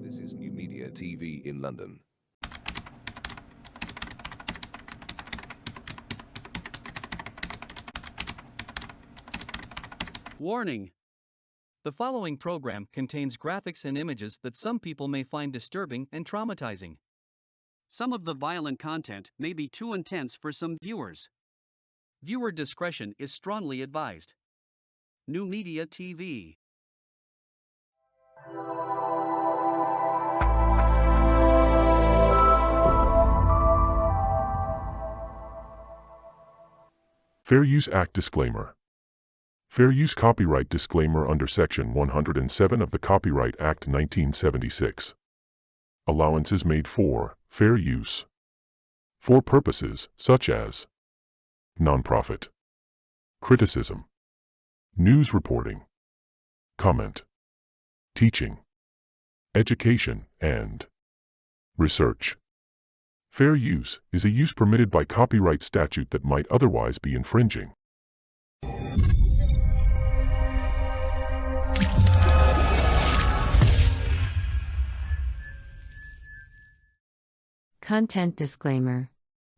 This is NuMediaTV in London. Warning! The following program contains graphics and images that some people may find disturbing and traumatizing. Some of the violent content may be too intense for some viewers. Viewer discretion is strongly advised. NuMediaTV. Fair Use Act Disclaimer. Fair Use Copyright Disclaimer under Section 107 of the Copyright Act 1976. Allowances made for fair use for purposes such as nonprofit, criticism, news reporting, comment, teaching, education, and research. Fair use is a use permitted by copyright statute that might otherwise be infringing. Content disclaimer.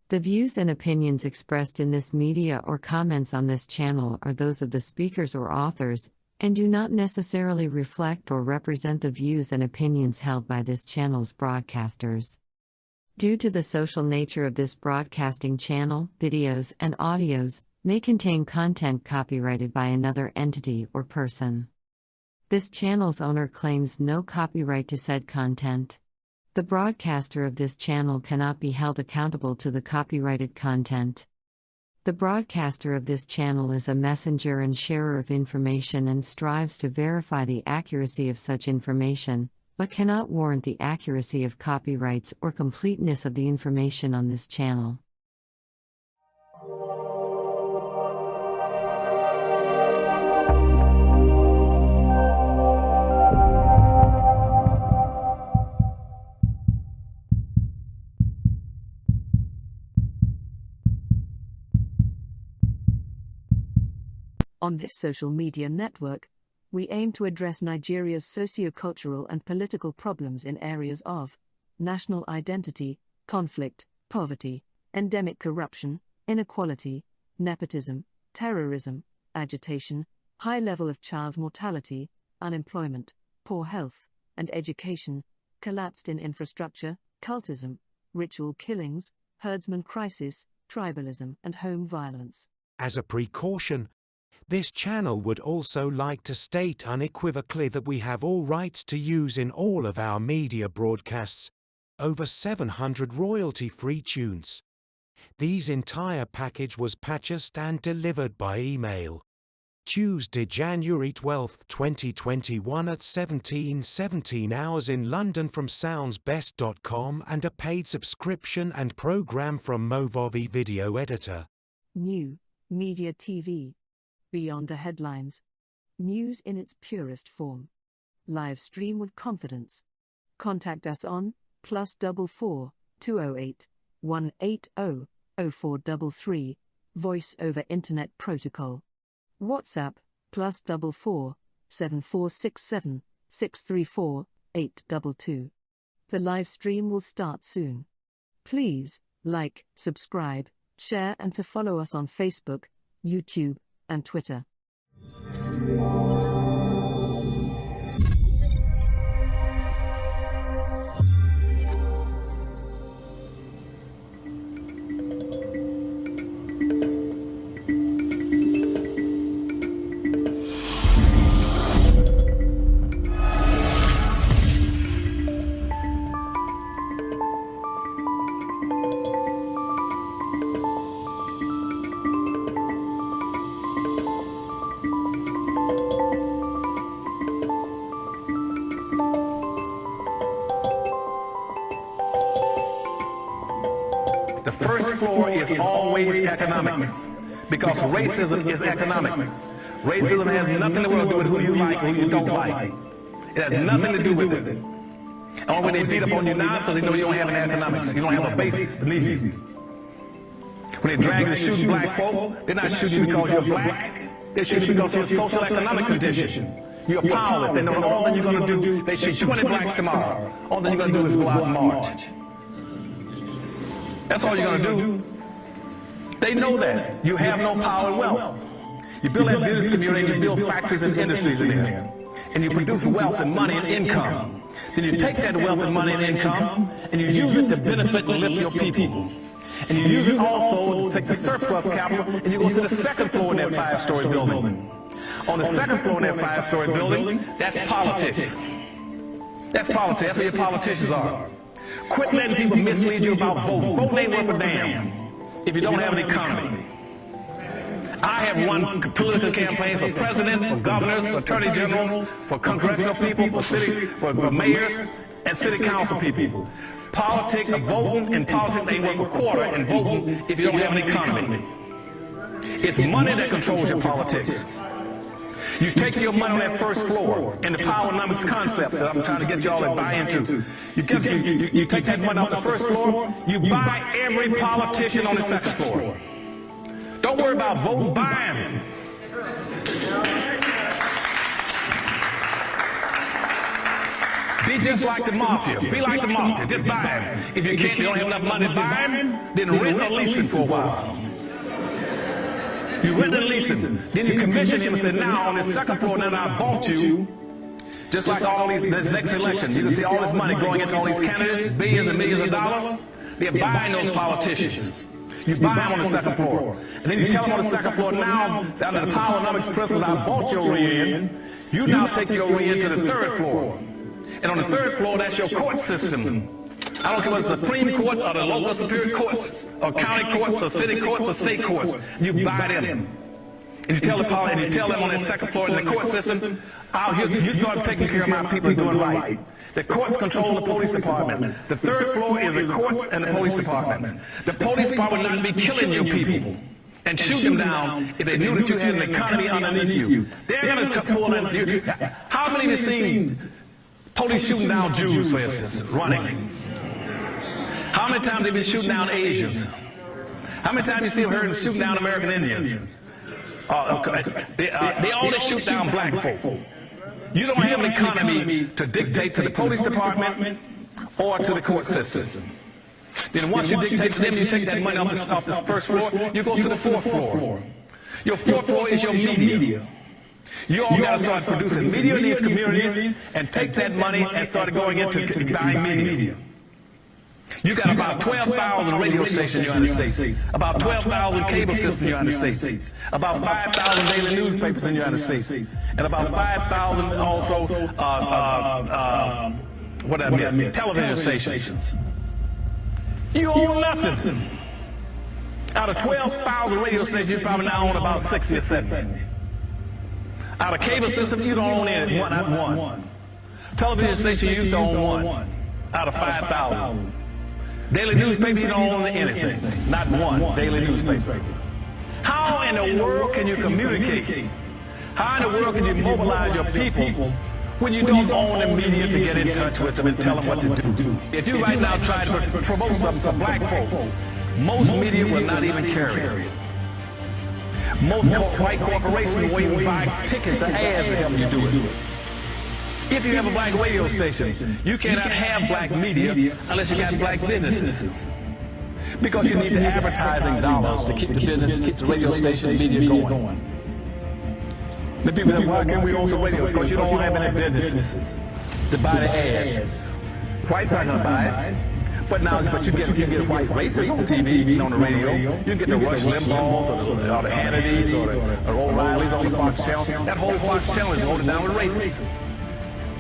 The views and opinions expressed in this media or comments on this channel are those of the speakers or authors, and do not necessarily reflect or represent the views and opinions held by this channel's broadcasters. Due to the social nature of this broadcasting channel, videos and audios may contain content copyrighted by another entity or person. This channel's owner claims no copyright to said content. The broadcaster of this channel cannot be held accountable to the copyrighted content. The broadcaster of this channel is a messenger and sharer of information and strives to verify the accuracy of such information, but cannot warrant the accuracy of copyrights or completeness of the information on this channel. On this social media network, we aim to address Nigeria's socio-cultural and political problems in areas of national identity, conflict, poverty, endemic corruption, inequality, nepotism, terrorism, agitation, high level of child mortality, unemployment, poor health and education, collapsed in infrastructure, cultism, ritual killings, herdsmen crisis, tribalism and home violence. As a precaution, this channel would also like to state unequivocally that we have all rights to use in all of our media broadcasts over 700 royalty-free tunes. These entire package was purchased and delivered by email. Tuesday, January 12, 2021 at 17:17 hours in London from soundsbest.com and a paid subscription and program from Movavi Video Editor. NuMediaTV. Beyond the headlines. News in its purest form. Live stream with confidence. Contact us on +44 208 180 0433, Voice over Internet Protocol. WhatsApp +44 7467 634 822. The live stream will start soon. Please like, subscribe, share and to follow us on Facebook, YouTube, and Twitter. The first floor is always economics, because racism is economics. Racism has nothing to do with who you like or who you don't like. It has nothing to do with it. And when they beat up on you now, because they know you don't have any economics, you don't have a base beneath you. When they drag you to shooting black folk, they're not shooting you because you're black. They shoot you because of your social economic condition. You're powerless. They know all that you're going to do, they shoot 20 blacks tomorrow. All that you're going to do is go out and march. That's all you're going to do. They know that. You have no power and wealth. You build that business community and you build factories and industries in there. And you produce wealth and money and income. Then you take that wealth and money and income and you use it to benefit and lift your people. And you use it also to take the surplus capital and you go to the second floor in that 5-story building. On the second floor in that 5-story building, that's politics. That's politics. That's where your politicians are. Quit letting people mislead you about voting. Voting ain't worth a damn if you don't have an economy. I have won political campaigns for presidents, for governors, for attorney generals, for congressional people, for mayors, and city council people. Politics, voting, and politics ain't worth a quarter in voting if you don't have an economy. It's money that controls your politics. You take your money on that first floor in the powernomics concepts that I'm trying to get y'all to buy into. You take that money off the first floor, you buy every politician on the second floor. Don't worry about voting, buy them. Be just like the mafia. Be like the mafia. Just buy them. If you can't, you don't have enough money to buy them, then rent or lease them for a while. You rent and lease them. Then you commission him and say, now on this second floor, now I bought you. Just like all these, this next election, you can see all this money going into all these candidates, billions and millions of dollars. They're buying those politicians. You buy them on the second floor. And then you tell them on the second floor, now, under the powernomics principles, I bought your rear end. You now take your rear end to the third floor. And on the third floor, that's your court system. I don't care whether it's the Supreme Court or the local superior courts, or county courts, or city courts, or state courts. You buy them. And you tell the power, and you tell them on that second floor in the court system, you start taking care of my people and doing right. The courts control the police department. The third floor is the courts and the police department. The police department would not be killing your people and shoot them down if they knew that you had an economy underneath you. They're going to pull in. How many of you seen police shooting down Jews, for instance, running? How many times have they been shooting down Asians? How many times have you heard them shooting down American Indians? They only shoot down black folk. You don't have an economy to dictate to the police department or to the court system. Then once you dictate to them, you take that money off this first floor, you go to the fourth floor. Your fourth floor is your media. You all got to start producing media in these communities and take that money and start going into buying media. You got about 12,000 radio stations in the United States, about 12,000 cable systems in the United States, about 5,000 daily newspapers in the United States, and about 5,000 also, television stations. You own nothing. Out of 12,000 radio stations, you probably now own about 60 or 70. Out of cable system, you don't own not one. Television station, you used to own one out of 5,000. Daily newspaper, you don't own anything. Not one daily newspaper. How in the world can you communicate? How in the world can you mobilize your people when you don't own the media to get in touch with them and tell them what to do? If you right now try to promote something for black folk, most media will not even carry it. Most white corporations will even buy tickets or ads to help you do it. If you have a black radio station, you cannot have black media unless you got black businesses. Because you need the advertising dollars to keep the business, keep the radio station media going. The people say, why can't we own some radio? Because you don't have any businesses to buy the ads. Whites aren't going to buy it. But you get white racists on TV and on the radio. You get the Rush Limbaughs or the Hannitys or the O'Reillys on the Fox channel. That whole Fox channel is loaded down with racists.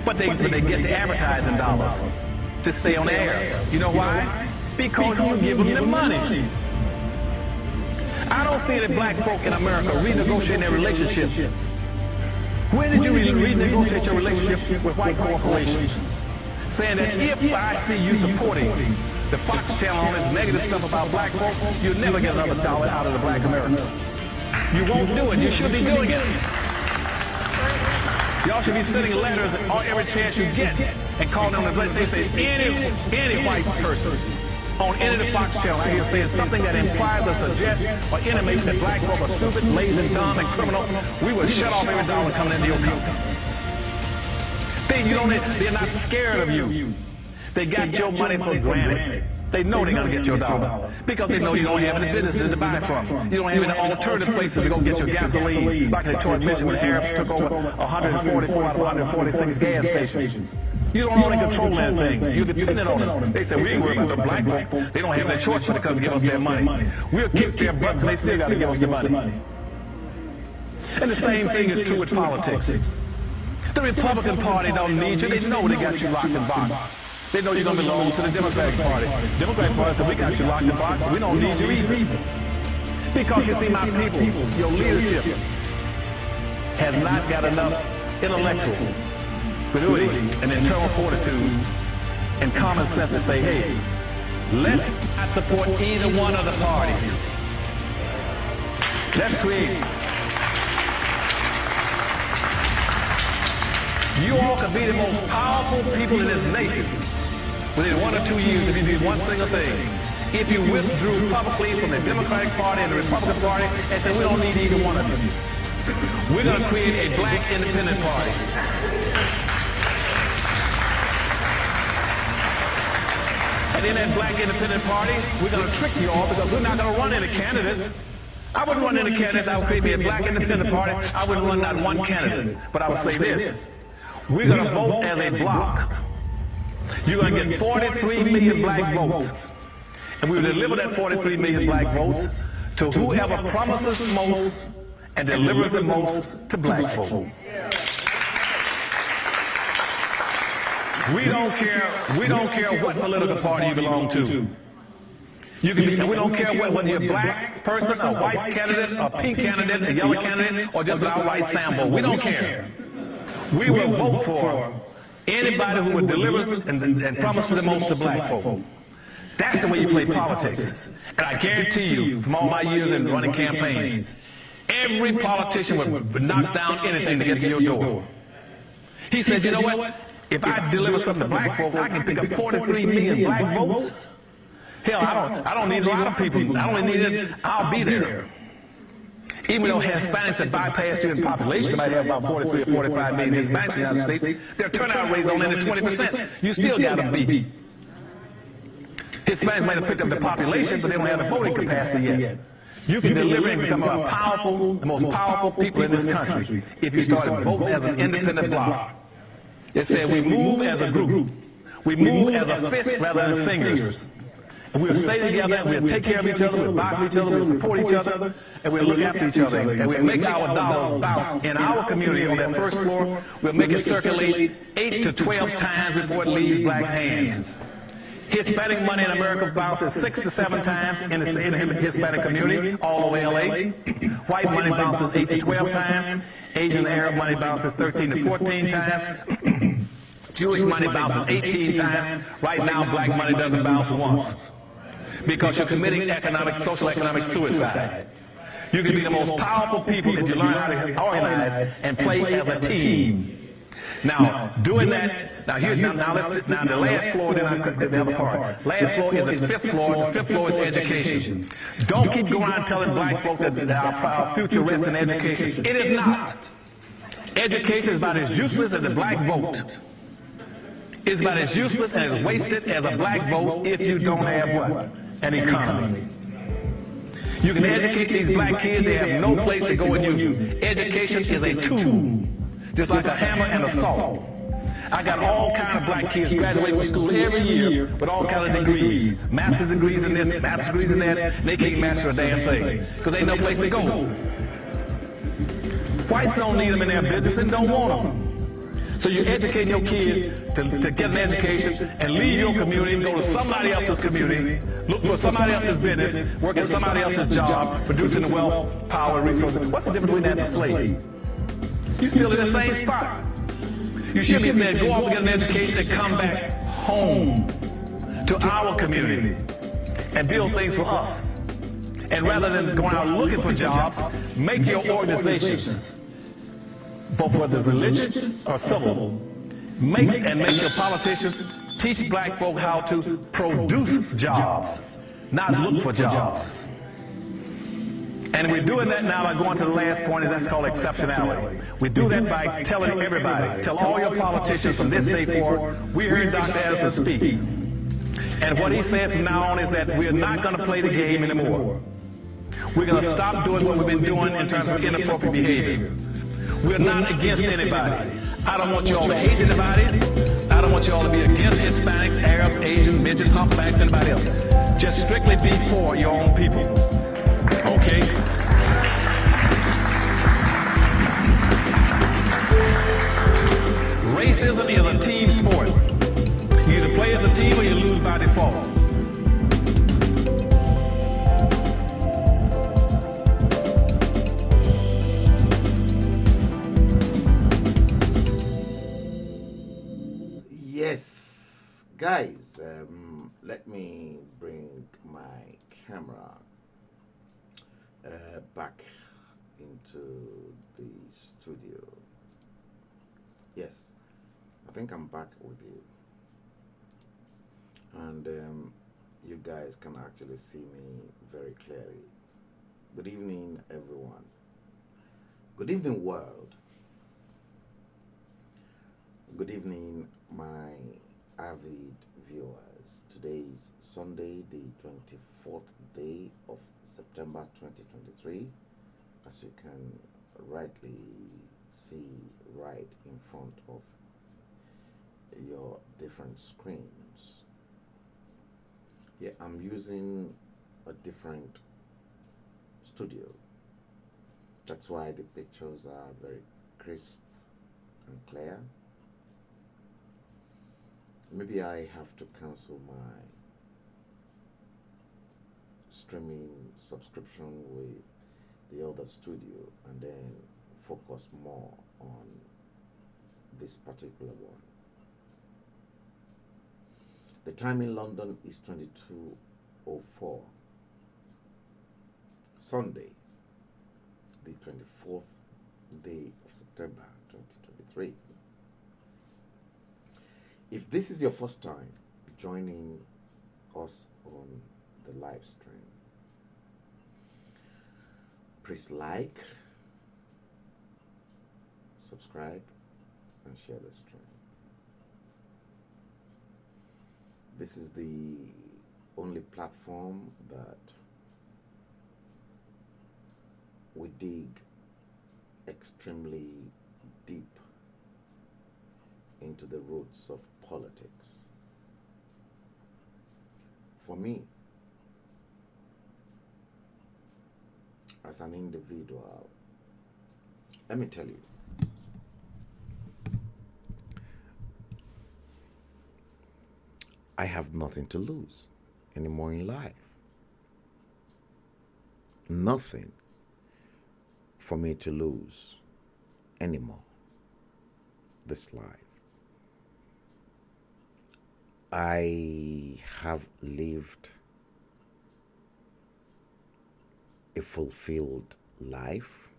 But they get the advertising dollars to stay on the air. You know why? Because you give them the money. I don't see any black folk in America renegotiating their relationships. When did you renegotiate your relationship with white corporations? Saying that if I see you supporting the Fox channel on this negative stuff about black folk, you'll never get another dollar out of the black America. You won't do it. You should be doing it. Y'all should be sending letters on every chance you get and calling them and say any white person on any of the Fox channel out here saying something that implies or suggests or intimates that black folk are stupid, lazy, dumb, and criminal, we will shut off every dollar coming into your company. Then they're not scared of you. They got your money for granted. They know they're going to get your dollar because they know you don't have any businesses to buy from. You don't have any alternative places to go get your gasoline, like in Detroit, Michigan, when the Arabs took over 144 out of 146 gas stations. You don't own and control anything. You're dependent on them. They say, we ain't worried about the black folk. They don't have any choice but to come give us their money. We'll kick their butts and they still got to give us the money. And the same thing is true with politics. The Republican Party don't need you. They know they got you locked in box. They know you're going to belong to the Democratic Party. Democratic Party said, we got you locked in box. We don't need you either. Because you see, my people, your leadership has not got enough intellectual ability and internal fortitude and common sense to say, hey, let's not support either one of the parties. Let's create. You all could be the most powerful people in this nation within 1 or 2 years if you did one single thing. If you withdrew publicly from the Democratic Party and the Republican Party and said, we don't need either one of you. We're going to create a black independent party. And in that black independent party, we're going to trick you all because we're not going to run any candidates. I wouldn't run any candidates. I would create me a black independent party. I wouldn't run not one candidate. But I would say this. We're going to vote as a block. You're going to get 43 million black votes. And we will deliver that 43 million black votes to whoever promises the most and delivers the most to black folk. We don't care what political party you belong to. We don't care whether you're a black person, a white candidate, a pink candidate, a yellow candidate, or just an outright sample. We don't care. We will vote for anybody who would deliver and promise the most to black folk. That's the way you play politics. And I guarantee you, from all my years in running campaigns, every politician would knock down anything to get to your door. He says, you know what? If I deliver something to black folk, I can pick up 43 million black votes. Hell, I don't need a lot of people. I don't need it. I'll be there. Even though Hispanics that bypassed you in population might have about 43 or 45 million Hispanics in the United States, their turnout rate's only 20%. You still got to beat. Hispanics might have picked up the population, but they don't have the voting capacity yet. You can deliver and become the most powerful people in this country if you start voting as an independent bloc. It said we move as a group. We move as a fist rather than fingers. And we'll stay together, and we'll take care of each other, we'll buy each other, we'll support each other, and we'll look after each other. And we'll make our dollars bounce in our community on that first floor. We'll make it circulate 8 to 12 times before it leaves black hands. Hispanic money in America bounces 6 to 7 times in the Hispanic community, all over LA. White money bounces 8 to 12 times. Asian and Arab money bounces 13 to 14 times. Jewish money bounces 18 times. Right now, black money doesn't bounce once. Because you're committing social economic suicide. You can be the most powerful people if you learn how to organize and play as a team. Now, doing that, now the last floor, then the other part. Last floor is the 5th floor. The 5th floor is education. Don't keep going around telling black folk that our future rests in education. It is not. Education is about as useless as the black vote. It's about as useless and as wasted as a black vote if you don't have what? An economy. You can educate these black kids, they have no place to go and use it. Education is a tool, just like a hammer and a saw. I got all kind of black kids graduating from school every year with all kind of degrees. Master's degrees in this, master's degrees in that. They can't master a damn thing because they ain't no place to go. Whites don't need them in their business and don't want them. So you educate your kids to get an education and leave your community and go to somebody else's community, look for somebody else's business, work at somebody else's job, producing the wealth, power, and resources. What's the difference between that and slavery? You're still in the same spot. You should be saying, go off and get an education and come back home to our community and build things for us. And rather than going out looking for jobs, make your organizations, both whether religious or civil, make your politicians teach black folk how to produce jobs, not look for jobs. And we're doing that now by going to the last point, is that's called exceptionality. We do that by telling everybody, tell all your politicians from this day forward, we heard Dr. Addison speak. And what he says from now on is that we're not going to play the game anymore. We're going to stop doing what we've been doing in terms of inappropriate behavior. We're not against anybody. I don't want you all to hate anybody. I don't want you all to be against Hispanics, Arabs, Asians, midgets, humpbacks, anybody else. Just strictly be for your own people. Okay? Racism is a team sport. You either play as a team or you lose by default. Yes, guys, let me bring my camera back into the studio. Yes, I think I'm back with you. And you guys can actually see me very clearly. Good evening, everyone. Good evening, world. Good evening, my avid viewers. Today is Sunday, the 24th day of September 2023. As you can rightly see right in front of your different screens. Yeah, I'm using a different studio. That's why the pictures are very crisp and clear. Maybe I have to cancel my streaming subscription with the other studio and then focus more on this particular one. The time in London is 22:04. Sunday, the 24th day of September 2023. If this is your first time joining us on the live stream, please like, subscribe, and share the stream. This is the only platform that we dig extremely deep into the roots of politics. For me, as an individual, let me tell you, I have nothing to lose anymore in life. Nothing for me to lose anymore this life. I have lived a fulfilled life,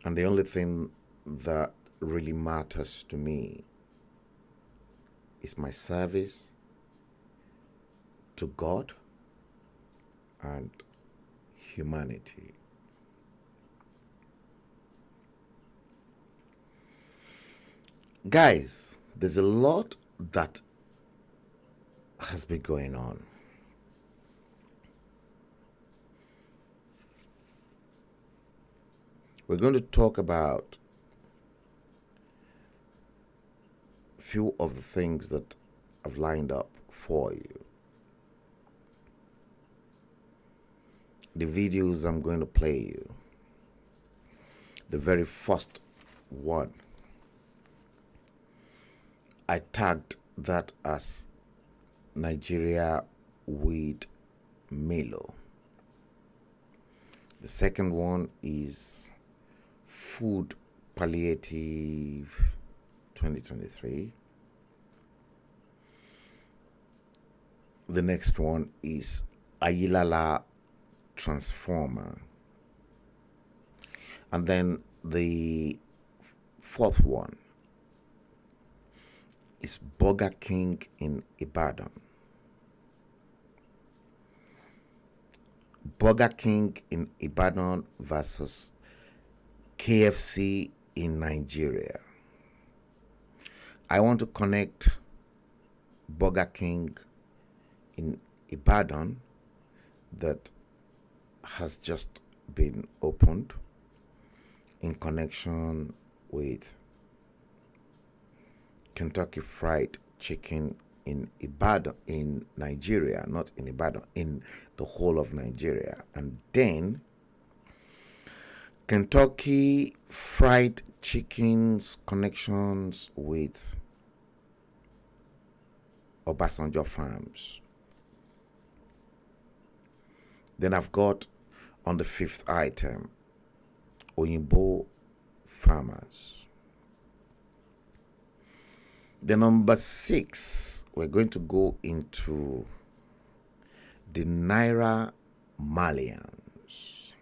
and the only thing that really matters to me is my service to God and humanity. Guys, there's a lot that has been going on. We're going to talk about a few of the things that I've lined up for you. The videos I'm going to play you. The very first one, I tagged that as Nigeria with Milo. The second one is Food Palliative 2023. The next one is Ayilala Transformer. And then the fourth one is Burger King in Ibadan. Burger King in Ibadan versus KFC in Nigeria. I want to connect Burger King in Ibadan that has just been opened in connection with Kentucky Fried Chicken in Ibadan, in Nigeria, not in Ibadan, in the whole of Nigeria. And then Kentucky Fried Chicken's connections with Obasanjo Farms. Then I've got on the fifth item, Oyinbo Farmers. The number 6, we're going to go into the Naira Malians.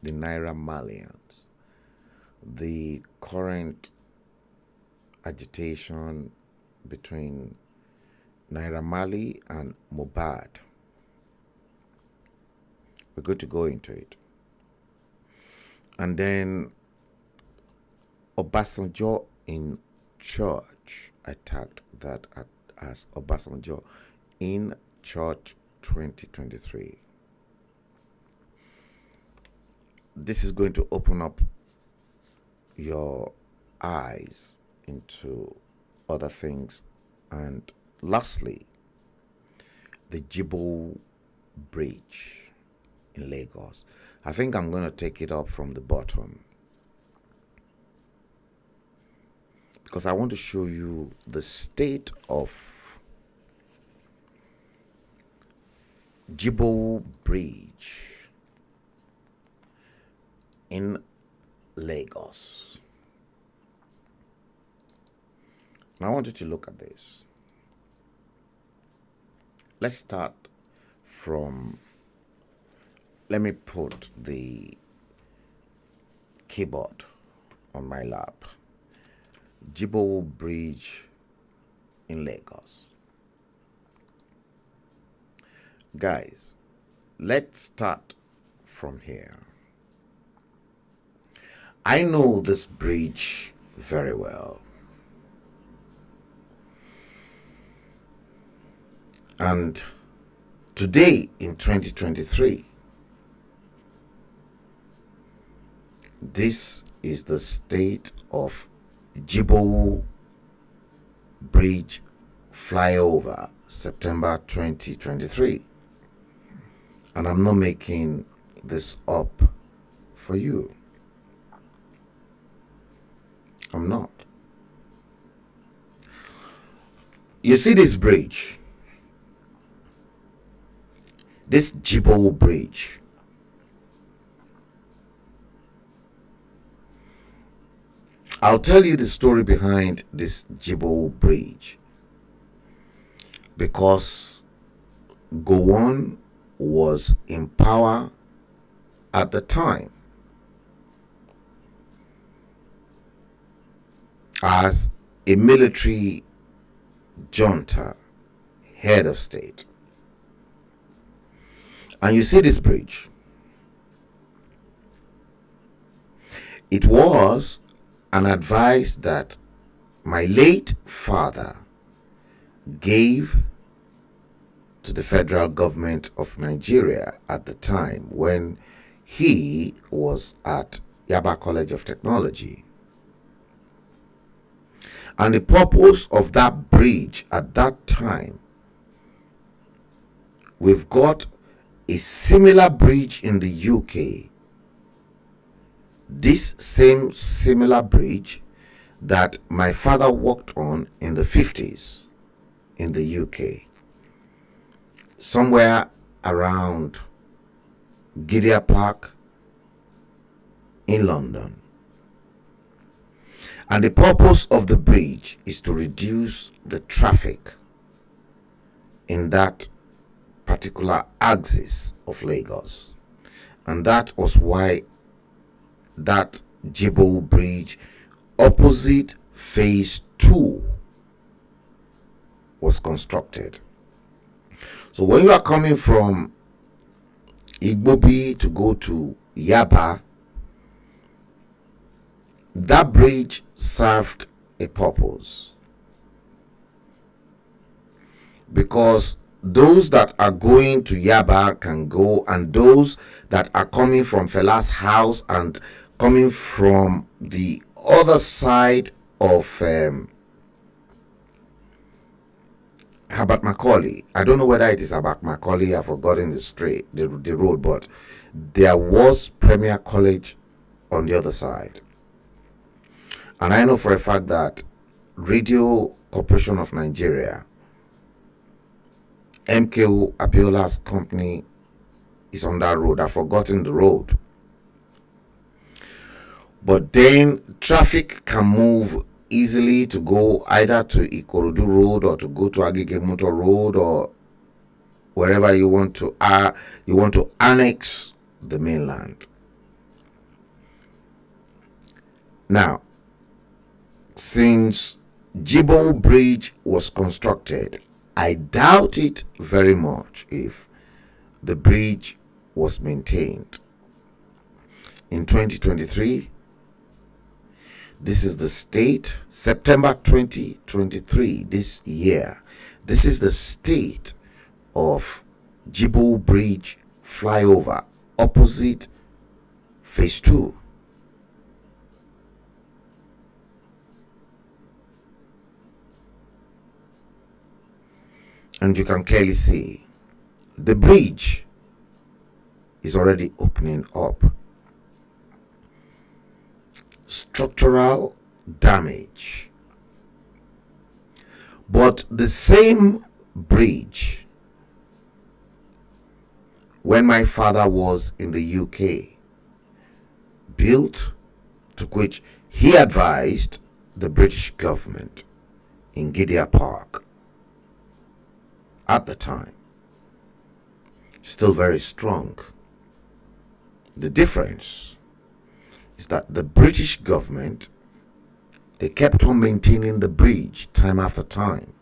The Naira Malians. The current agitation between Naira Marley and Mohbad. We're going to go into it. And then Obasanjo in church. I tagged that as Obasanjo in church 2023. This is going to open up your eyes into other things. And lastly, the Jibo Bridge in Lagos. I think I'm going to take it up from the bottom, because I want to show you the state of Jibo Bridge in Lagos. And I want you to look at this. Let's start from, let me put the keyboard on my lap. Jibo Bridge in Lagos. Guys, let's start from here. I know this bridge very well. And today in 2023, this is the state of Jibo Bridge flyover, September 2023. And I'm not making this up for you. I'm not. You see this bridge, this Jibo Bridge. I'll tell you the story behind this Jibo Bridge, because Gowon was in power at the time as a military junta, head of state. And you see this bridge. It was an advice that my late father gave to the federal government of Nigeria at the time when he was at Yaba College of Technology. And the purpose of that bridge at that time, we've got a similar bridge in the UK. This same similar bridge that my father worked on in the 50s in the UK, somewhere around Gideon Park in London. And the purpose of the bridge is to reduce the traffic in that particular axis of Lagos. And that was why that Jibo Bridge opposite phase 2 was constructed. So when you are coming from Igbobi to go to Yaba, that bridge served a purpose, because those that are going to Yaba can go, and those that are coming from Fela's house and coming from the other side of Herbert Macaulay. I don't know whether it is Herbert Macaulay, I've forgotten the road, but there was Premier College on the other side. And I know for a fact that Radio Corporation of Nigeria, MKO Abiola's company, is on that road. I've forgotten the road. But then traffic can move easily to go either to Ikorodu Road or to go to Agege Motor Road, or wherever you want to annex the mainland. Now, since Jibo Bridge was constructed, I doubt it very much if the bridge was maintained. In 2023, this is the state, September 2023, this year, this is the state of Jibo Bridge flyover opposite phase 2. And you can clearly see the bridge is already opening up. Structural damage. But the same bridge, when my father was in the UK, built, to which he advised the British government in Gideon Park at the time, still very strong. The difference is that the British government, they kept on maintaining the bridge time after time.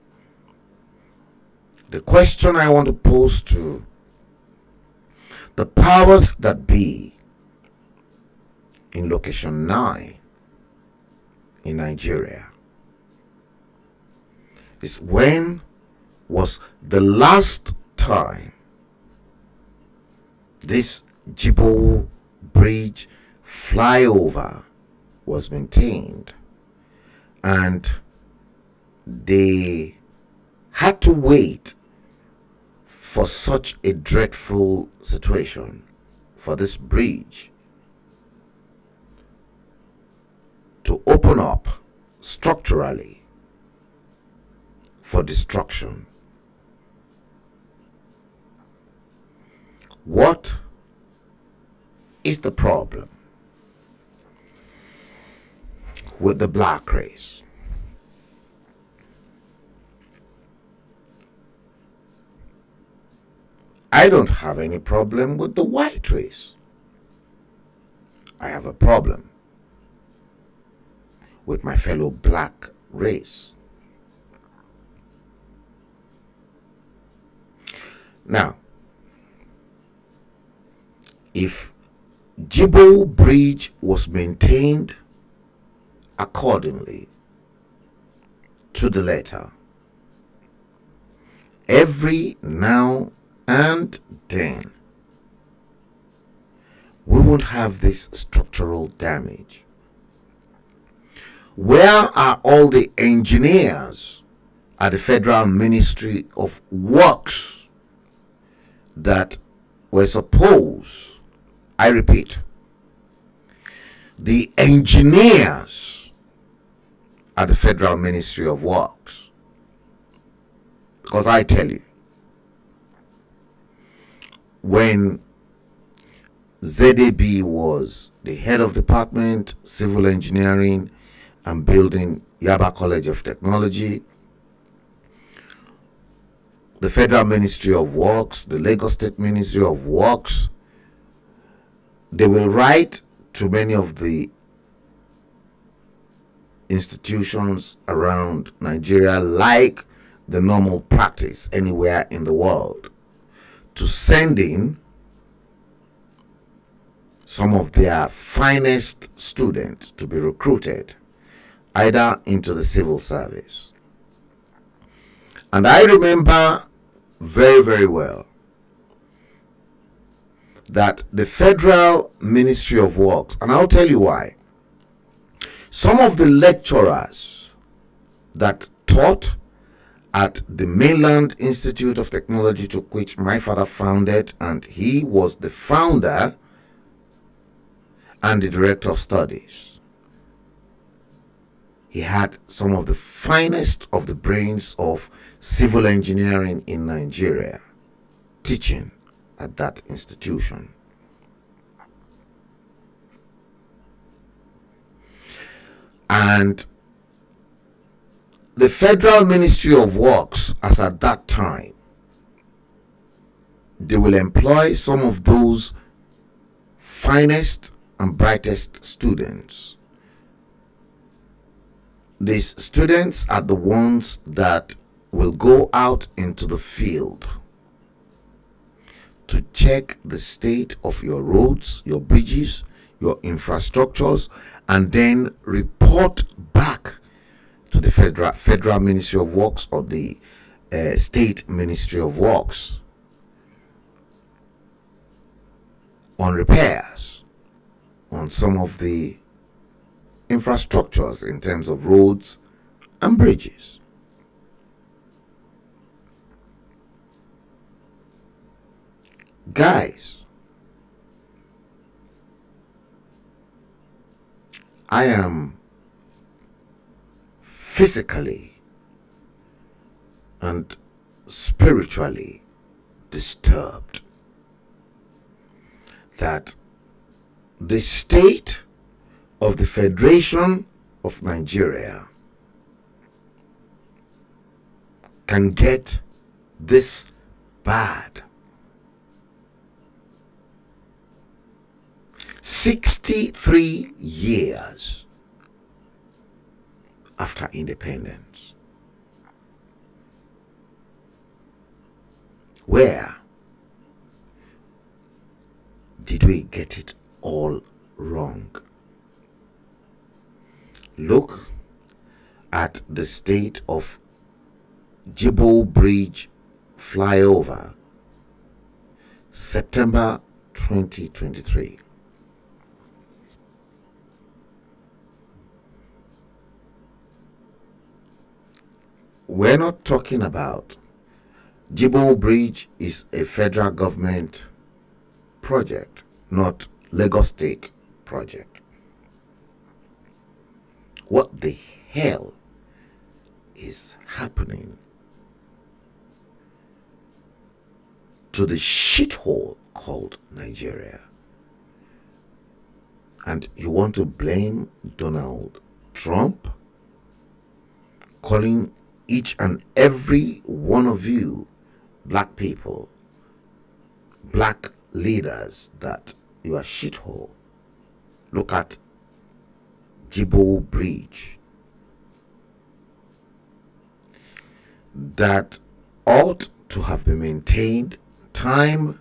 The question I want to pose to the powers that be in location 9 in Nigeria is, when was the last time this Jibo Bridge flyover was maintained, and they had to wait for such a dreadful situation for this bridge to open up structurally for destruction? What is the problem with the black race? I don't have any problem with the white race. I have a problem with my fellow black race. Now, if Jibo Bridge was maintained accordingly to the letter, every now and then we won't have this structural damage. Where are all the engineers at the Federal Ministry of Works that were supposed, I repeat, the engineers at the Federal Ministry of Works? Because I tell you, when ZAB was the head of department, civil engineering and building, Yaba College of Technology, the Federal Ministry of Works, the Lagos State Ministry of Works, they will write to many of the institutions around Nigeria, like the normal practice anywhere in the world, to send in some of their finest students to be recruited either into the civil service. And I remember very, very well that the Federal Ministry of Works, and I'll tell you why, some of the lecturers that taught at the Mainland Institute of Technology, to which my father founded, and he was the founder and the director of studies. He had some of the finest of the brains of civil engineering in Nigeria teaching at that institution. And the Federal Ministry of Works, as at that time, they will employ some of those finest and brightest students. These students are the ones that will go out into the field to check the state of your roads, your bridges, your infrastructures, and then report back to the Federal Ministry of Works or the State Ministry of Works on repairs on some of the infrastructures in terms of roads and bridges. Guys, I am physically and spiritually disturbed that the state of the Federation of Nigeria can get this bad. 63 years after independence. Where did we get it all wrong? Look at the state of Jibo Bridge flyover, September 2023. We're not talking about Jibo Bridge is a federal government project, not Lagos State project. What the hell is happening to the shithole called Nigeria? And you want to blame Donald Trump, calling each and every one of you black people, black leaders, that you are shithole. Look at Jibo Bridge that ought to have been maintained time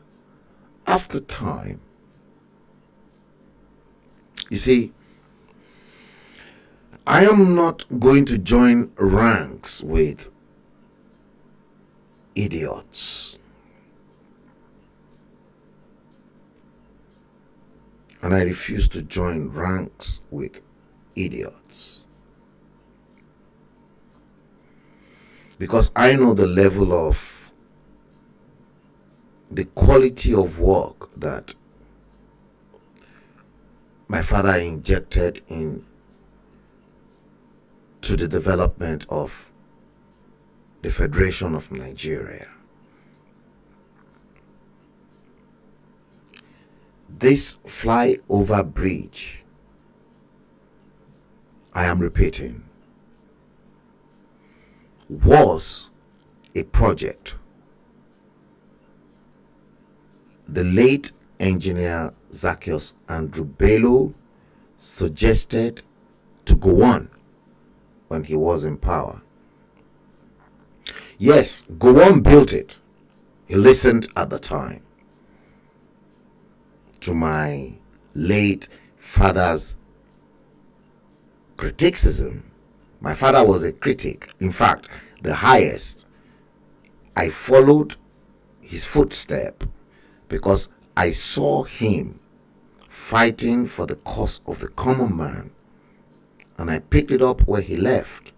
after time. You see, I am not going to join ranks with idiots. And I refuse to join ranks with idiots. Because I know the level of the quality of work that my father injected in to the development of the Federation of Nigeria. This flyover bridge, I am repeating, was a project the late engineer Zacchaeus Andrew Bello suggested to go on when he was in power. Yes, Gowon built it. He listened at the time to my late father's criticism. My father was a critic, in fact, the highest. I followed his footstep because I saw him fighting for the cause of the common man, and I picked it up where he left.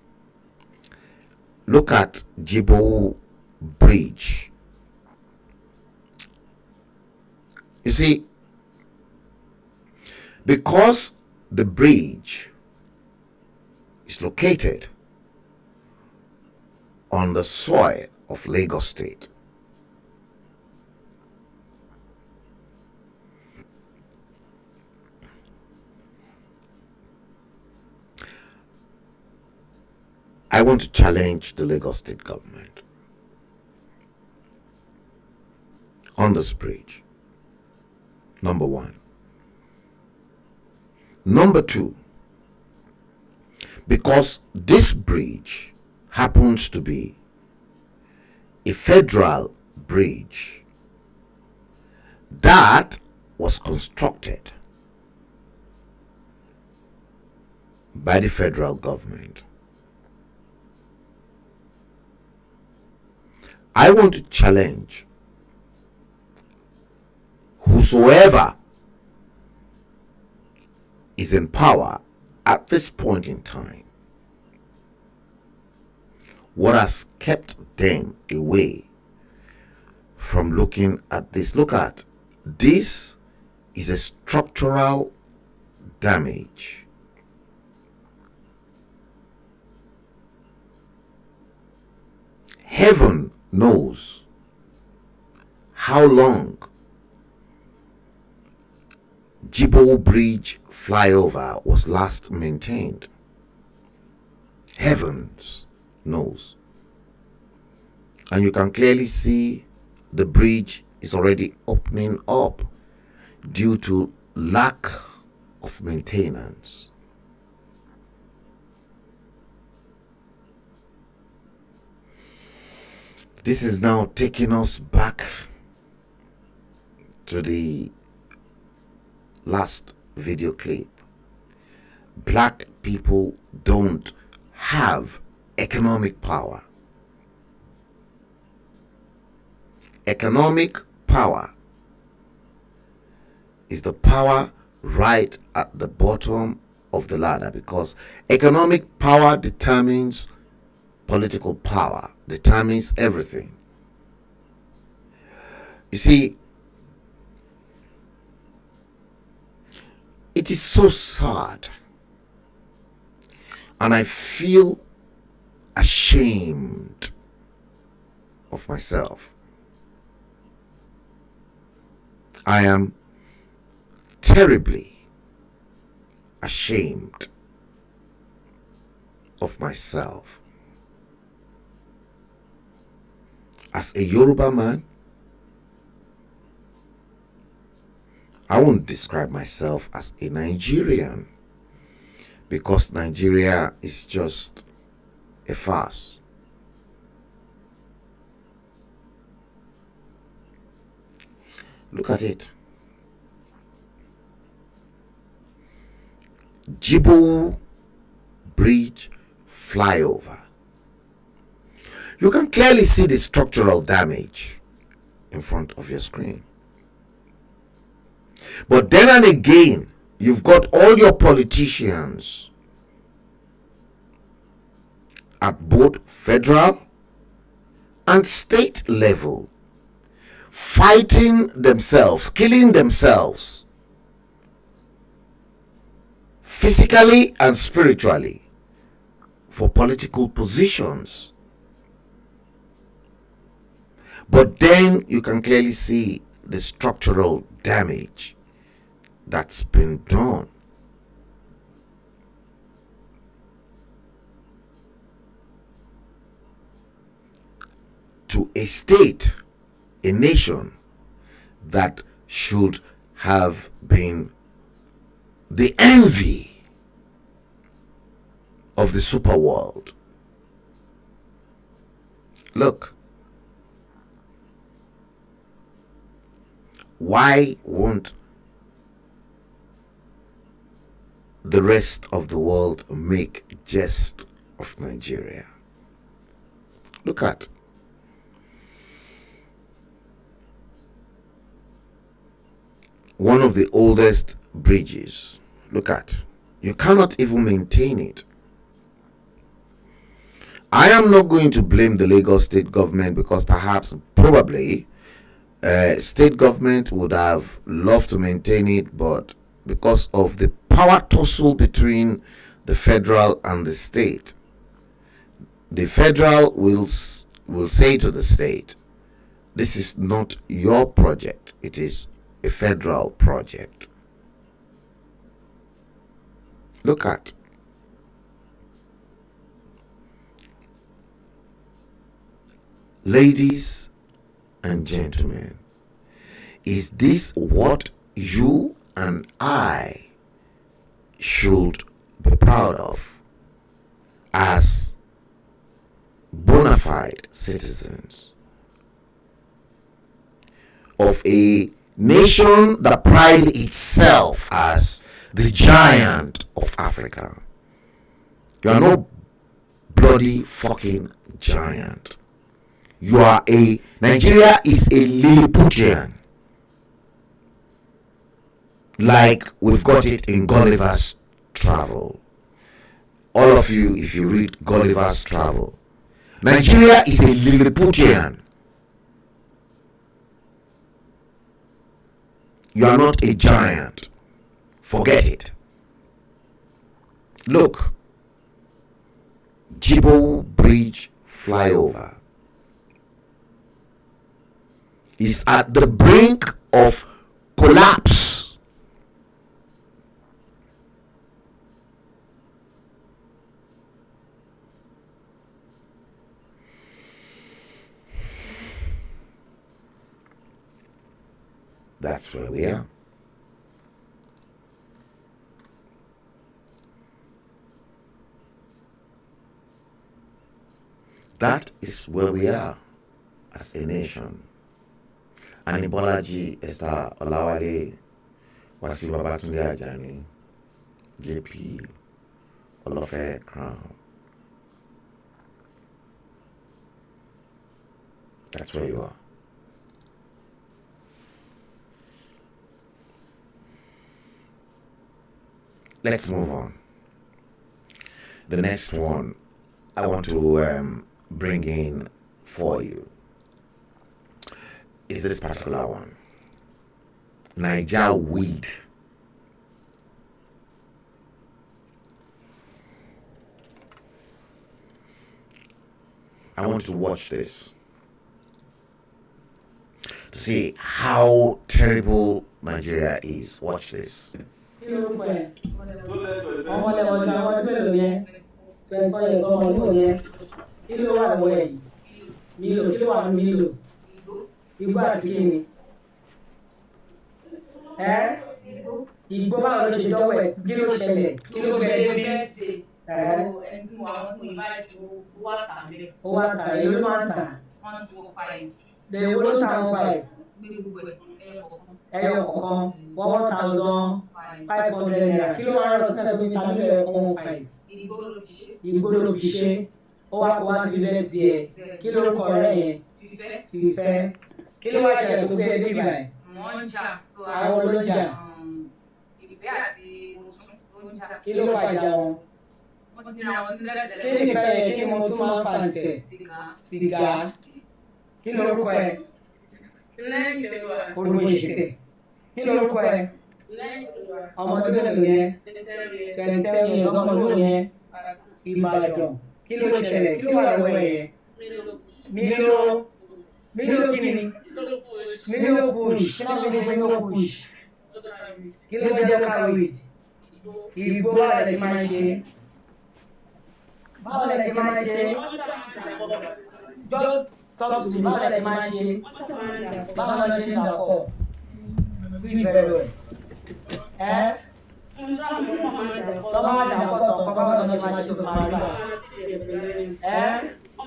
Look at Jibo Bridge. You see, because the bridge is located on the soil of Lagos State, I want to challenge the Lagos State government on this bridge. Number one. Number two, because this bridge happens to be a federal bridge that was constructed by the federal government, I want to challenge whosoever is in power at this point in time. What has kept them away from looking at this? Look at this. Is a structural damage. Heaven knows how long Jibo Bridge flyover was last maintained. Heavens knows. And you can clearly see the bridge is already opening up due to lack of maintenance. This is now taking us back to the last video clip. Black people don't have economic power. Economic power is the power right at the bottom of the ladder, because economic power determines political power, determines everything. You see, it is so sad, and I feel ashamed of myself. I am terribly ashamed of myself. As a Yoruba man, I won't describe myself as a Nigerian, because Nigeria is just a farce. Look at it. Jibo Bridge flyover. You can clearly see the structural damage in front of your screen. But then and again, you've got all your politicians at both federal and state level fighting themselves, killing themselves, physically and spiritually, for political positions. But then you can clearly see the structural damage that's been done. To a state, a nation that should have been the envy of the super world. Look, why won't the rest of the world make jest of Nigeria? Look at one of the oldest bridges. Look at, you cannot even maintain it. I am not going to blame the Lagos state government, because probably state government would have loved to maintain it, but because of the power tussle between the federal and the state, the federal will say to the state, this is not your project, it is a federal project. Look at, ladies and gentlemen, is this what you and I should be proud of as bona fide citizens of a nation that prides itself as the giant of Africa? You are no bloody fucking giant. Nigeria is a Lilliputian, like we've got it in Gulliver's Travel. All of you, if you read Gulliver's Travel, Nigeria is a Lilliputian. You are not a giant. Forget it. Look, Jibo Bridge flyover is at the brink of collapse. That's where we are. That is where we are as a nation. Anibolaji, Esther Olawale, Wasi Babatunde Ajani, JP, Olofe Crown. That's where you are. Let's move on. The next one I want to bring in for you is this particular one. Niger weed. I want to watch this to see how terrible Nigeria is. Watch this. Igbó àti kíni igbó báwo ló ṣe dọ́wọ́ ẹ̀ kí ló ṣẹlẹ̀ kí ló gbẹ débi ẹni tí wọ́n fún ìbáyìí tó wà tà mẹ́. Ó wà tà èyí ló máa ń tà. 125. Lè wo ló tà 15. Ẹyọ kọ̀ọ̀kan 1,500 naira. Kí ló máa ń rọ̀ sí ẹ̀dọ́ níta nílẹ̀ ẹ̀kọ́ 15? Igbó ló fi ṣe. Ó wá kó wá sí ilé tiẹ̀. Kí ló kọ rẹ̀ yẹn? Fífẹ́. Kí ló wá ṣẹlẹ̀ tó gbé ẹbí báyìí? Wọ́n ń jà. Àwọn olójà. Ìfẹ́ àti Òtún ló ń jà. Kí ló fàjà wọn? Wọ́n ti ra wọn sílẹ̀ tẹ́lẹ̀. Kí ni ìfẹ́ yẹn? Kí ni mo tún máa ń fa nìtẹ̀? Sìgá. Kí ló lórúkọ ẹ? Olùmọ̀ṣẹ̀tẹ̀. Kí ló lórúkọ ẹ? Ọmọ tó bẹ̀rẹ̀ yẹn. Tẹ̀ntẹ́rì ọmọ ló yẹn. Ìbàdàn. Kí ló ṣẹlẹ̀? Kí ló wà lọ́wọ́ ẹ yẹn? Milo kini? Milo push. Kí ló ń fi Milo push? Kí ló jẹ́ káwé? Ìgbó báwo lẹ ti máa ń ṣe? Báwo lẹ ti máa ń ṣe? Just talk to me. Báwo lẹ ti máa ń ṣe? Báwo lẹ ṣe ń dàpọ̀? Bí bẹ̀rẹ̀ wẹ̀. Tọ́ba máa dàpọ̀ tọ̀ báwo lẹ ṣe máa ṣe tó máa rí bá?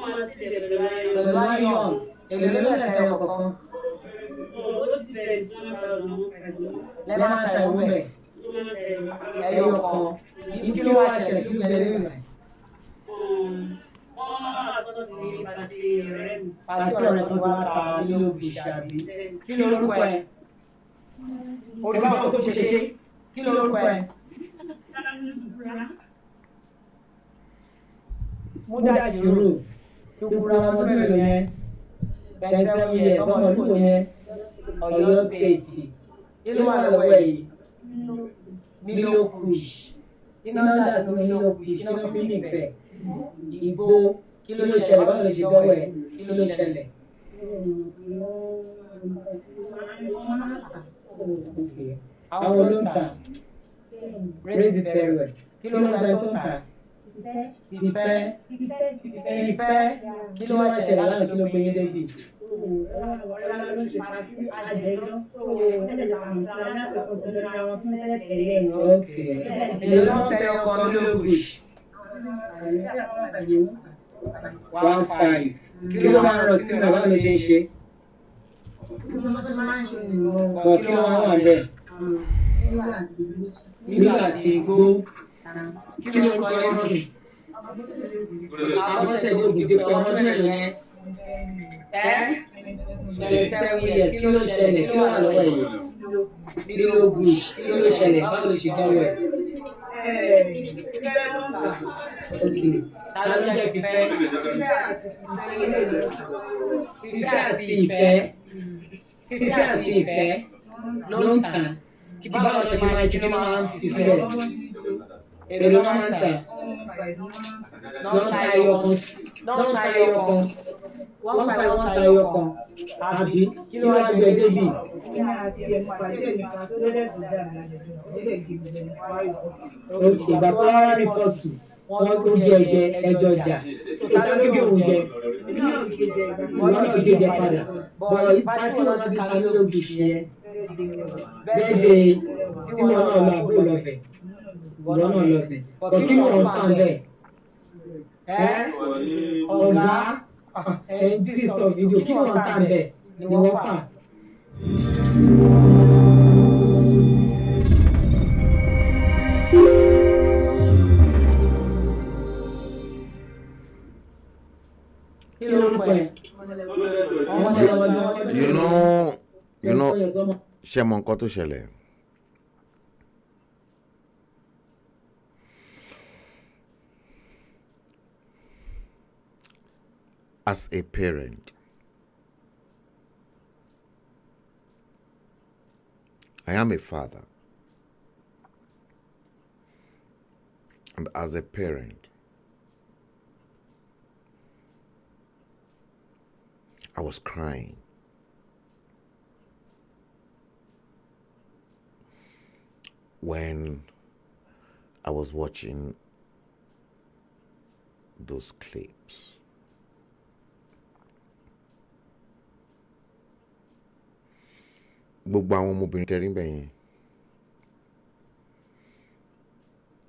pẹ̀lú iron èlò ló lẹ̀ tẹ̀ ọ̀kọ̀ọ̀kan lẹ́ máa ń ta ìwé bẹ̀ ẹyọ kan kí ló wá ṣẹlẹ̀ kí ló gbẹ lórí rẹ̀. Pàtí ọ̀rẹ́ tó wá ta ilé òbí ṣàbí kí ló lórúkọ ẹ orí báwo tó ṣe ṣe kí ló lórúkọ ẹ. Mo dájú rò tó kúra ọmọ mélòó yẹn gbẹ̀sẹ̀ yẹ sọmọ ìlú yẹn Ọ̀yọ́ tèèdì kí ló wà lọ́wọ́ ẹ̀ yìí Milo Kush iná dà sí Milo Kush iná fi mí fẹ̀ ìgbó kí ló ṣẹlẹ̀ báwo ló ṣe dọ́wọ́ ẹ̀ kí ló ṣẹlẹ̀. Àwọn olóńtà raise the terror kí ló ń gba ẹ̀ tó ń tà ìfẹ́ kí ló wá ṣẹlẹ̀ lánàá kí ló gbé yín débi. Èlò ló ń tẹ ọkọ Milo Kush 1.5 kí ló máa ń rọ sí ìgbà báwo ló ṣe ń ṣe. Kọ̀ kí ló máa wà bẹ́ẹ̀. Nígbà tí igbó kí ló ń kọ́ ẹ́ rọ́ọ̀kì. Àwọn tẹ̀lé ògidì pé ọmọ mélòó yẹn. Ṣẹlẹ̀ yẹ kí ló ṣẹlẹ̀ kí ló wà lọ́wọ́ yìí. Milo Kush kí ló ṣẹlẹ̀ báwo ló ṣe dánwò ẹ̀. Ta ló jẹ́ fífẹ́? Fífẹ́ àti ìfẹ́ ló ń tà. Kí báwo ṣe máa kí ló máa ń fi sílẹ̀? Èrò máa ń tà. Lọ́n ta ẹyọ kan. Wọ́n ta ẹyọ kan. Àbí kí ló wá gbé débi? Ìgbà tó wá rìpọ́tù wọ́n tó jẹ ẹjọ́ jà tó lókè òun jẹ wọ́n náà gé jẹ padà bọ̀ ìpàtí wọn ti ta Milo Kush yẹn bẹ́ẹ̀ de tí wọn náà lọ àbúrò lọ́bẹ̀ wọn náà lọ́bẹ̀ kò kí wọn fà ń bẹ̀ ọ̀gá dídì sọ fídíò kí wọn fà ń bẹ̀ ni wọ́n fà. You know, ṣé mọ nǹkan tó ṣẹlẹ̀? As a parent, I am a father, and as a parent, I was crying. When I was watching those clips. Gbogbo àwọn ọmọbìnrin tẹ́rí ń bẹ̀ yẹn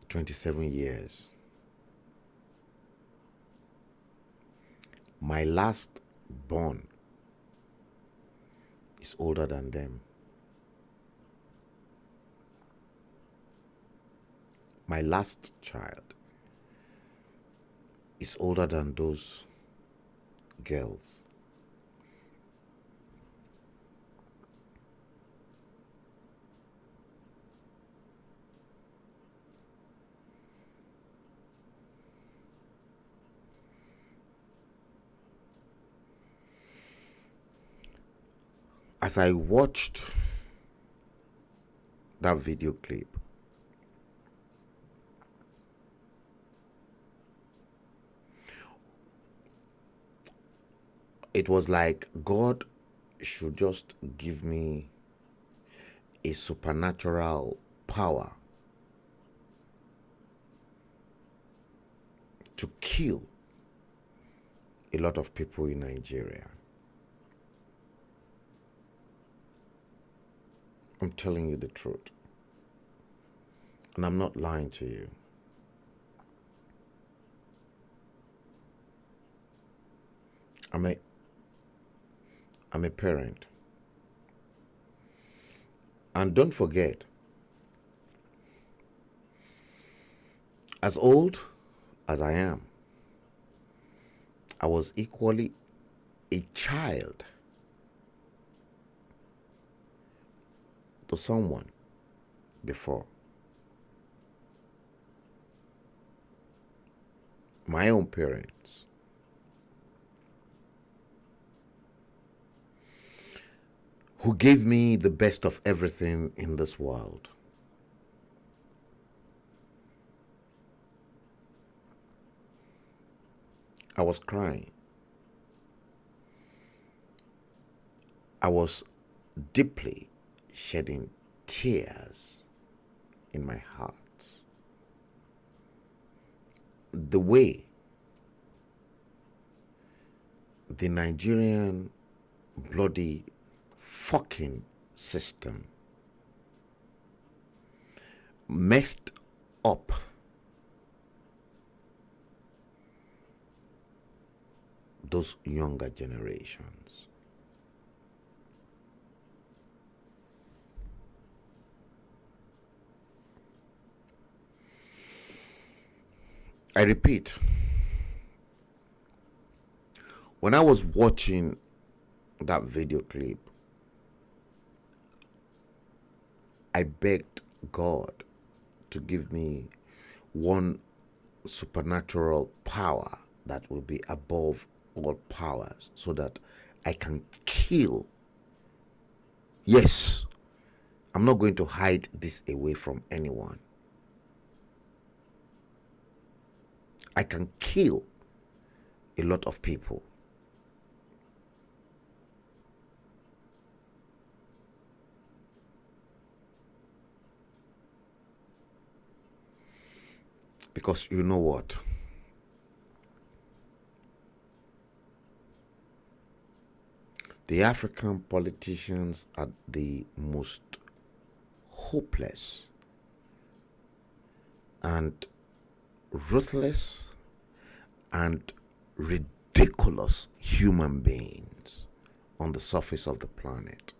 27 years. My last born is older than them. My last child is older than those girls. As I watched that video clip, it was like God should just give me a supernatural power to kill a lot of people in Nigeria. I'm telling you the truth. And I'm not lying to you. I'm a parent. And don't forget, as old as I am, I was equally a child to someone before. My own parents. Who gave me the best of everything in this world. I was crying. I was deeply shedding tears in my heart. The way the Nigerian bloody fucking system messed up those younger generations. I repeat, when I was watching that video clip, I begged God to give me one supernatural power that will be above all powers so that I can kill. Yes, I'm not going to hide this away from anyone. I can kill a lot of people. Because you know what? The African politicians are the most hopeless and ruthless and ridiculous human beings on the surface of the planet.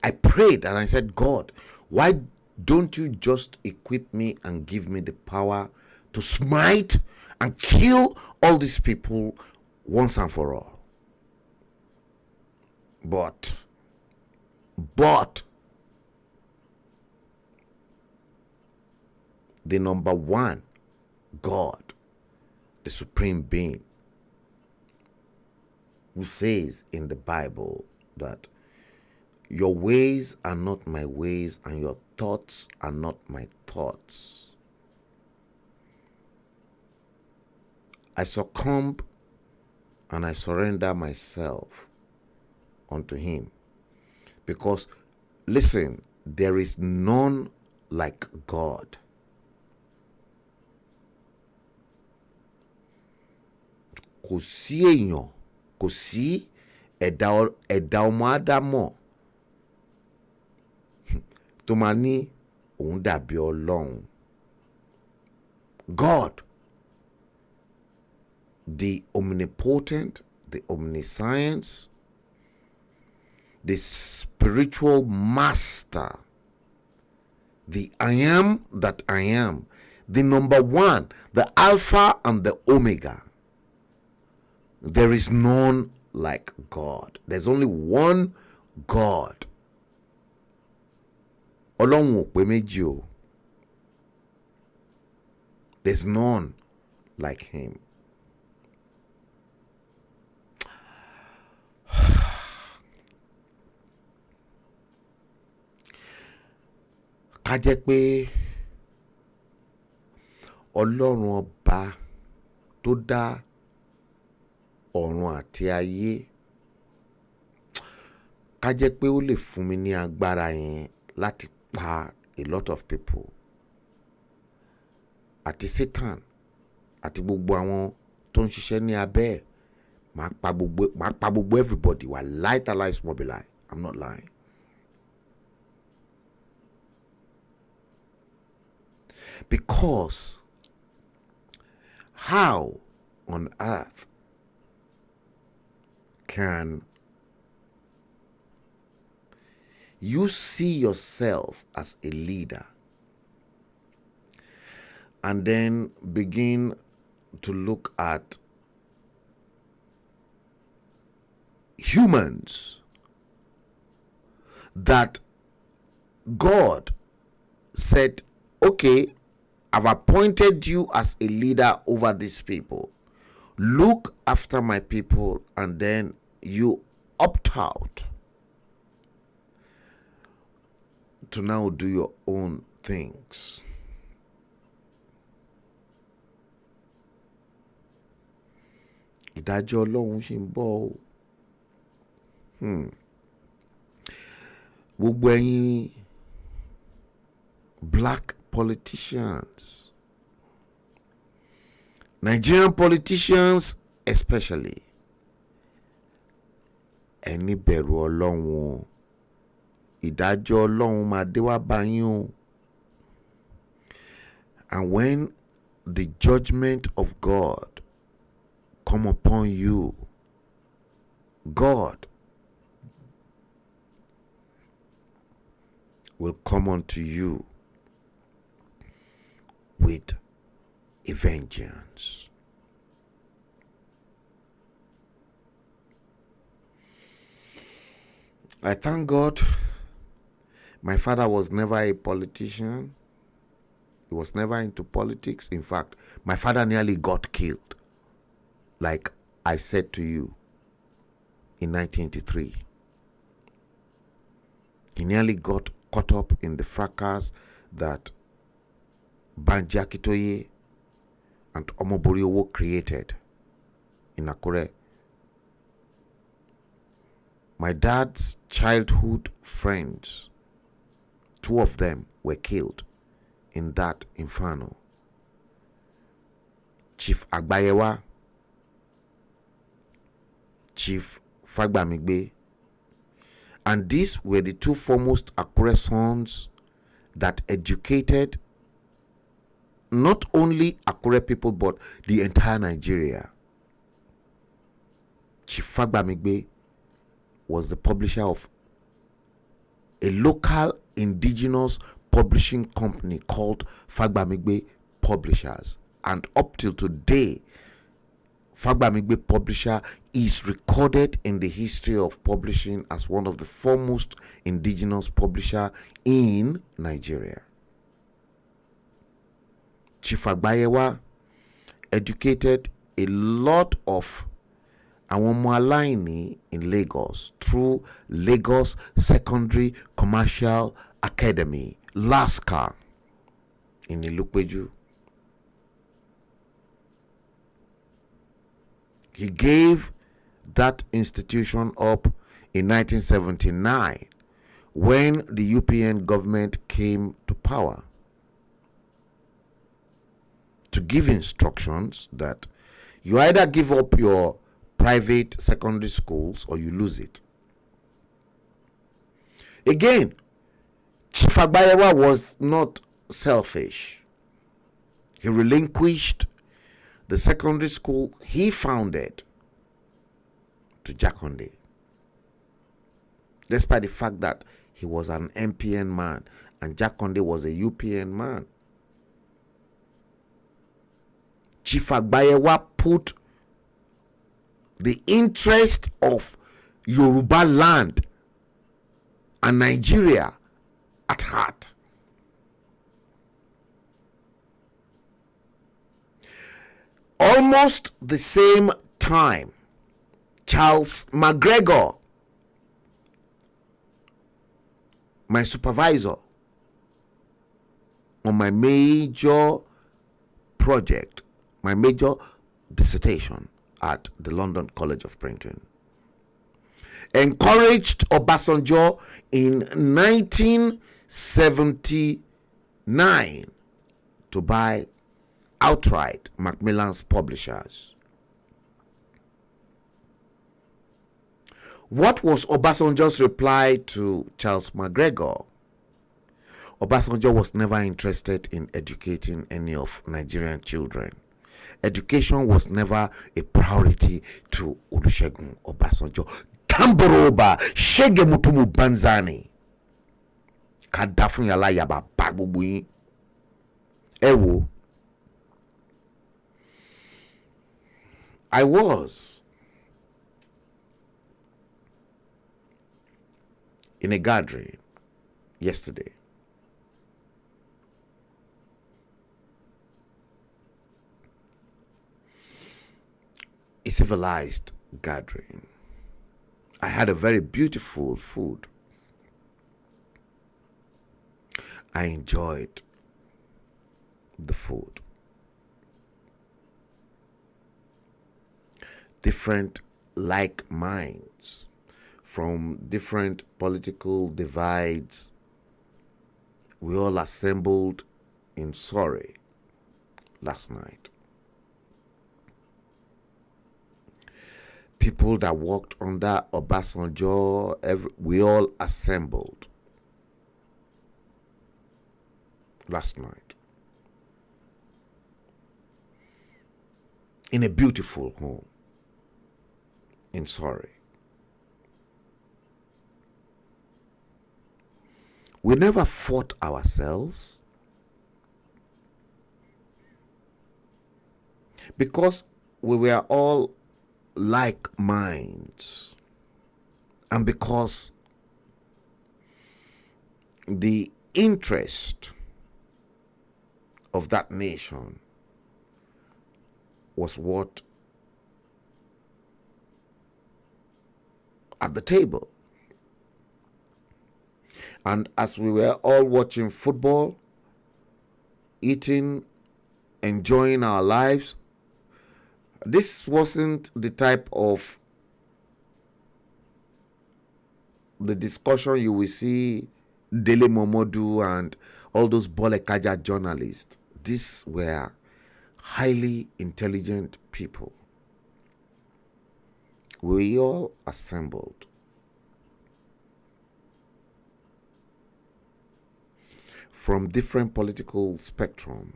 I prayed and I said, God, why don't you just equip me and give me the power to smite and kill all these people once and for all? But the number one God, the supreme being, who says in the Bible that your ways are not my ways and your thoughts are not my thoughts. I succumb and I surrender myself unto him. Because, listen, there is none like God. Kò sí èèyàn, kò sí ẹ̀dá ọmọ Ádámọ̀ tó máa ní òun dàbí Ọlọ́run. God, the omnipotent, the omniscience, the spiritual master, the I am that I am, the number one, the Alpha and the Omega. There is none like God. There's only one God. Ọlọ́run ò pé méjì o. There's none like him. Ká jẹ́ pé Ọlọ́run ọba tó dá ọ̀run àti ayé, ká jẹ́ pé ó lè fún mi ní agbára yẹn láti pa a lot of people, àti Satan àti gbogbo àwọn tó ń ṣiṣẹ́ ní abẹ́ ẹ̀, máa pa gbogbo everybody. Wà láìtàláì mobilai. I'm not lying. Because how on earth can you see yourself as a leader and then begin to look at humans that God said, okay, I've appointed you as a leader over these people. Look after my people, and then you opt out to now do your own things. Ìdájọ́ Ọlọ́run ṣì ń bọ̀ o. Gbogbo ẹ̀yin black politicians, Nigerian politicians especially, ẹni bẹ̀rù Ọlọ́run o. Ìdájọ́ Ọlọ́run máa dé wá bá yín o. And when the judgment of God come upon you, God will come unto you with a vengeance. I thank God my father was never a politician. He was never into politics. In fact, my father nearly got killed, like I said to you, in 1983. He nearly got caught up in the fracas that Banji Akitoye and Omoboriowo created in Akure. My dad's childhood friends, 2 of them were killed in that inferno. Chief Agbayewa, Chief Fagbamigbe, and these were the 2 foremost Akure sons that educated not only Akure people but the entire Nigeria. Chief Fagbamigbe was the publisher of a local indigenous publishing company called Fagbamigbe Publishers, and up till today, Fagbamigbe Publisher is recorded in the history of publishing as one of the foremost indigenous publisher in Nigeria. Chief Agbayewa educated a lot of àwọn ọmọ aláìní in Lagos through Lagos Secondary Commercial Academy, LASCA, in Ilupeju. He gave that institution up in 1979 when the UPN government came to power to give instructions that you either give up your private secondary schools or you lose it. Again, Chief Agbayewa was not selfish. He relinquished the secondary school he founded to Jakonde, despite the fact that he was an MPN man and Jakonde was a UPN man. Chief Agbayewa put the interest of Yoruba land and Nigeria at heart. Almost the same time, Charles McGregor, my supervisor on my major project, my major dissertation at the London College of Printing, encouraged Obasanjo in 1979 to buy outright Macmillan's Publishers. What was Obasanjo's reply to Charles McGregor? Obasanjo was never interested in educating any of Nigerian children. Education was never a priority to Olusegun Obasanjo. Tamboroba, Shege Mutumu Banzani. Kadafun yala yaba bagbubuyin. Ewo. I was in a gathering yesterday. A civilized gathering. I had a very beautiful food. I enjoyed the food. Different like minds from different political divides, we all assembled in Surrey last night. People that worked under Obasanjo, we all assembled last night in a beautiful home in Surrey. We never fought ourselves because we were all like minds, and because the interest of that nation was what at the table. And as we were all watching football, eating, enjoying our lives, this wasn't the type of the discussion you will see Dele Momodu and all those Bolekaja journalists. These were highly intelligent people. We all assembled. From different political spectrum.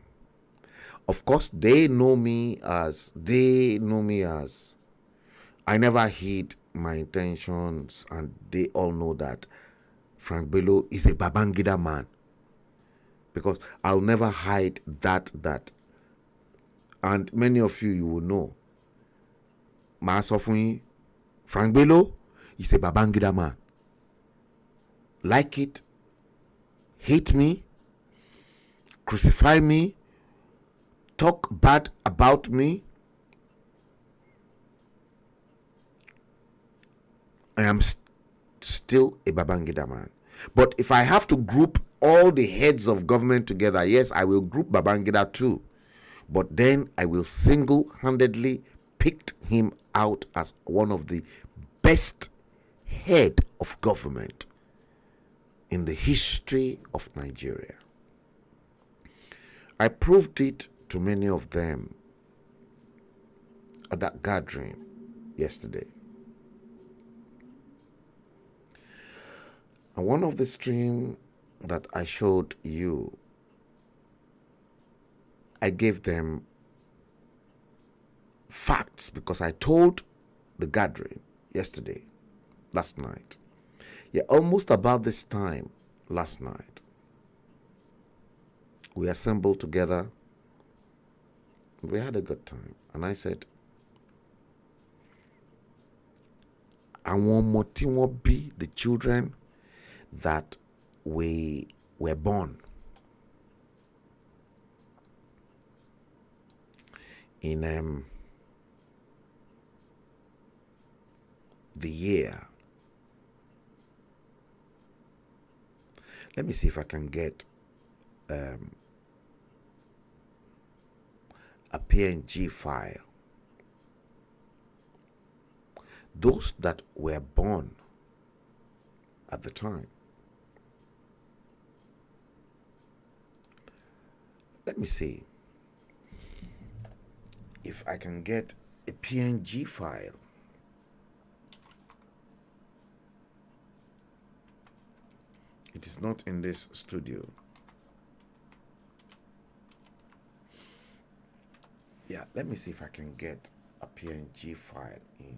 Of course, they know me as I never hid my intentions, and they all know that Frank Bello is a Babangida man. Because I'll never hide that. And many of you will know. Maasofuni, Frank Bello is a Babangida man. Like it, hate me, crucify me, talk bad about me, I am still a Babangida man. But if I have to group all the heads of government together, yes, I will group Babangida too. But then I will single-handedly pick him out as one of the best head of government in the history of Nigeria. I proved it to many of them at that gathering yesterday. And one of the stream that I showed you, I gave them facts because I told the gathering last night. Yeah, almost about this time last night, we assembled together. We had a good time. And I said, àwọn ọmọ tí wọ́n bí, the children that we were born in the year. Let me see if I can get a PNG file. Those that were born at the time. Let me see if I can get a PNG file. It is not in this studio. Yeah, let me see if I can get a PNG file in.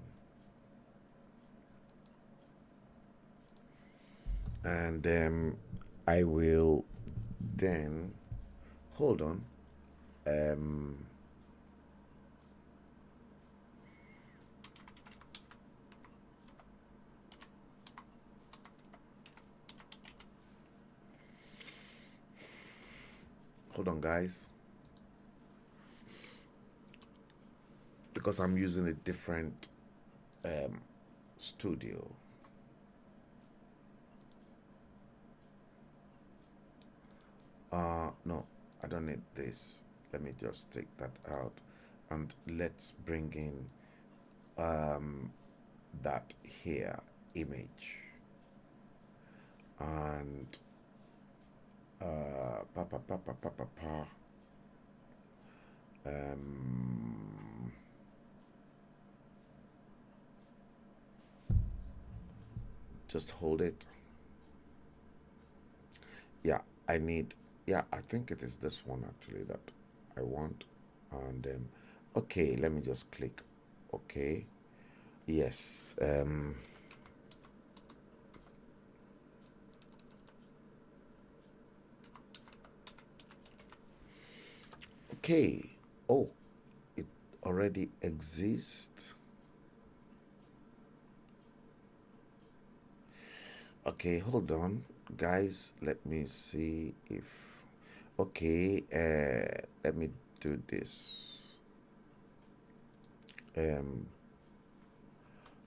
And I will then, hold on, hold on guys, because I'm using a different studio. No, I don't need this. Let me just take that out, and let's bring in that here image, and just hold it. Yeah, I need, yeah, I think it is this one actually that I want. And okay, let me just click okay. Yes, okay. Oh, it already exists. Okay, hold on guys, let me see if, okay, let me do this.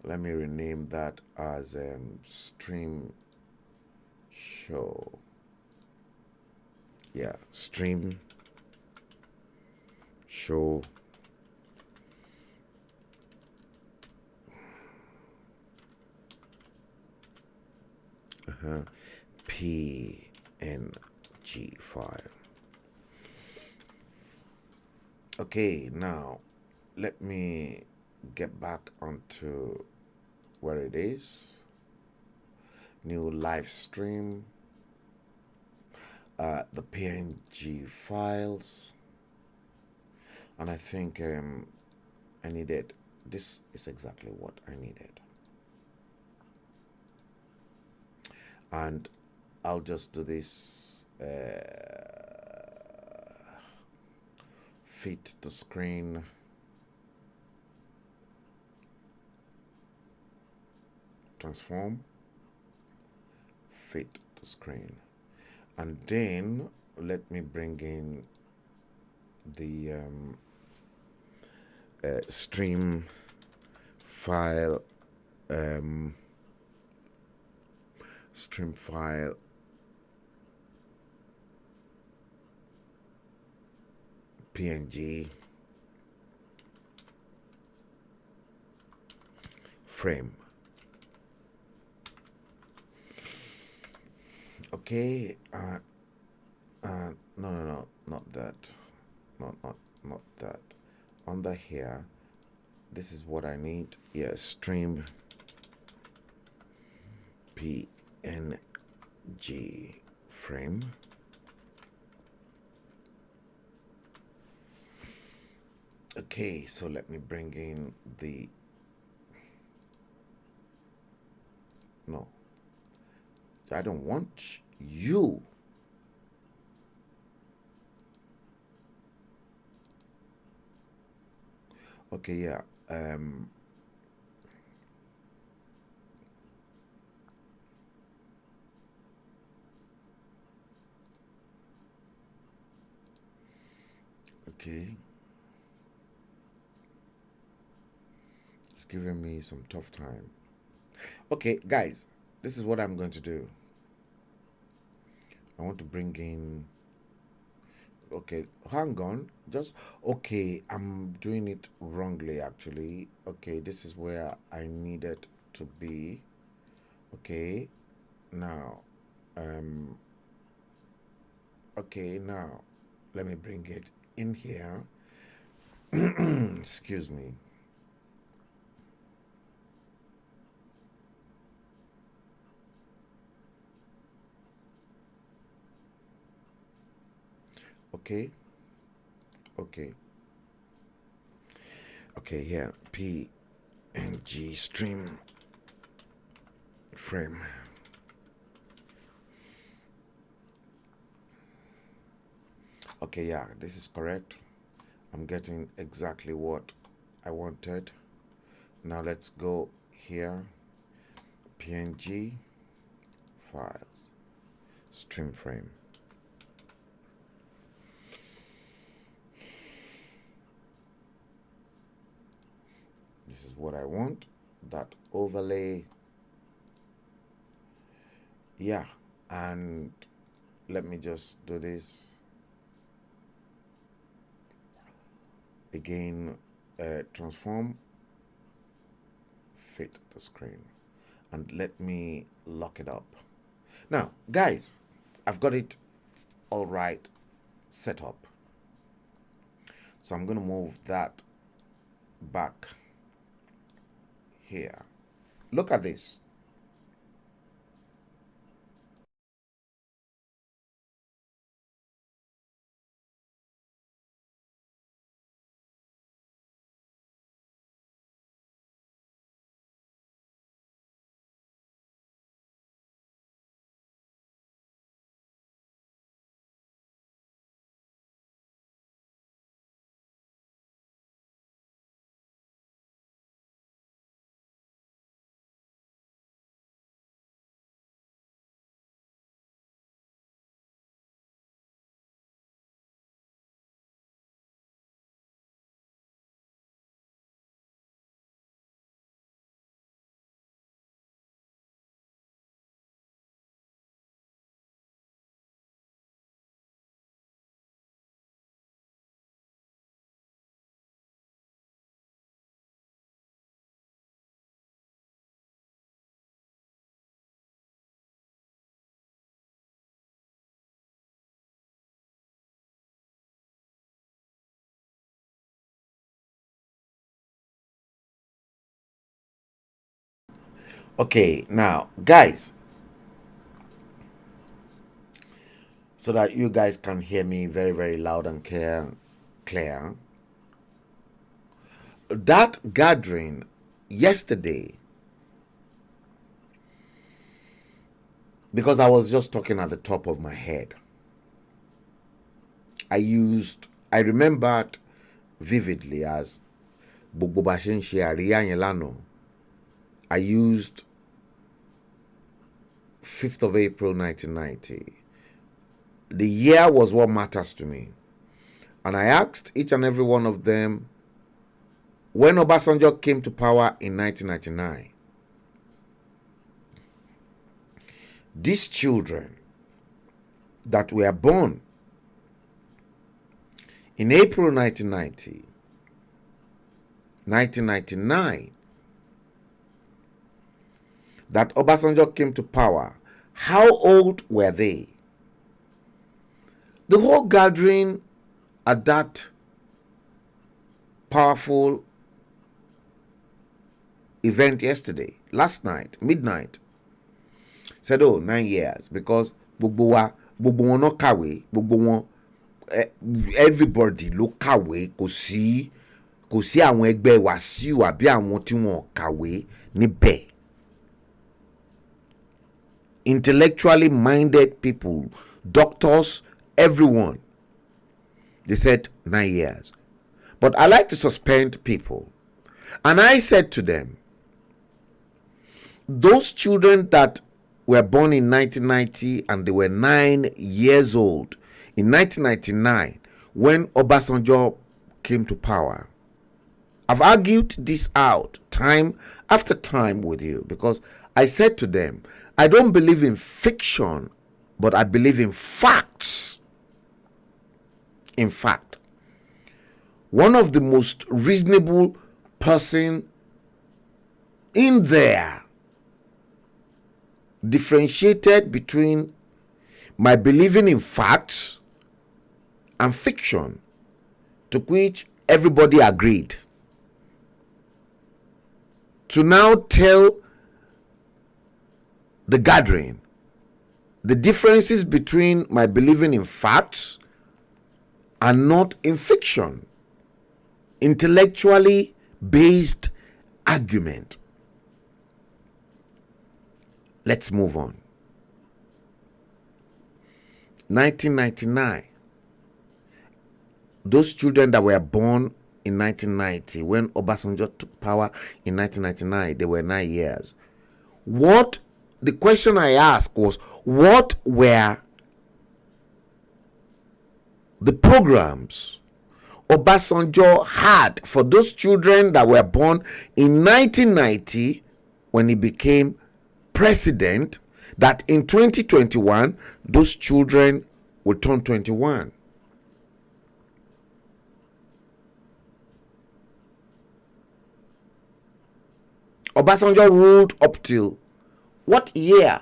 Let me rename that as stream show. Yeah, stream show PNG file. Okay, now let me get back onto where it is. New live stream, the PNG files, and I think I needed, this is exactly what I needed. And I'll just do this fit to screen, transform, fit to screen, and then let me bring in the stream file, stream file PNG frame. Okay, no, not that, not that. Under here, this is what I need. Yeah, stream PNG frame. Okay, so let me bring in the, no, I don't want you. Okay, yeah, okay, it's giving me some tough time. Okay, guys, this is what I'm going to do. I want to bring in, okay, hang on, just, okay, I'm doing it wrongly actually. Okay, this is where I needed to be. Okay, now, okay, now, let me bring it in here. Excuse me. Okay, okay, Okay, here, PNG stream frame. Okay, yeah, this is correct. I'm getting exactly what I wanted. Now let's go here, PNG files, stream frame. This is what I want, that overlay. Yeah, and let me just do this again. Transform, fit the screen, and let me lock it up. Now guys, I've got it all right set up, so I'm going to move that back here. Look at this. Okay, now guys, so that you guys can hear me very, very loud and clear. That gathering yesterday, because I was just talking at the top of my head, I remembered vividly as gbogbo ba ṣe ń ṣe àríyá yẹn lánàá. I used 5th of April 1990. The year was what matters to me. And I asked each and every one of them, when Obasanjo came to power in 1999, these children that were born in April 1990, 1999, that Obasanjo came to power, how old were they? The whole gathering at that powerful event yesterday, last night, midnight, said, oh, 9 years, because gbogbo wọn no kàwé, gbogbo wọn, everybody ló kàwé, kò sí àwọn ẹgbẹ́ Wàsíù àbí àwọn tí wọn kàwé níbẹ̀. Intellectually minded people, doctors, everyone, they said 9 years. But I like to suspend people. And I said to them, those children that were born in 1990 and they were 9 years old in 1999 when Obasanjo came to power, I've argued this out time after time with you, because I said to them, I don't believe in fiction, but I believe in facts. In fact, one of the most reasonable person in there differentiated between my believing in facts and fiction, to which everybody agreed. To now tell the gathering the differences between my believing in facts and not in fiction. Intellectually based argument. Let's move on. 1999. Those children that were born in 1990, when Obasanjo took power in 1999, they were 9 years. The question I asked was, what were the programs Obasanjo had for those children that were born in 1990 when he became president, that in 2021 those children will turn 21? Obasanjo ruled up till what year?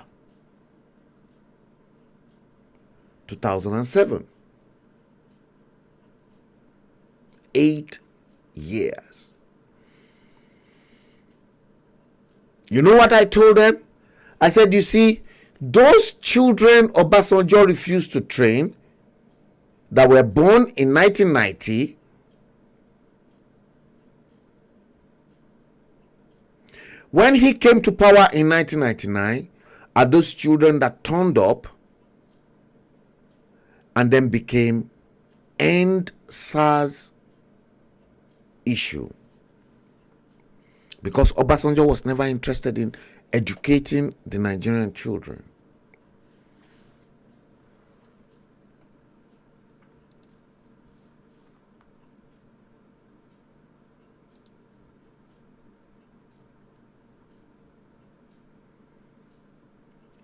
2007. 8 years. You know what I told them? I said, you see, those children Obasanjo refused to train that were born in 1990, when he came to power in 1999, are those children that turned up and then became End SARS issue. Because Obasanjo was never interested in educating the Nigerian children.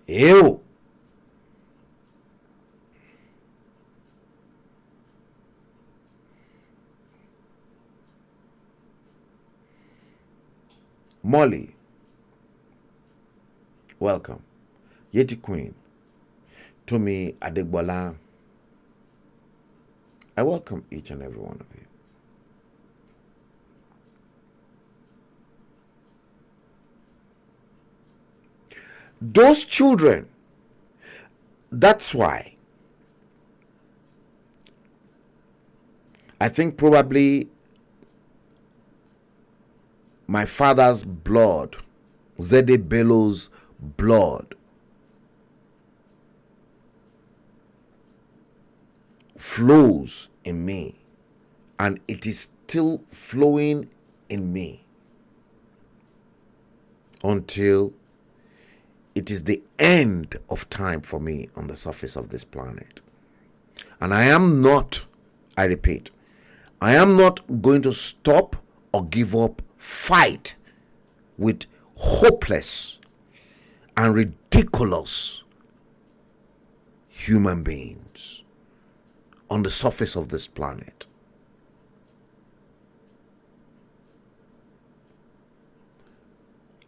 Ew. Molly, welcome. Yeti Queen, Tomi Adegbola, I welcome each and every one of you. Those children, that's why I think probably my father's blood, Zede Bello's blood, flows in me, and it is still flowing in me until it is the end of time for me on the surface of this planet. And I am not, I repeat, I am not going to stop or give up fight with hopeless and ridiculous human beings on the surface of this planet.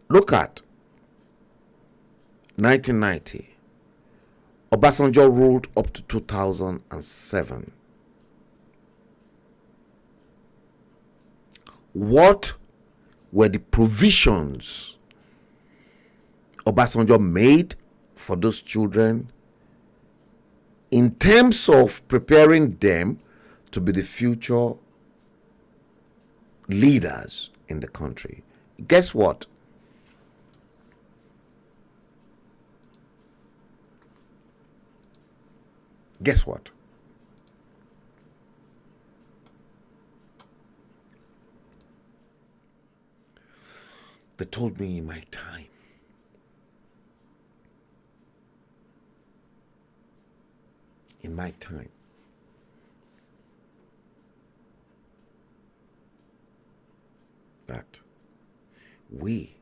Look at 1990. Obasanjo ruled up to 2007. What were the provisions Obasanjo made for those children in terms of preparing them to be the future leaders in the country? Guess what? Guess what? They told me in my time, that we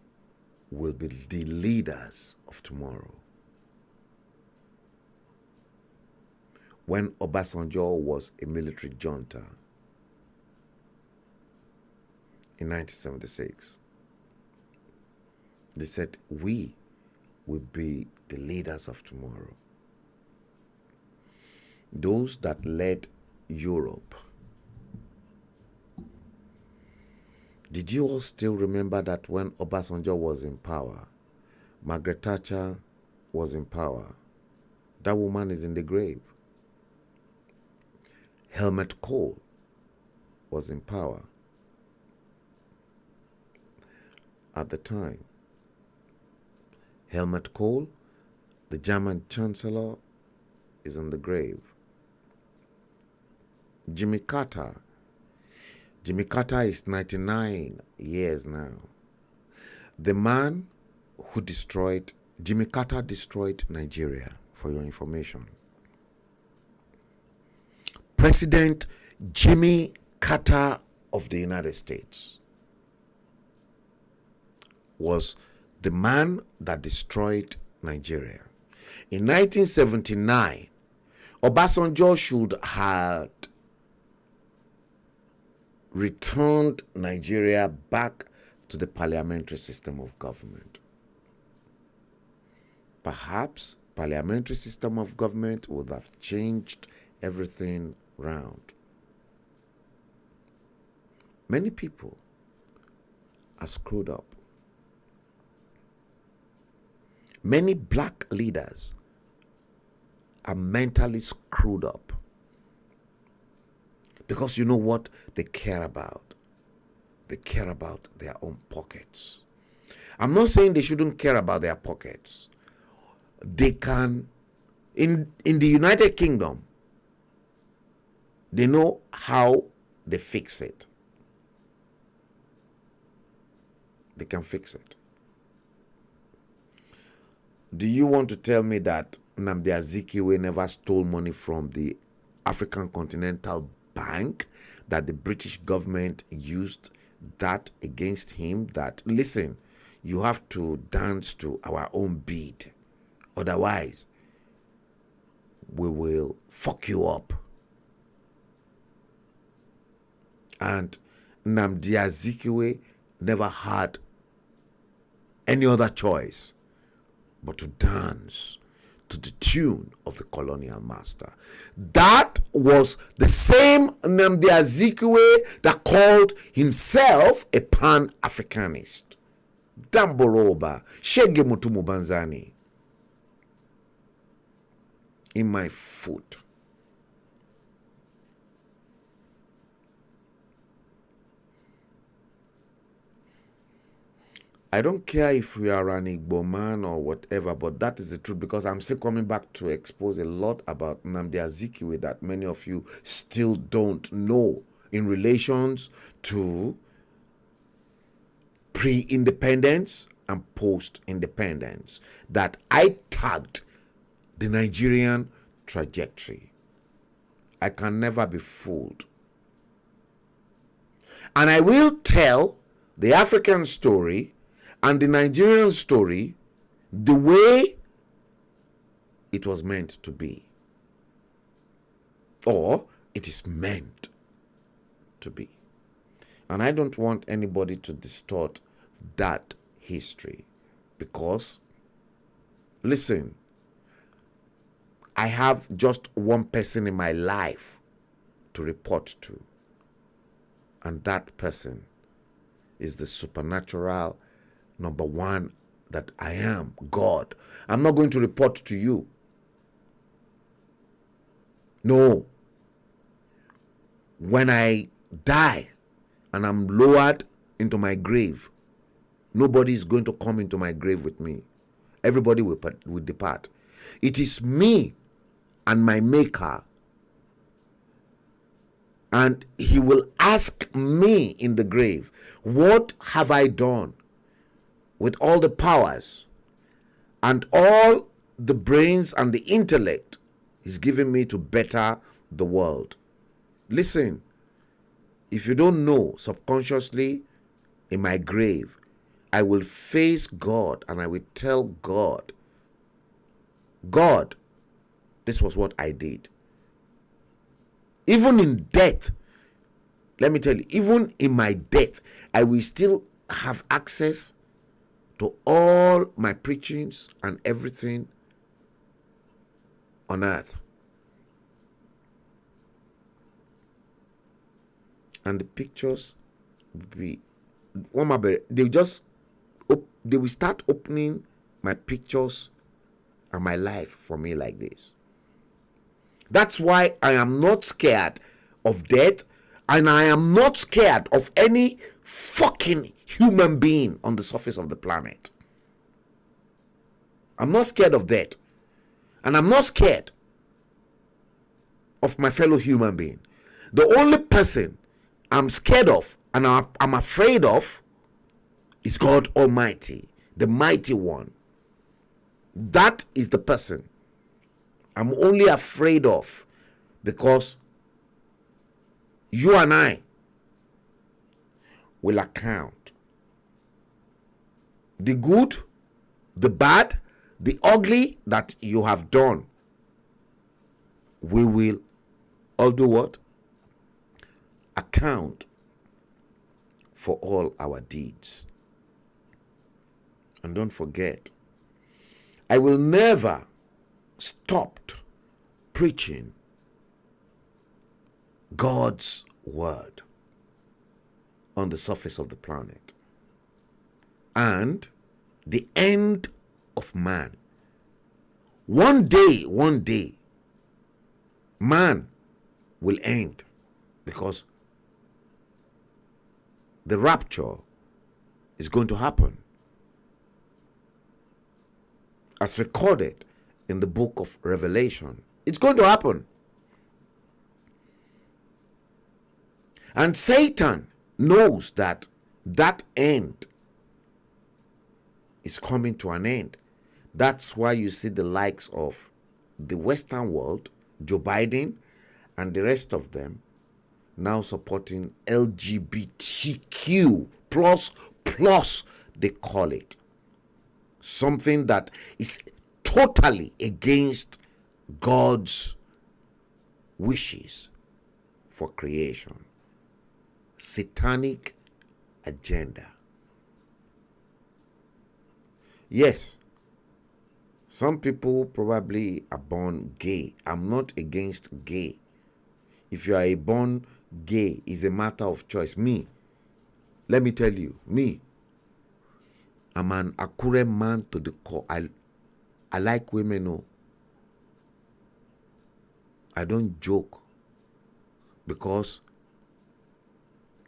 will be the leaders of tomorrow. When Obasanjo was a military junta in 1976, they said we will be the leaders of tomorrow. Those that led Europe. Did you all still remember that when Obasanjo was in power, Margaret Thatcher was in power? That woman is in the grave. Helmut Kohl was in power. at the time. Helmut Kohl, the German Chancellor, is in the grave. Jimmy Carter is 99 years now. The man who Jimmy Carter destroyed Nigeria, for your information. President Jimmy Carter of the United States was the man that destroyed Nigeria. In 1979, Obasanjo should have returned Nigeria back to the parliamentary system of government. Perhaps parliamentary system of government would have changed everything round. Many people are screwed up. Many black leaders are mentally screwed up. Because you know what they care about? They care about their own pockets. I'm not saying they shouldn't care about their pockets. They can, in the United Kingdom, they know how they fix it. They can fix it. Do you want to tell me that Nnamdi Azikiwe never stole money from the African Continental Bank, that the British government used that against him? That, listen, you have to dance to our own beat. Otherwise, we will fuck you up. And Nnamdi Azikiwe never had any other choice but to dance to the tune of the colonial master. That was the same Nnamdi Azikiwe that called himself a Pan-Africanist. Damboroba, Shege Mutumu Banzani. In my foot. I don't care if we are an Igbo man or whatever, but that is the truth, because I'm still coming back to expose a lot about Nnamdi Azikiwe that many of you still don't know in relations to pre-independence and post-independence, that I tagged the Nigerian trajectory. I can never be fooled. And I will tell the African story and the Nigerian story the way it was meant to be, or it is meant to be. And I don't want anybody to distort that history, because, listen, I have just one person in my life to report to, and that person is the supernatural number one that I am, God. I'm not going to report to you. No. When I die and I'm lowered into my grave, nobody is going to come into my grave with me. Everybody will depart. It is me and my Maker. And he will ask me in the grave, what have I done with all the powers and all the brains and the intellect he's given me to better the world? Listen, if you don't know, subconsciously in my grave, I will face God and I will tell God, God, this was what I did. Even in death, let me tell you, even in my death, I will still have access to all my preachings and everything on earth. And the pictures will be, they will start opening my pictures and my life for me like this. That's why I am not scared of death. And I am not scared of any fucking human being on the surface of the planet. I'm not scared of that. And I'm not scared of my fellow human being. The only person I'm scared of and I'm afraid of is God Almighty, the mighty one. That is the person I'm only afraid of, because you and I will account. The good, the bad, the ugly that you have done, we will all do what? Account for all our deeds. And don't forget, I will never stop preaching God's word on the surface of the planet. And the end of man. One day, man will end, because the rapture is going to happen, as recorded in the book of Revelation. It's going to happen. And Satan knows that that end is coming to an end. That's why you see the likes of the Western world, Joe Biden, and the rest of them now supporting LGBTQ plus, they call it. Something that is totally against God's wishes for creation. Satanic agenda. Yes, some people probably are born gay. I'm not against gay. If you are a born gay, it's a matter of choice. Me, let me tell you, me, I'm an Akure man to the core. I like women. Oh. I don't joke, because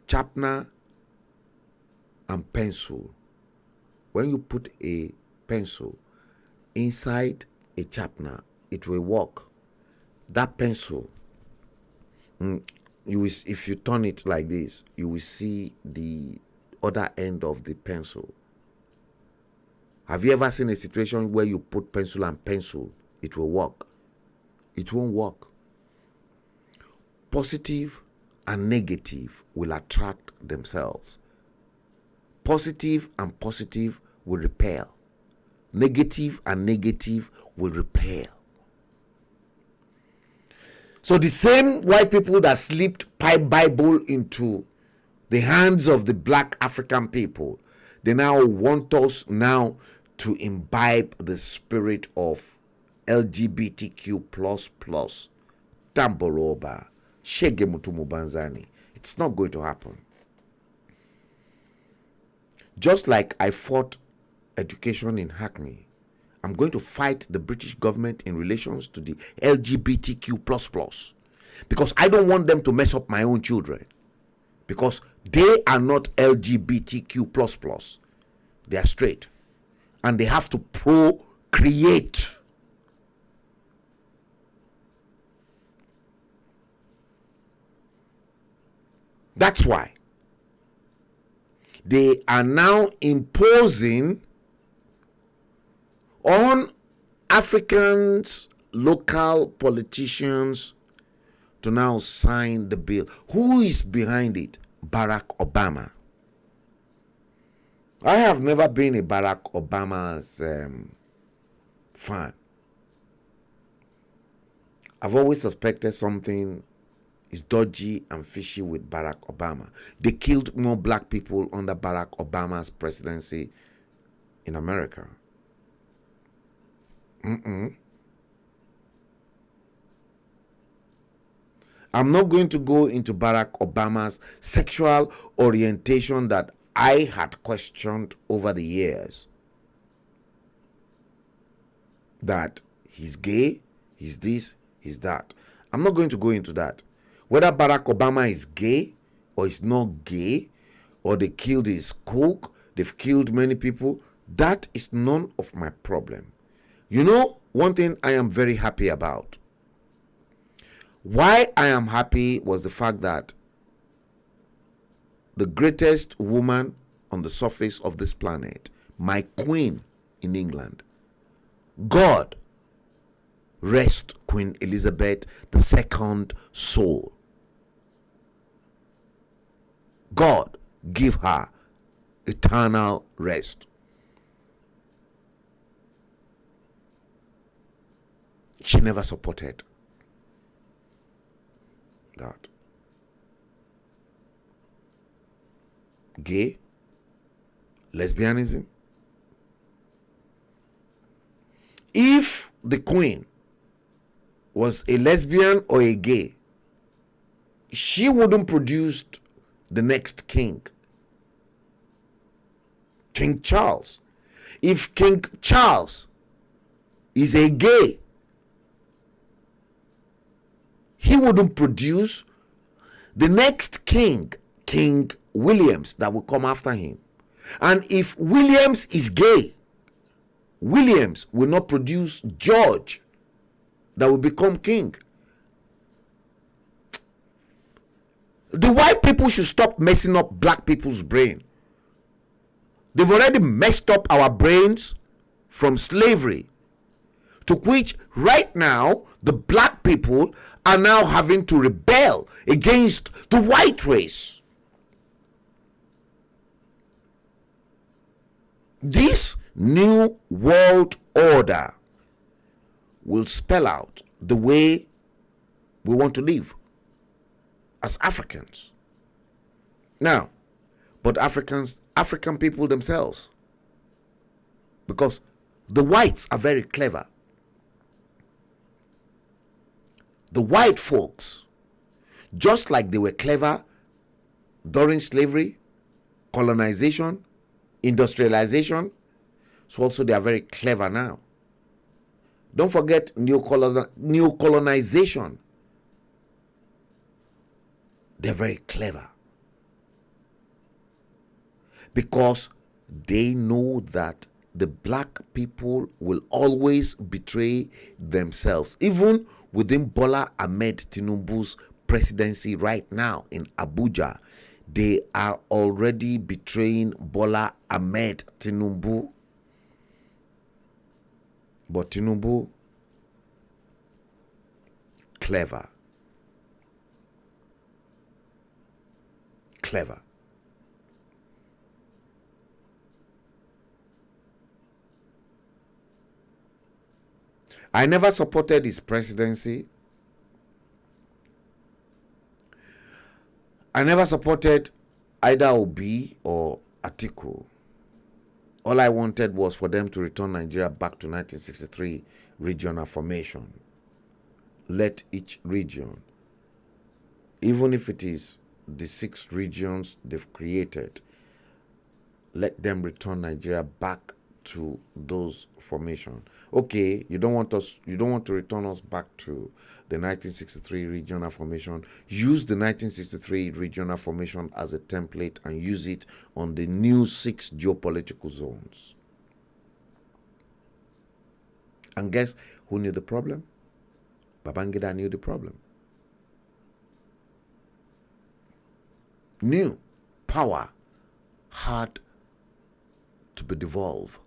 sharpener and pencil, when you put a pencil inside a sharpener, it will work. That pencil, you will, if you turn it like this, you will see the other end of the pencil. Have you ever seen a situation where you put pencil and pencil, it will work? It won't work. Positive and negative will attract themselves. Positive and positive will repel. Negative and negative will repel. So the same white people that slipped Bible into the hands of the black African people, they now want us now to imbibe the spirit of LGBTQ++, Tamboroba, Shege Mutumu Banzani. It's not going to happen. Just like I fought education in Hackney, I'm going to fight the British government in relations to the LGBTQ++, because I don't want them to mess up my own children, because they are not LGBTQ++. They are straight, and they have to procreate. That's why they are now imposing on Africans, local politicians, to now sign the bill. Who is behind it? Barack Obama. I have never been a Barack Obama's fan. I've always suspected something is dodgy and fishy with Barack Obama. They killed more black people under Barack Obama's presidency in America. I'm not going to go into Barack Obama's sexual orientation that I had questioned over the years. That he's gay, he's this, he's that. I'm not going to go into that. Whether Barack Obama is gay or is not gay, or they killed his cook, they've killed many people, that is none of my problem. You know, one thing I am very happy about. Why I am happy was the fact that the greatest woman on the surface of this planet, my queen in England, God rest Queen Elizabeth II soul. God give her eternal rest. She never supported that. Gay, lesbianism. If the queen was a lesbian or a gay, she wouldn't produce the next king, King Charles. If King Charles is a gay, he wouldn't produce the next king, King Williams, that will come after him. And if Williams is gay, Williams will not produce George that will become king. The white people should stop messing up black people's brain. They've already messed up our brains from slavery, to which right now the black people are now having to rebel against the white race. This new world order will spell out the way we want to live as Africans. Now, but African people themselves, because the whites are very clever. The white folks, just like they were clever during slavery, colonization, industrialization, so also they are very clever now. Don't forget new colonization. They're very clever because they know that the black people will always betray themselves. Even within Bola Ahmed Tinubu's presidency right now in Abuja, they are already betraying Bola Ahmed Tinubu. But Tinubu, clever. Clever. I never supported his presidency. I never supported either Obi or Atiku. All I wanted was for them to return Nigeria back to 1963 regional formation. Let each region, even if it is the 6 regions they've created, let them return Nigeria back to those formation. Okay, you don't want to return us back to the 1963 regional formation. Use the 1963 regional formation as a template and use it on the new 6 geopolitical zones. And guess who knew the problem? Babangida knew the problem. Knew power had to be devolved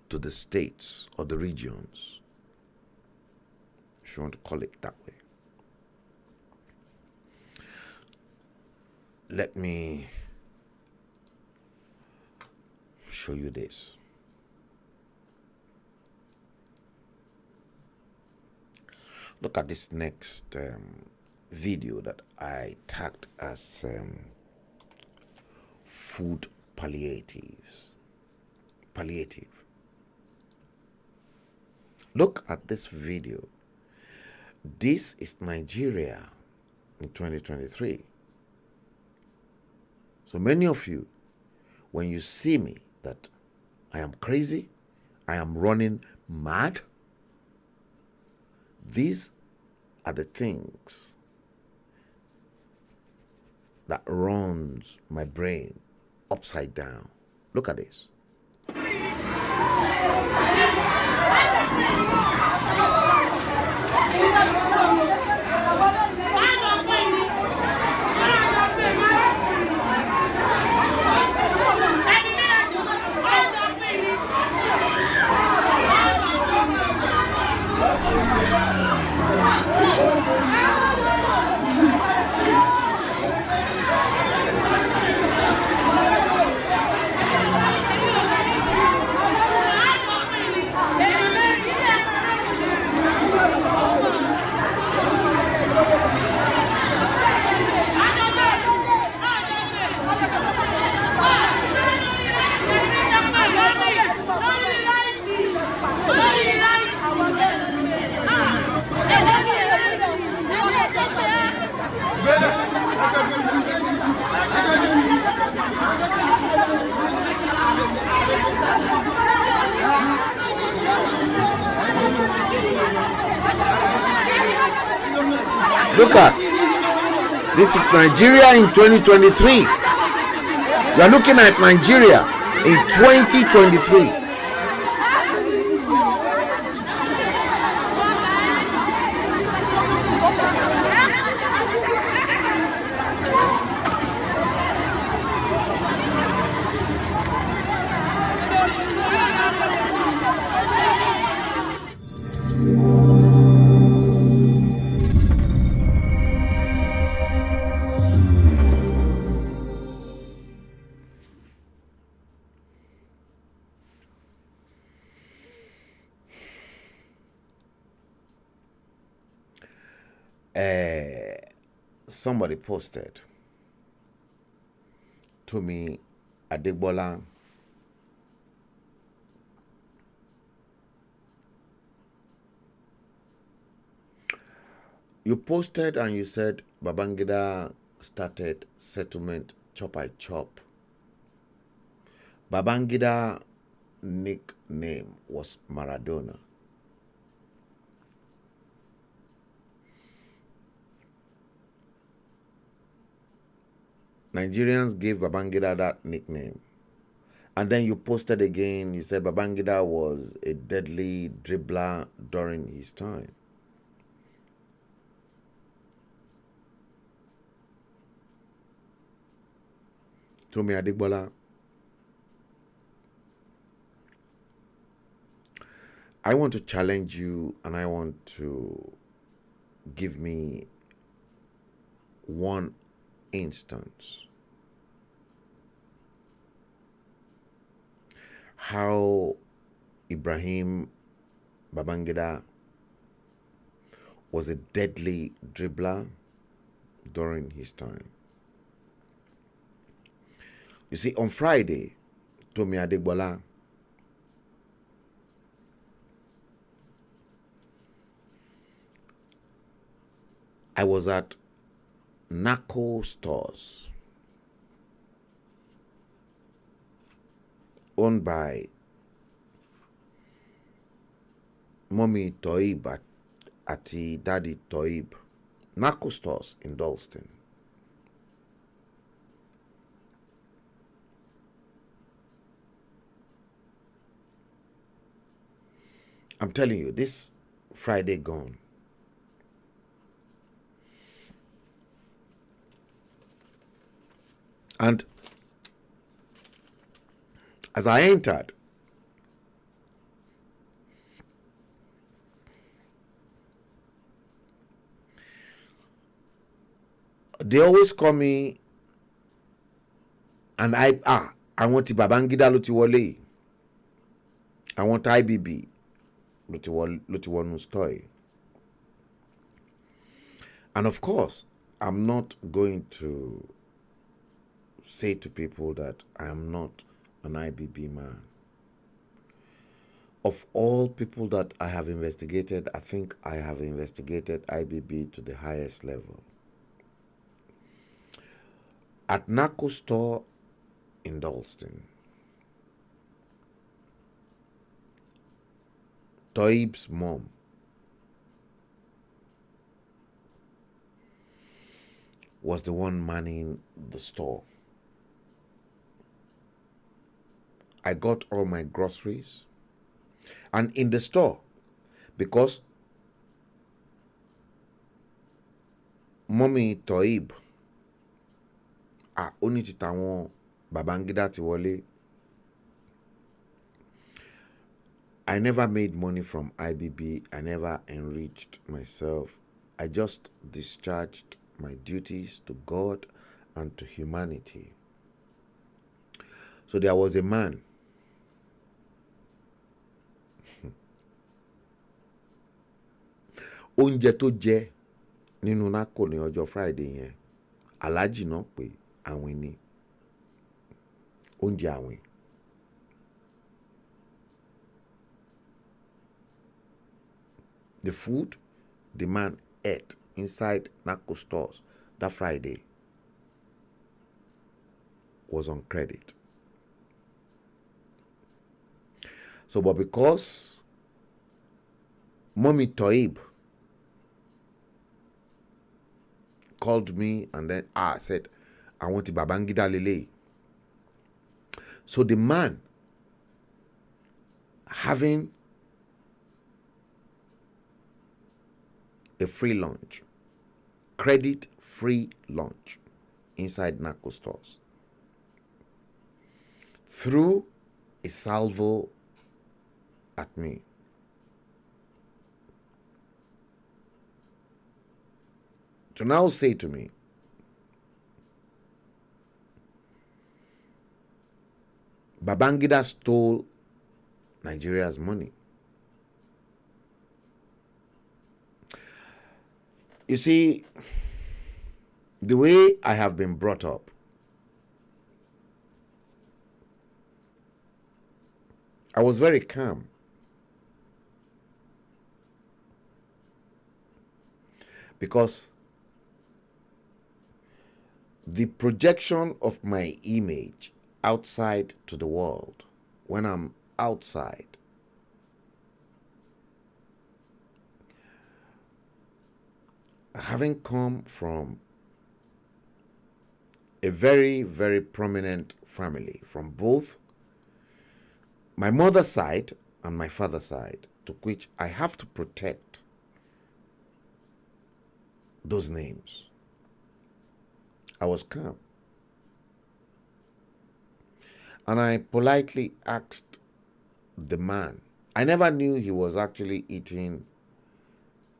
to the states or the regions, if you want to call it that way. Let me show you this. Look at this next video that I tagged as food palliatives. Palliative. Look at this video. This is Nigeria in 2023. So many of you, when you see me that I am crazy, I am running mad, these are the things that runs my brain upside down. Look at this. Look at this is Nigeria in 2023. You are looking at Nigeria in 2023. Somebody posted to me, Adegbola, you posted and you said Babangida started settlement chop I chop. Babangida nickname was Maradona. Nigerians gave Babangida that nickname. And then you posted again, you said Babangida was a deadly dribbler during his time. Tomi Adegbola, I want to challenge you and I want to give me one instance how Ibrahim Babangida was a deadly dribbler during his time. You see, on Friday, Tomi Adegbola I was at Nako stores owned by Mommy Toib ati Daddy Toib. Nako stores in Dalston. I'm telling you, this Friday gone, and as I entered, they always call me, and I want Babangida Lutiwole. I want IBB Lutiwonu's toy. And of course, I'm not going to say to people that I am not an IBB man. Of all people that I have investigated, I think I have investigated IBB to the highest level. At Nako store in Dalston, Toib's mom was the one manning the store. I got all my groceries. And in the store, because Mommy Toib, only ti tàwọn Babangida ti wọlé. I never made money from IBB. I never enriched myself. I just discharged my duties to God and to humanity. So there was a man oúnjẹ tó jẹ nínú NACO ní ọjọ́ Friday yẹn aláàjì náà pé àwìn ni oúnjẹ àwìn. The food the man ate inside NACO stores that Friday was on credit. So, but because Mommy Toib called me and then said, I want the Babangida Lele. So the man having a free lunch, credit free lunch inside NACO stores, threw a salvo at me. To now say to me, Babangida stole Nigeria's money. You see, the way I have been brought up, I was very calm. Because the projection of my image outside to the world, when I'm outside, having come from a very, very prominent family, from both my mother's side and my father's side, to which I have to protect those names, I was calm. And I politely asked the man. I never knew he was actually eating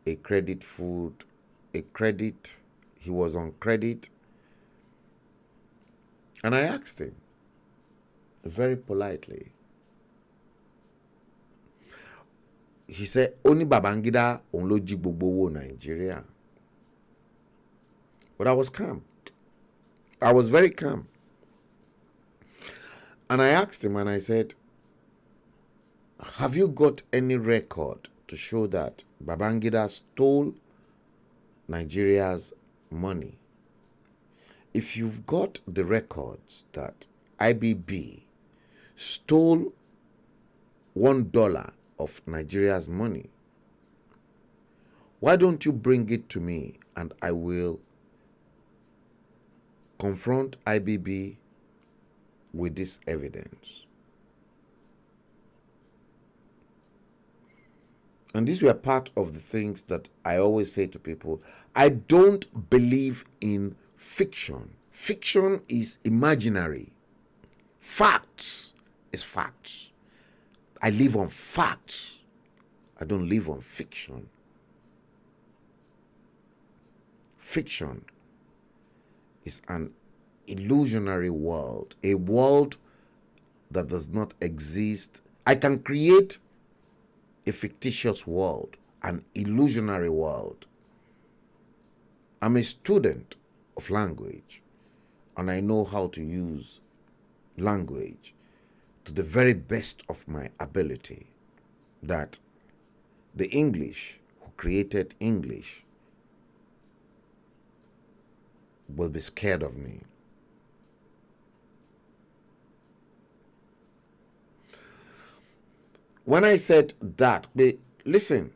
a credit food, he was on credit. And I asked him very politely. He said, Only Babangida onlo jí gbogbo owó Nigeria. But I was calm. I was very calm. And I asked him and I said, have you got any record to show that Babangida stole Nigeria's money? If you've got the records that IBB stole $1 of Nigeria's money, why don't you bring it to me and I will confront IBB with this evidence? And these were part of the things that I always say to people. I don't believe in fiction. Fiction is imaginary. Facts is facts. I live on facts. I don't live on fiction. Fiction is an illusionary world, a world that does not exist. I can create a fictitious world, an illusionary world. I'm a student of language, and I know how to use language to the very best of my ability, that the English who created English will be scared of me. When I said that, listen,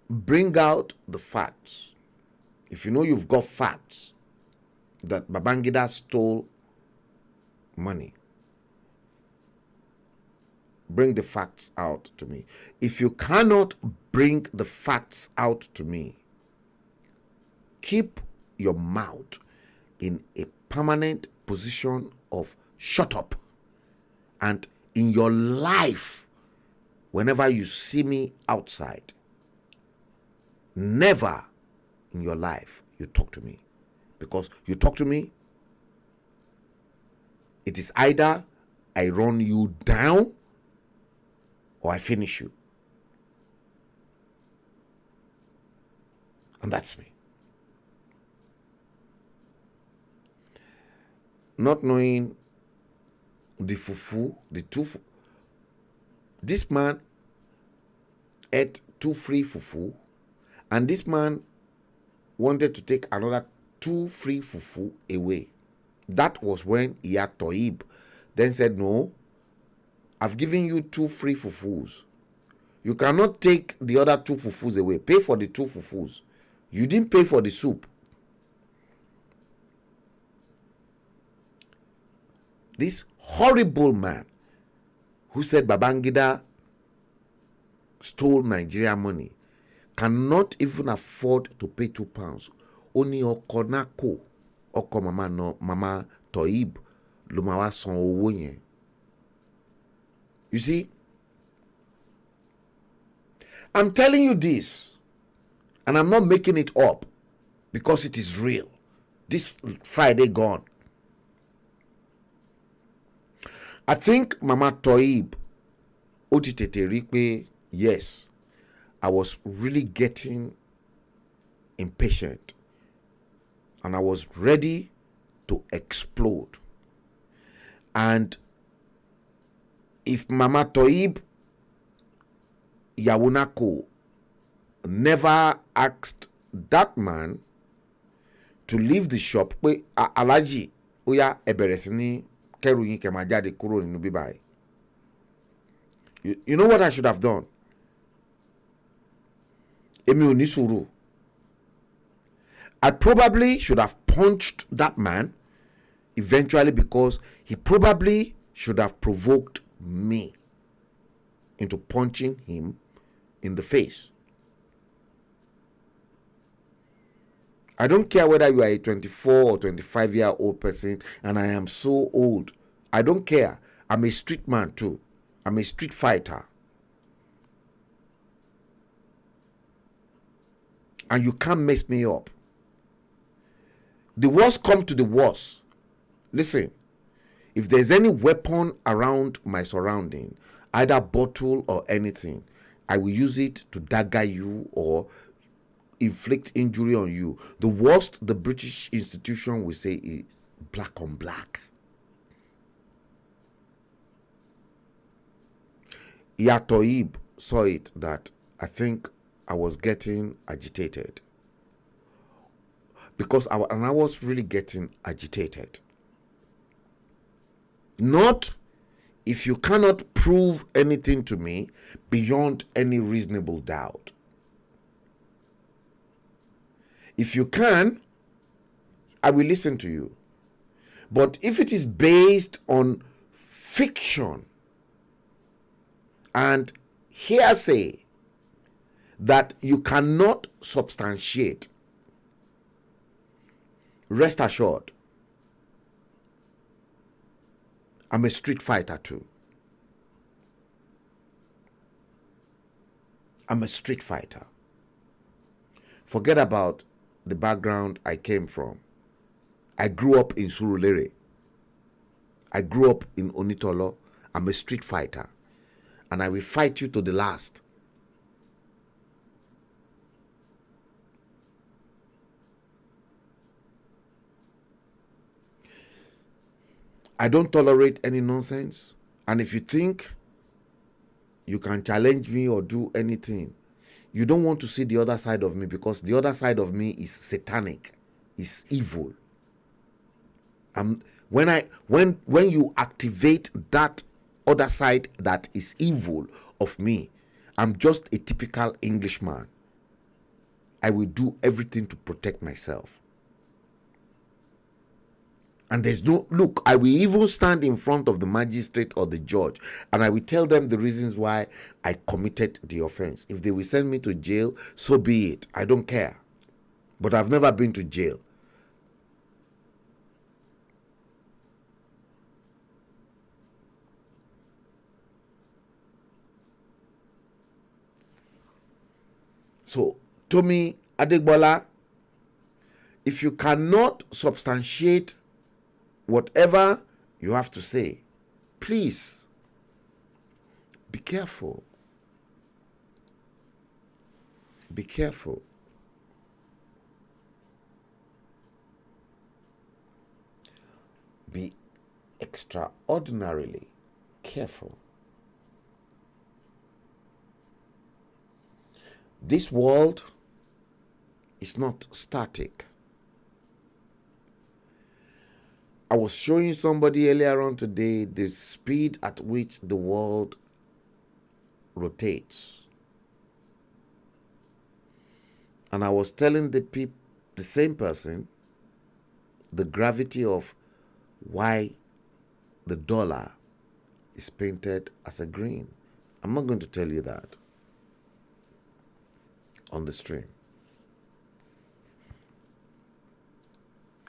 bring out the facts. If you know you've got facts that Babangida stole money, bring the facts out to me. If you cannot bring the facts out to me, keep your mouth in a permanent position of shut up. And in your life, whenever you see me outside, never in your life you talk to me. Because you talk to me, it is either I run you down or I finish you. And that's me. Not knowing the fufu, this man ate 2 free fufu, and this man wanted to take another 2 free fufu away. That was when Iya Toib then said, no, I've given you 2 free fufus. You cannot take the other 2 fufus away. Pay for the 2 fufus. You didn't pay for the soup. This horrible man who said Babangida stole Nigeria money cannot even afford to pay £2. Only Okonako, Oko mama no mama Toib, Lumawa son owo yen. You see, I'm telling you this, and I'm not making it up because it is real. This Friday gone, I think Mama Toib Otitete, yes, I was really getting impatient and I was ready to explode. And if Mama Toib Yawunako never asked that man to leave the shop, Alaji Oya Eberesini Keruyin Kemajade Kuro Ninu Bibai. You know what I should have done? Emi Onisuru. I probably should have punched that man eventually because he probably should have provoked me into punching him in the face. I don't care whether you are a 24 or 25-year-old person and I am so old. I don't care. I'm a street man too. I'm a street fighter. And you can't mess me up. The worst come to the worst. Listen, if there's any weapon around my surrounding, either bottle or anything, I will use it to dagger you or inflict injury on you. The worst the British institution will say is black on black. Yatoib saw it that I think I was getting agitated. Because I was really getting agitated. Not if you cannot prove anything to me beyond any reasonable doubt. If you can, I will listen to you. But if it is based on fiction and hearsay that you cannot substantiate, rest assured, I'm a street fighter too. I'm a street fighter. Forget about the background I came from. I grew up in Surulere. I grew up in Onitolo. I'm a street fighter. And I will fight you to the last. I don't tolerate any nonsense. And if you think you can challenge me or do anything, you don't want to see the other side of me, because the other side of me is satanic, is evil. When you activate that other side that is evil of me, I'm just a typical Englishman. I will do everything to protect myself. And there's no, look, I will even stand in front of the magistrate or the judge and I will tell them the reasons why I committed the offense. If they will send me to jail, so be it. I don't care. But I've never been to jail. So, Tomi Adegbola, if you cannot substantiate whatever you have to say, please be careful. Be careful. Be extraordinarily careful. This world is not static. I was showing somebody earlier on today the speed at which the world rotates. And I was telling the same person the gravity of why the dollar is painted as a green. I'm not going to tell you that on the stream.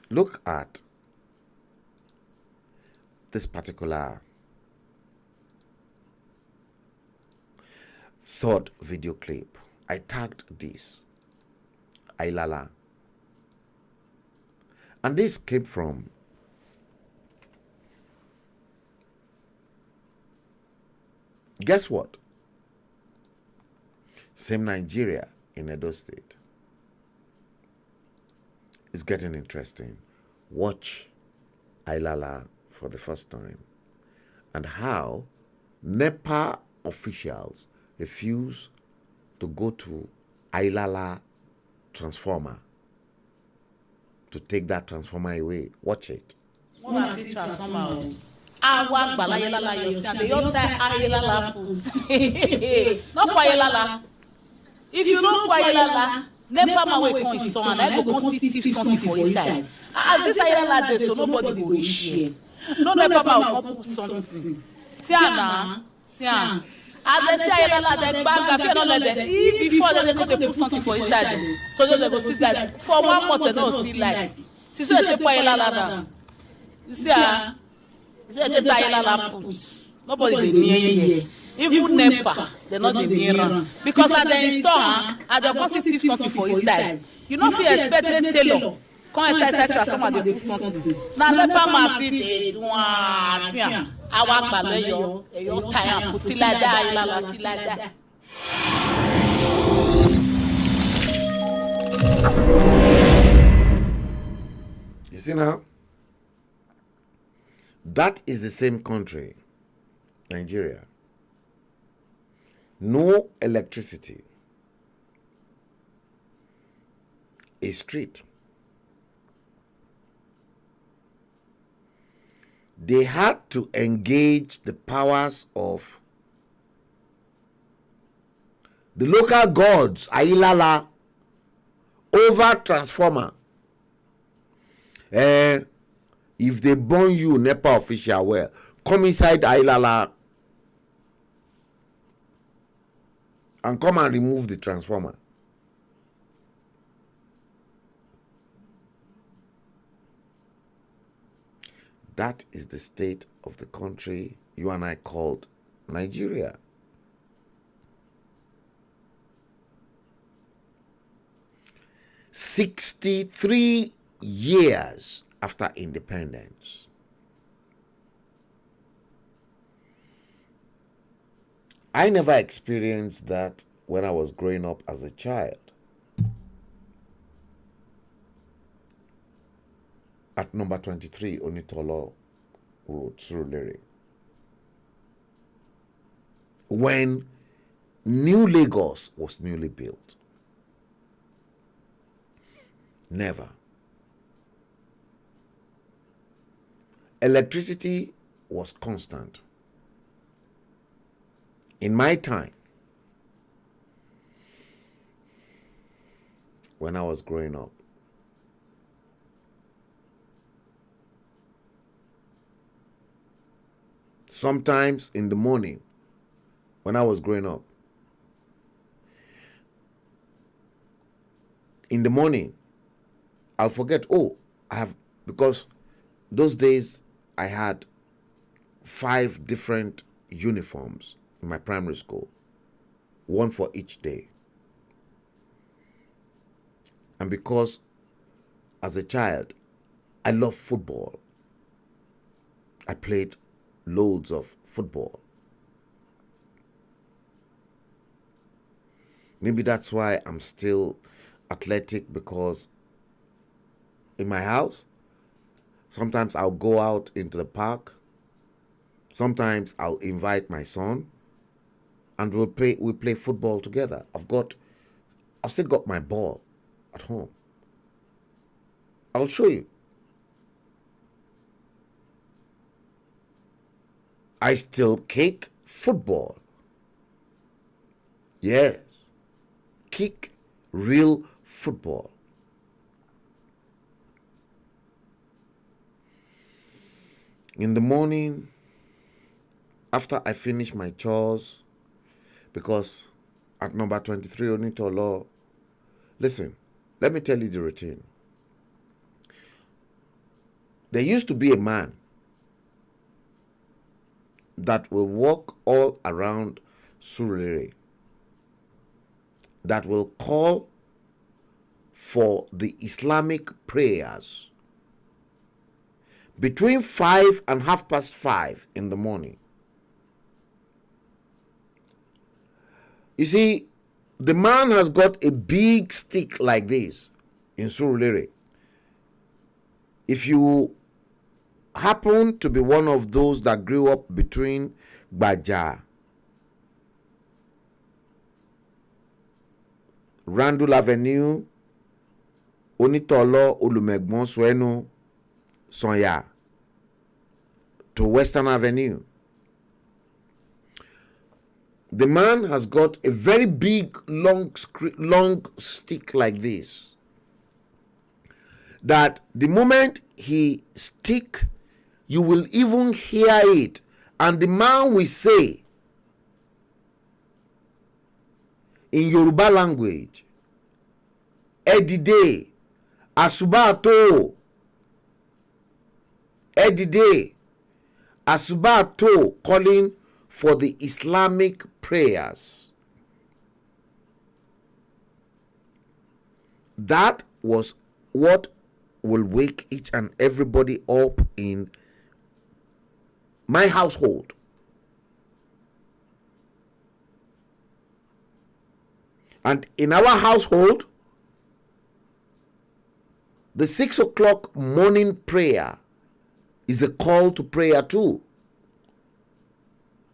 Look at this particular third video clip. I tagged this, Ailala. And this came from guess what? Same Nigeria in Edo State. It's getting interesting. Watch Ailala for the first time and how NEPA officials refuse to go to Ailala transformer to take that transformer away. Watch it. If you don't pour Ayelala, NEPA man will come install and I go constitute something for inside. As this Ayelala there, so nobody go share. No NEPA man will come put something. See Anna, see Anna. As they say Ayelala, then bag a few let them. Before they come to put something for inside, so they go see that for 1 month they don't see light. See so they pour Ayelala down. You see ah, so they Ayelala put. Nobody dey near here. Even NEPA, they're not the near because at the install, at the positive something for inside. You know if you expect them tailor, come inside transformer they put something. Now NEPA must see the one. I walk by your time, put it like that, it like that. You see now? That is the same country, Nigeria. No electricity, a street. They had to engage the powers of the local gods, Ailala, over transformer. If they burn you, NEPA official, well, come inside Ailala and come and remove the transformer. That is the state of the country you and I called Nigeria. "63 years after independence. I never experienced that when I was growing up as a child. At number 23 Onitolo Road, Surulere. When New Lagos was newly built. Never. Electricity was constant. In my time, when I was growing up. Sometimes in the morning when I was growing up. In the morning, I'll forget, oh, because those days I had 5 different uniforms in my primary school, one for each day. And because as a child, I loved football, I played loads of football. Maybe that's why I'm still athletic, because in my house, sometimes I'll go out into the park. Sometimes I'll invite my son and we'll play football together. I've still got my ball at home. I'll show you. I still kick football. Yes. Kick real football. In the morning, after I finish my chores, because at number 23 Onitolo, listen, let me tell you the routine. There used to be a man that will walk all around Surulere, that will call for the Islamic prayers between 5 and 5:30 in the morning. You see, the man has got a big stick like this in Surulere. If you happen to be one of those that grew up between Baja, Randall Avenue, Onitolo, Olumegbon, Sueno, Sonya, to Western Avenue, the man has got a very big, long stick like this, that the moment he stick, you will even hear it, and the man will say in Yoruba language, Edide, Asubato, Edide, Asubato, calling for the Islamic prayers. That was what will wake each and everybody up in my household. And in our household, the 6 o'clock morning prayer is a call to prayer too,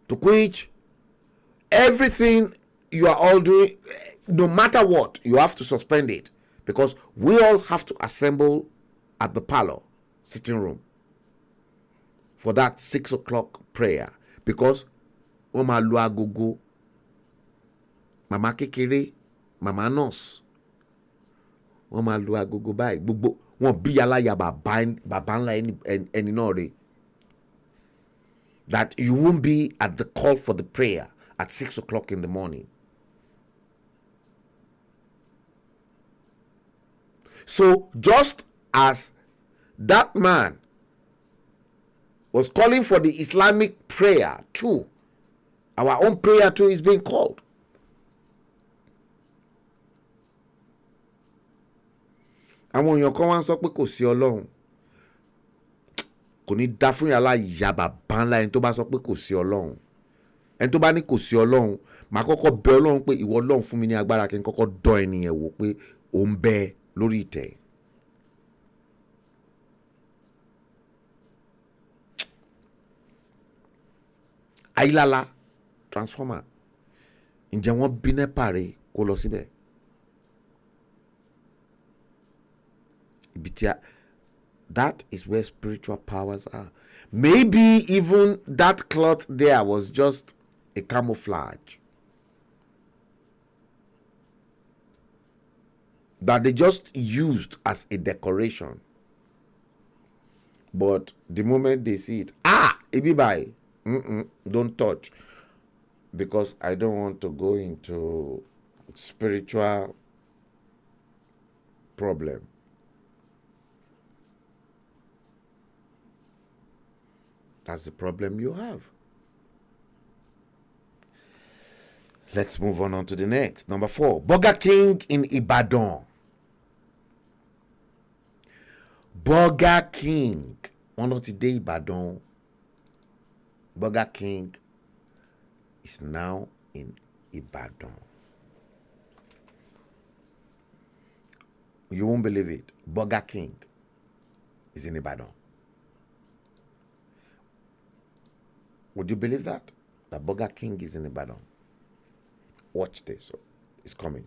to which everything you are all doing, no matter what, you have to suspend it, because we all have to assemble at the parlor sitting room for that 6 o'clock prayer, because Oma Luagogo, Mama Kekere, Mama Nurse, Oma Luagogo báyìí, gbogbo wọn bí aláya bàbá ńlá ẹni náà rè, that you won't be at the call for the prayer at 6 o'clock in the morning. So just as that man was calling for the Islamic prayer too, our own prayer too is being called. Àwọn èèyàn kan wá ń sọ pé kò sí Ọlọ́run. Kò ní dá fún yàrá ìyá bàbá ńlá ẹni tó bá sọ pé kò sí Ọlọ́run. Ẹni tó bá ní kò sí Ọlọ́run, màá kọ́kọ́ bẹ Ọlọ́run pé ìwọ Ọlọ́run fún mi ní agbára kí n kọ́kọ́ dán ẹnìyẹn wò pé ó ń bẹ lórí ìtẹ́. Ayílálá transformer, ǹjẹ́ wọ́n bí NEPA rẹ̀ kó lọ síbẹ̀? That is where spiritual powers are. Maybe even that cloth there was just a camouflage. that they just used as a decoration. But the moment they see it, Ibibai, don't touch. Because I don't want to go into spiritual problem. That's the problem you have. Let's move on to the next. Number 4, Burger King in Ibadan. Burger King. One of today, Ibadan. Burger King is now in Ibadan. You won't believe it. Burger King is in Ibadan. Would you believe that? That Burger King is in Ibadan. Watch this. It's coming.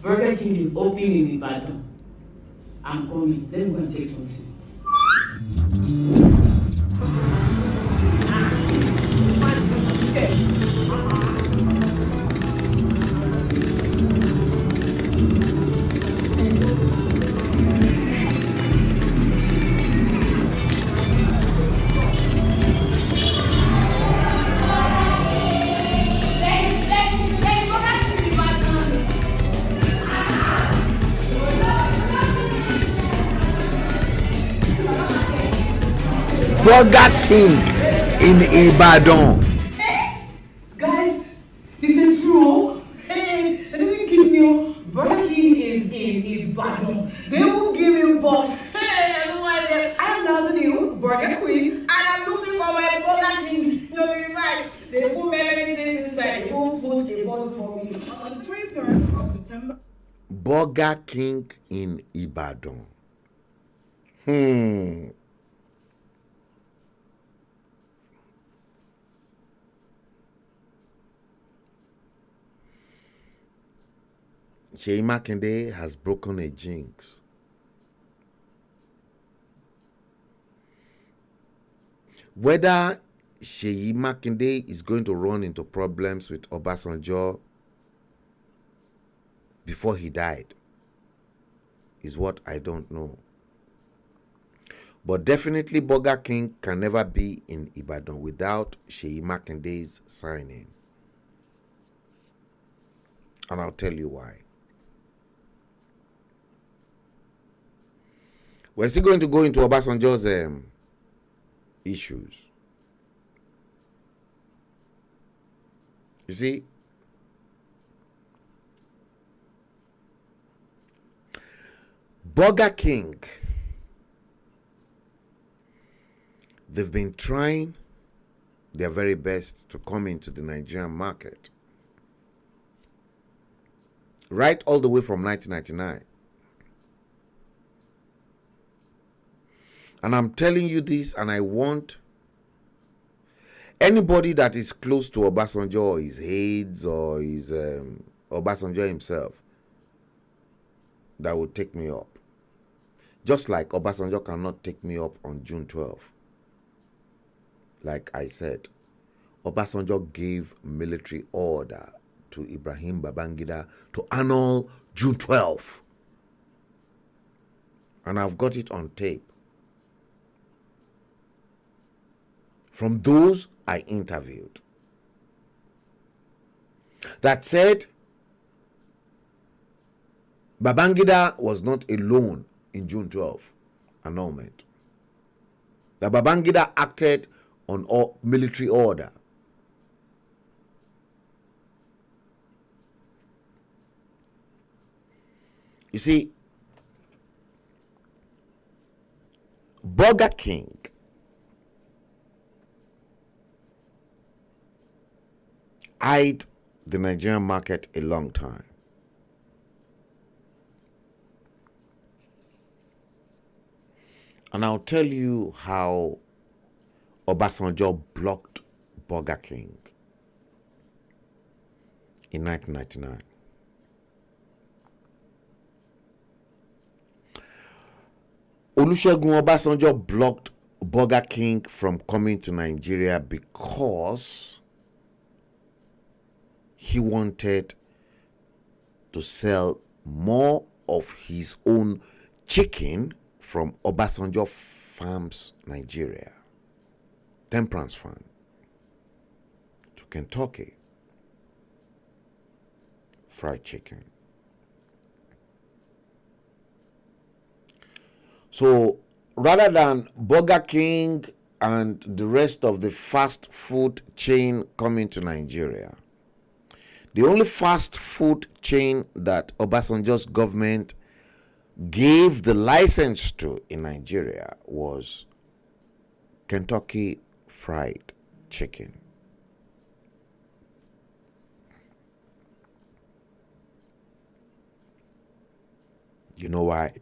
Burger King is opening in Ibadan. I'm coming. Let me go and check something. Burger King in Ibadan. Guys, this is true. Hey, they didn't give me. Burger King is in Ibadan. They will give you box. Hey, I don't want it. I am now the new Burger Queen, and I'm looking for my Burger King. You know the right? They put many things inside. They won't put a bottle for me on the 23rd of September. Burger King in Ibadan. Seyi Makinde has broken a jinx. Whether Seyi Makinde is going to run into problems with Obasanjo before he died is what I don't know. But definitely Burger King can never be in Ibadan without Seyi Makinde's signing. And I'll tell you why. We're still going to go into Obasanjo's issues. You see, Burger King, they've been trying their very best to come into the Nigerian market. Right all the way from 1999. And I'm telling you this, and I want anybody that is close to Obasanjo or his aides or his Obasanjo himself that will take me up. Just like Obasanjo cannot take me up on June 12th. Like I said, Obasanjo gave military order to Ibrahim Babangida to annul June 12th. And I've got it on tape. From those I interviewed. That said, Babangida was not alone in June 12th annulment. The Babangida acted on military order. You see, Burger King eyed the Nigerian market a long time. And I'll tell you how Obasanjo blocked Burger King in 1999. Olusegun Obasanjo blocked Burger King from coming to Nigeria because he wanted to sell more of his own chicken from Obasanjo Farms, Nigeria, Temperance Farm, to Kentucky. Fried chicken. So rather than Burger King and the rest of the fast food chain coming to Nigeria, the only fast food chain that Obasanjo's government gave the license to in Nigeria was Kentucky Fried Chicken. You know why?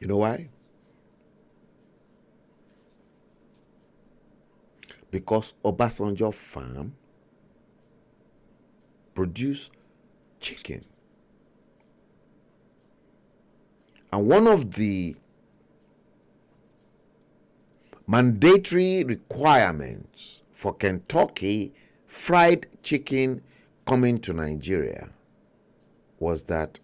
You know why? Because Obasanjo Farm produce chicken. And one of the mandatory requirements for Kentucky Fried Chicken coming to Nigeria was that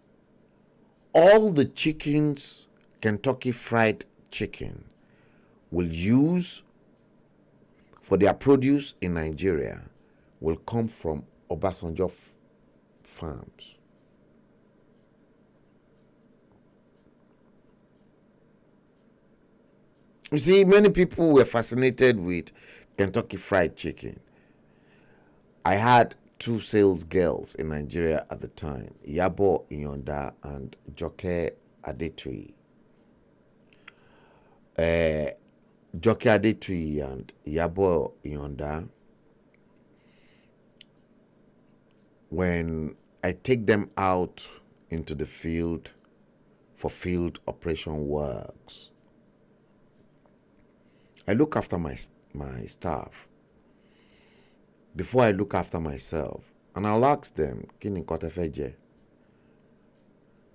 all the chickens Kentucky Fried Chicken will use for their produce in Nigeria will come from Obasanjo farms. You see, many people were fascinated with Kentucky Fried Chicken. I had two sales girls in Nigeria at the time, Yabo Inyonda and Joke Adetui. Joke Adetui and Yabo Inyonda, when I take them out into the field for field operation works, I look after my staff before I look after myself, and I'll ask them, Kini Kotefeje.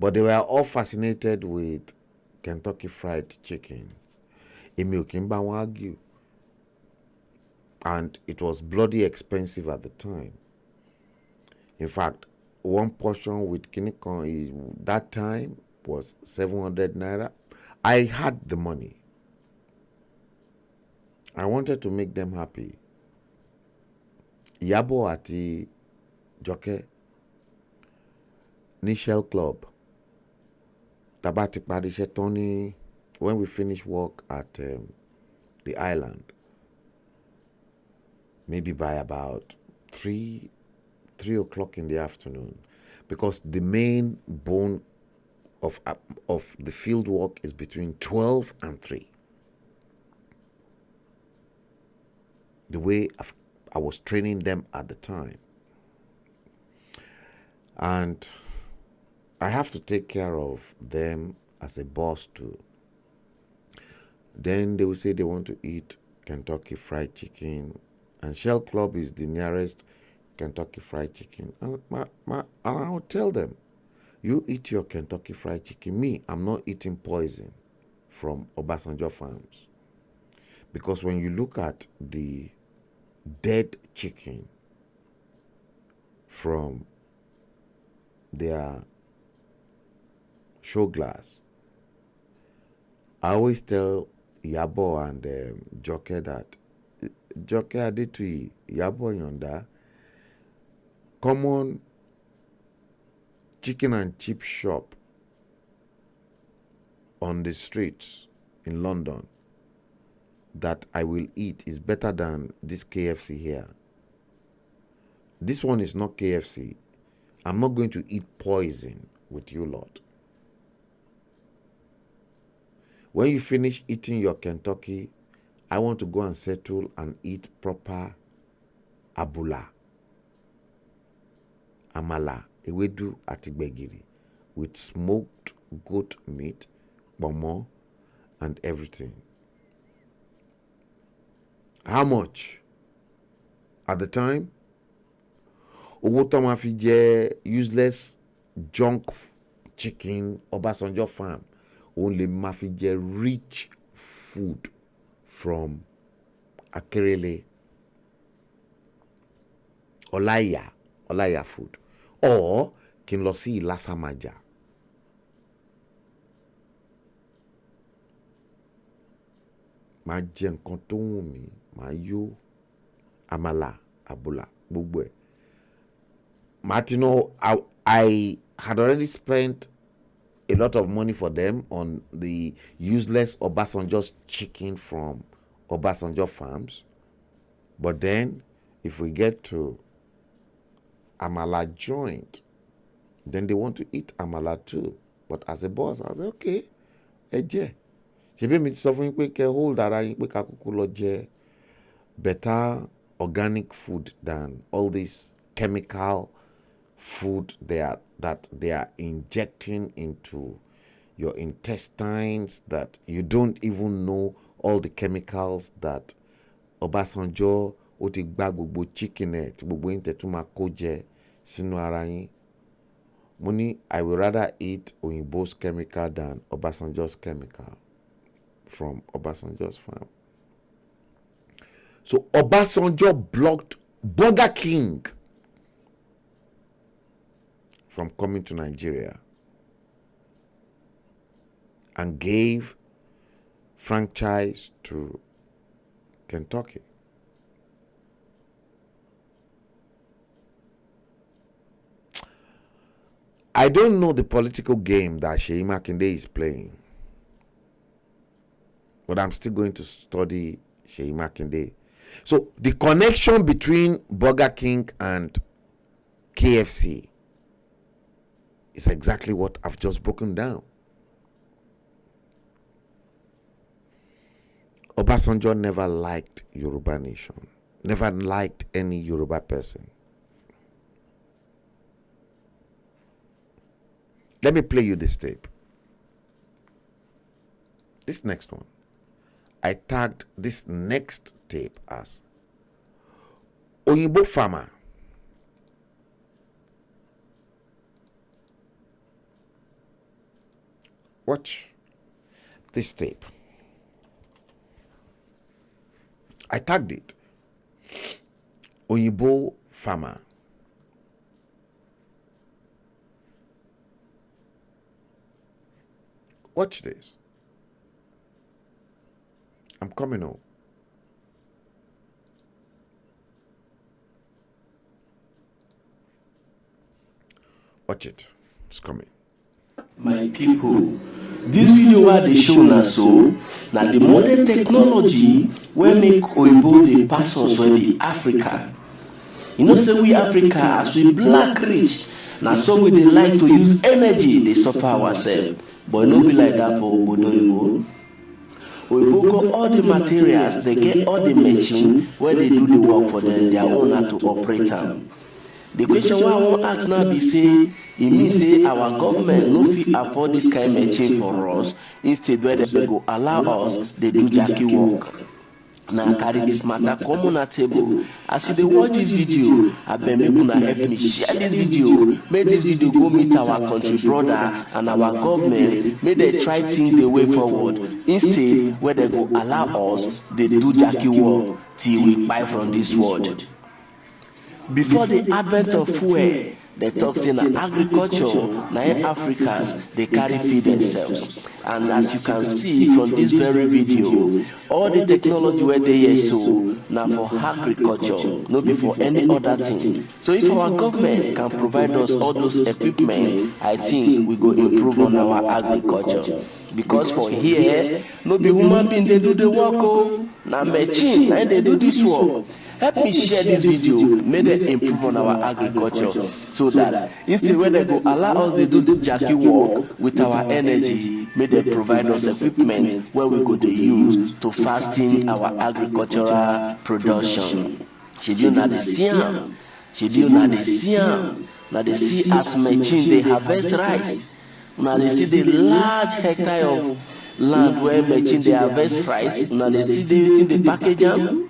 But they were all fascinated with Kentucky Fried Chicken. And it was bloody expensive at the time. In fact, one portion with Kinikon that time was 700 naira. I had the money. I wanted to make them happy. Yabo ati Joke Nishel Club Tabati Padishe Tony, when we finish work at the island, maybe by about 3 o'clock in the afternoon, because the main bone of the field work is between 12 and 3. The way I was training them at the time. And I have to take care of them as a boss too. Then they will say they want to eat Kentucky Fried Chicken, and Shell Club is the nearest Kentucky Fried Chicken. And I will tell them, you eat your Kentucky Fried Chicken. Me, I'm not eating poison from Obasanjo Farms. Because when you look at the dead chicken from their show glass, I always tell Yabo and Joke that Joke Adetui, Yabo Yonda, common chicken and chip shop on the streets in London that I will eat is better than this KFC here. This one is not KFC. I'm not going to eat poison with you lot. When you finish eating your Kentucky, I want to go and settle and eat proper abula, amala, ewedu atigbegiri, with smoked goat meat, bomo, and everything. How much? At the time, owó fi jẹ useless junk chicken Obasanjo Farm, only ma fi jẹ rich food from Akerele, Olaya, Olaya food, or kí n lọ sí Ìlàsàmájà. Màá jẹ nǹkan tó wù mí, màá yó àmàlà, àbùlà, gbogbo ẹ̀. Martino, I had already spent a lot of money for them on the useless Obasanjo's chicken from Obasanjo farms. But then, if we get to Amala joint, then they want to eat Amala too. But as a boss, I say, okay, eje. Ṣebí mi ti sọ fún yín pé kẹ́ hold ara yín pé ká kúkú lọ jẹ better organic food than all this chemical food that they are injecting into your intestines, that you don't even know all the chemicals that Obasanjo ó ti gbá gbogbo chicken ẹ̀ tí gbogbo yín tẹ̀ tún máa kó jẹ sínú ara yín. Mo ní, I would rather eat Oyinbo's chemical than Obasanjo's chemical from Obasanjo's farm. So Obasanjo blocked Burger King from coming to Nigeria and gave franchise to Kentucky. I don't know the political game that Seyi Makinde is playing, but I'm still going to study Seyi Makinde. So the connection between Burger King and KFC is exactly what I've just broken down. Obasanjo never liked Yoruba nation, never liked any Yoruba person. Let me play you this tape. This next one. I tagged this next tape as Oyinbo farmer. Watch this tape. I tagged it. Oyinbo farmer. Watch this. I'm coming home. Watch it. It's coming. My people, this video where they show now so now the modern technology will make Oyibo the persons will be Africa. You know, say we Africa as we black rich. Now so we they like to use energy, they suffer ourselves. But no be like that for Obodo. Oyibo got all the materials, they get all the machine where they do the work for them, their owner to operate them. The question why I want to ask now be say, it means say our government no fit afford this kind of machine for us. Instead, where they go allow us, they do Jackie work. Now carry this matter come on a table. As you watch this video, I beg me gonna help me share this video. Make this video go meet our country brother and our government. Make they try things the way forward. Instead, where they go allow us, they do Jackie work till we buy from this world. Before the advent of fuel, they talk in agriculture, now in Africans, they carry feed themselves. And as you can see from this very video, all the technology where they use so now for agriculture, not before any other thing. So if our government can provide us all those equipment, I think we go improve on our agriculture. Because for here, no be human being they do the work, oh, now machine, and they do this work. Help me share this video, may they improve on our agriculture, so that instead when they go allow us to do the Jackie work with our energy, may they provide us equipment where we go to use to fasten our agricultural production. Should you not see them? Should you not see them? Now they see as machine they harvest rice. Now they see the large hectare of land where machine they harvest rice. Now they see they using the package them.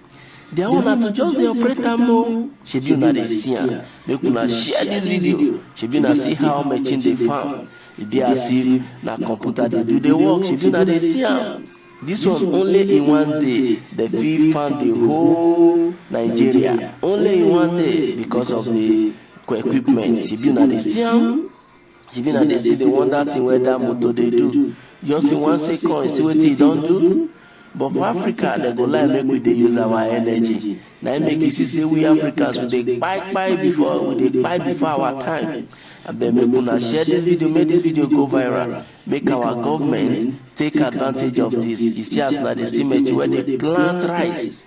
They want to just the operate them more. Should you not see them? They could share this video. Should you not see how machine they farm? It be as if na computer they do the work. Should you not see them? This one only in one day. The fee found the whole Nigeria only in one day because of the equipment. She be na the same. She be na dey see the wonder thing where that motor they do. Just in 1 second, you see what he don't do. But for Africa, they go like make we dey use our energy. Now it make you see say we Africans we dey buy before our time. I beg make una share this video, make this video go viral. Make our government take advantage of this. You see as na the cemetery where they plant rice.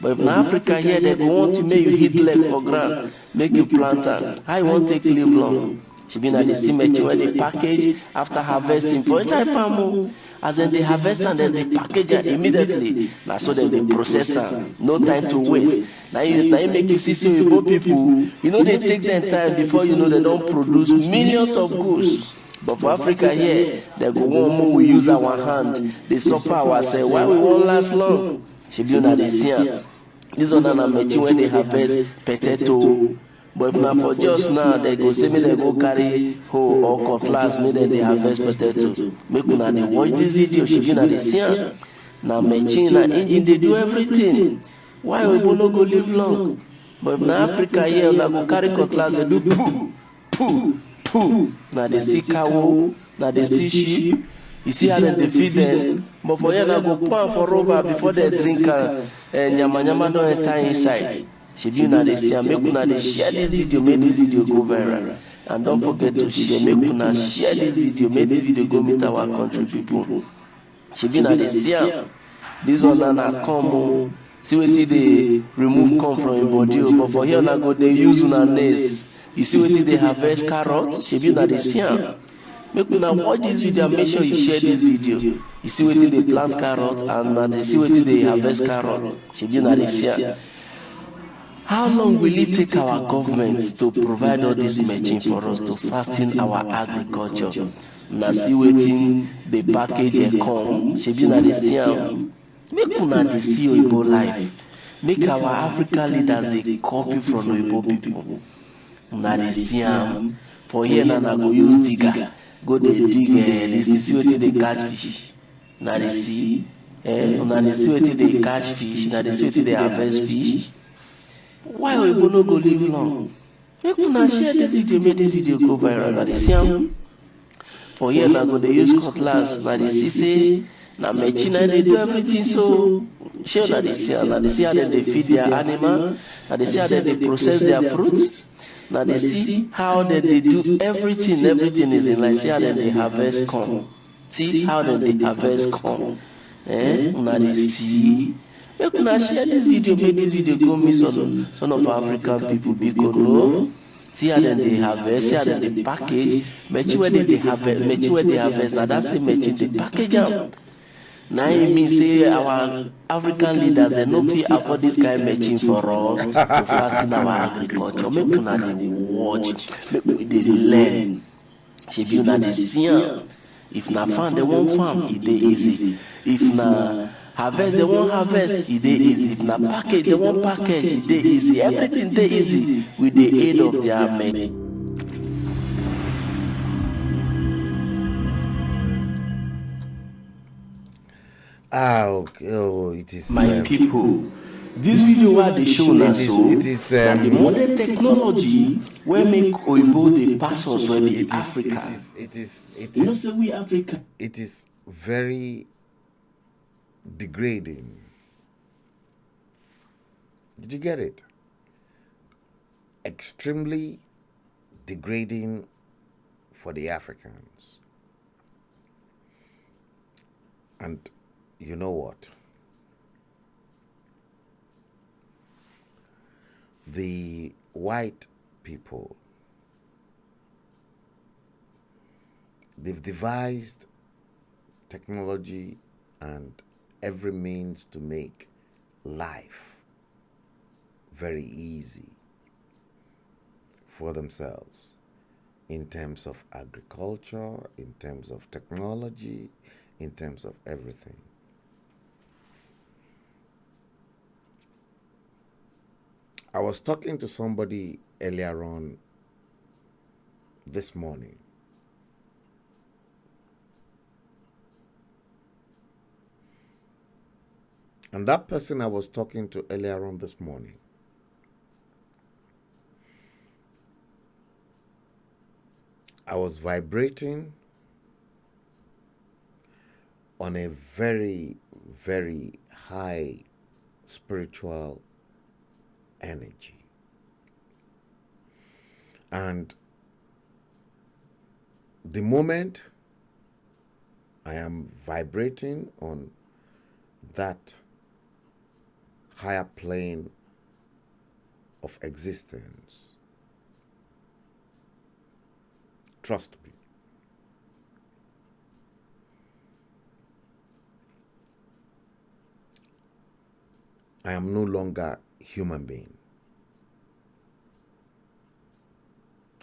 But if in Africa here, they go want to make you hit leg for ground, make you plant am. I won't take live long. She been at the cemetery where they package after harvesting for inside farm. As then they harvest and then they package it immediately. Now so then they process them. No time to waste. Now you make you see some people, you know they take their time before you know they don't produce millions of goods. But for Africa here, they go one more, we use our hand. They suffer ourselves. Why we won't last long? She be on the scene. This one na machine when they harvest potato. But if not for just now, they go say me they go carry hoe or cutlass, me then they harvest potato. Make una they watch this video. She be on the scene. Now machine, now engine, they do everything. Why we no go live long? But if na Africa here, una go carry cutlass, they do poo. Now they see cow, now they see sheep. You see how they feed them. But for here, now go pan for rubber before they drink and nyama don't enter inside. She be now they see and make una they share this video, make this video go viral. And don't forget to share, make una share this video, make this video go meet our country people. She be now they see this one now come see what they remove come from your body. But for here now go they use una nails. You see what they harvest carrots. She be now they see make una watch this video and make sure you share this video. You see what they plant carrot and they see what they harvest carrot. She be now they see. How long will it take our governments to provide all this machine for us to fasten our agriculture? Now see waiting the package come. She be now they see make una they see Oyibo life. Make our African leaders they copy from Oyibo people. Now they see for here now go use digger. Go they dig this see what they catch fish. Now they see now they see what they catch fish. Now they see what they harvest fish. Why we no go live long? Make una share this video, make this video go viral. Now they see for here now go they use cutlass. Now they see say now machine they do everything so share now they see how they feed their animal. Now they see how they process their fruits. Now they see how they do everything. Everything is in line. See how they harvest corn. See how they harvest corn. Now they see. Make una share this video, make this video go meet some of African people because no. See how they harvest, see how they package, machine where they harvest, now that's the machine they package them. Now it means say our African leaders they no fit afford this kind of machine for us to fasten our agriculture. Make una they watch, make they learn. She be una they see. If na farm they won't farm, it dey easy. If na harvest they won't harvest, it dey easy. If na package they won't package, it dey easy. Everything dey easy with the aid of their men. It is my people. This video where they show now so that the modern technology where make Oyibo the pass us where be Africa. It is you know say we Africa. It is very degrading. Did you get it? Extremely degrading for the Africans. And you know what? The white people, they've devised technology and every means to make life very easy for themselves in terms of agriculture, in terms of technology, in terms of everything. I was talking to somebody earlier on this morning. And that person I was talking to earlier on this morning I was vibrating on a very, very high spiritual energy. And the moment I am vibrating on that higher plane of existence, trust me, I am no longer human being.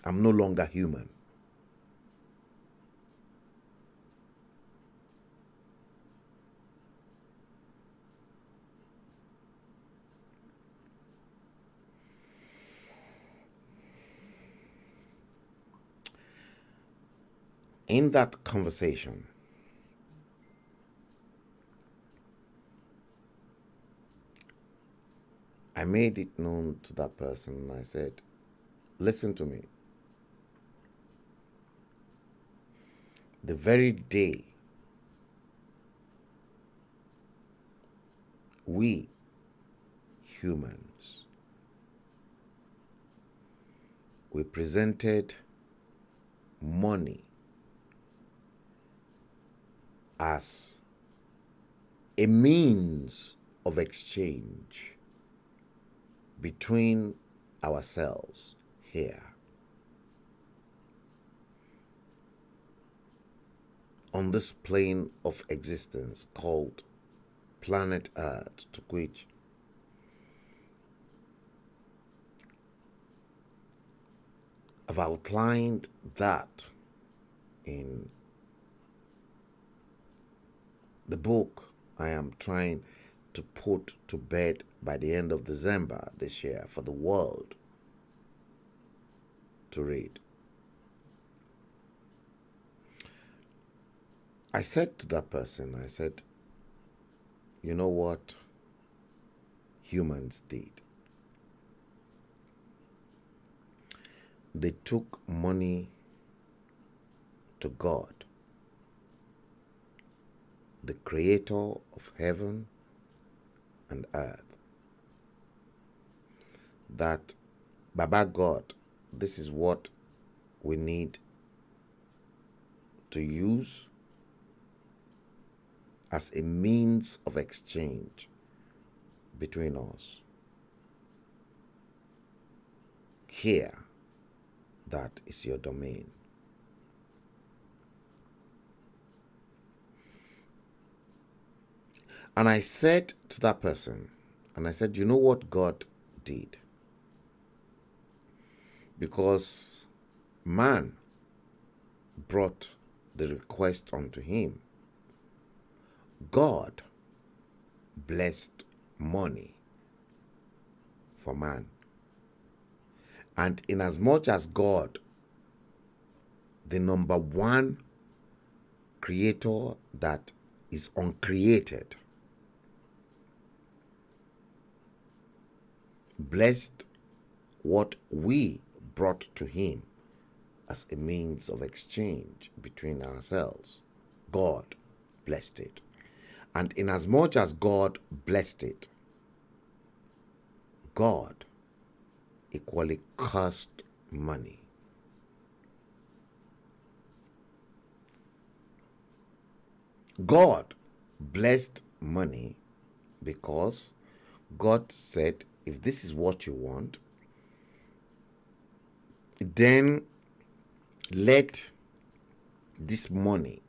I'm no longer human. In that conversation, I made it known to that person. I said, listen to me. The very day we humans, we presented money as a means of exchange between ourselves here on this plane of existence called planet Earth, to which I've outlined that in the book I am trying to put to bed by the end of December this year for the world to read. I said to that person, I said, you know what humans did? They took money to God, the creator of heaven and earth, that Baba God, this is what we need to use as a means of exchange between us. Here, that is your domain. And I said to that person, and I said, you know what God did? Because man brought the request unto him. God blessed money for man. And inasmuch as God, the number one creator that is uncreated, blessed what we brought to him as a means of exchange between ourselves, God blessed it. And inasmuch as God blessed it, God equally cursed money. God blessed money because God said, if this is what you want, then let this money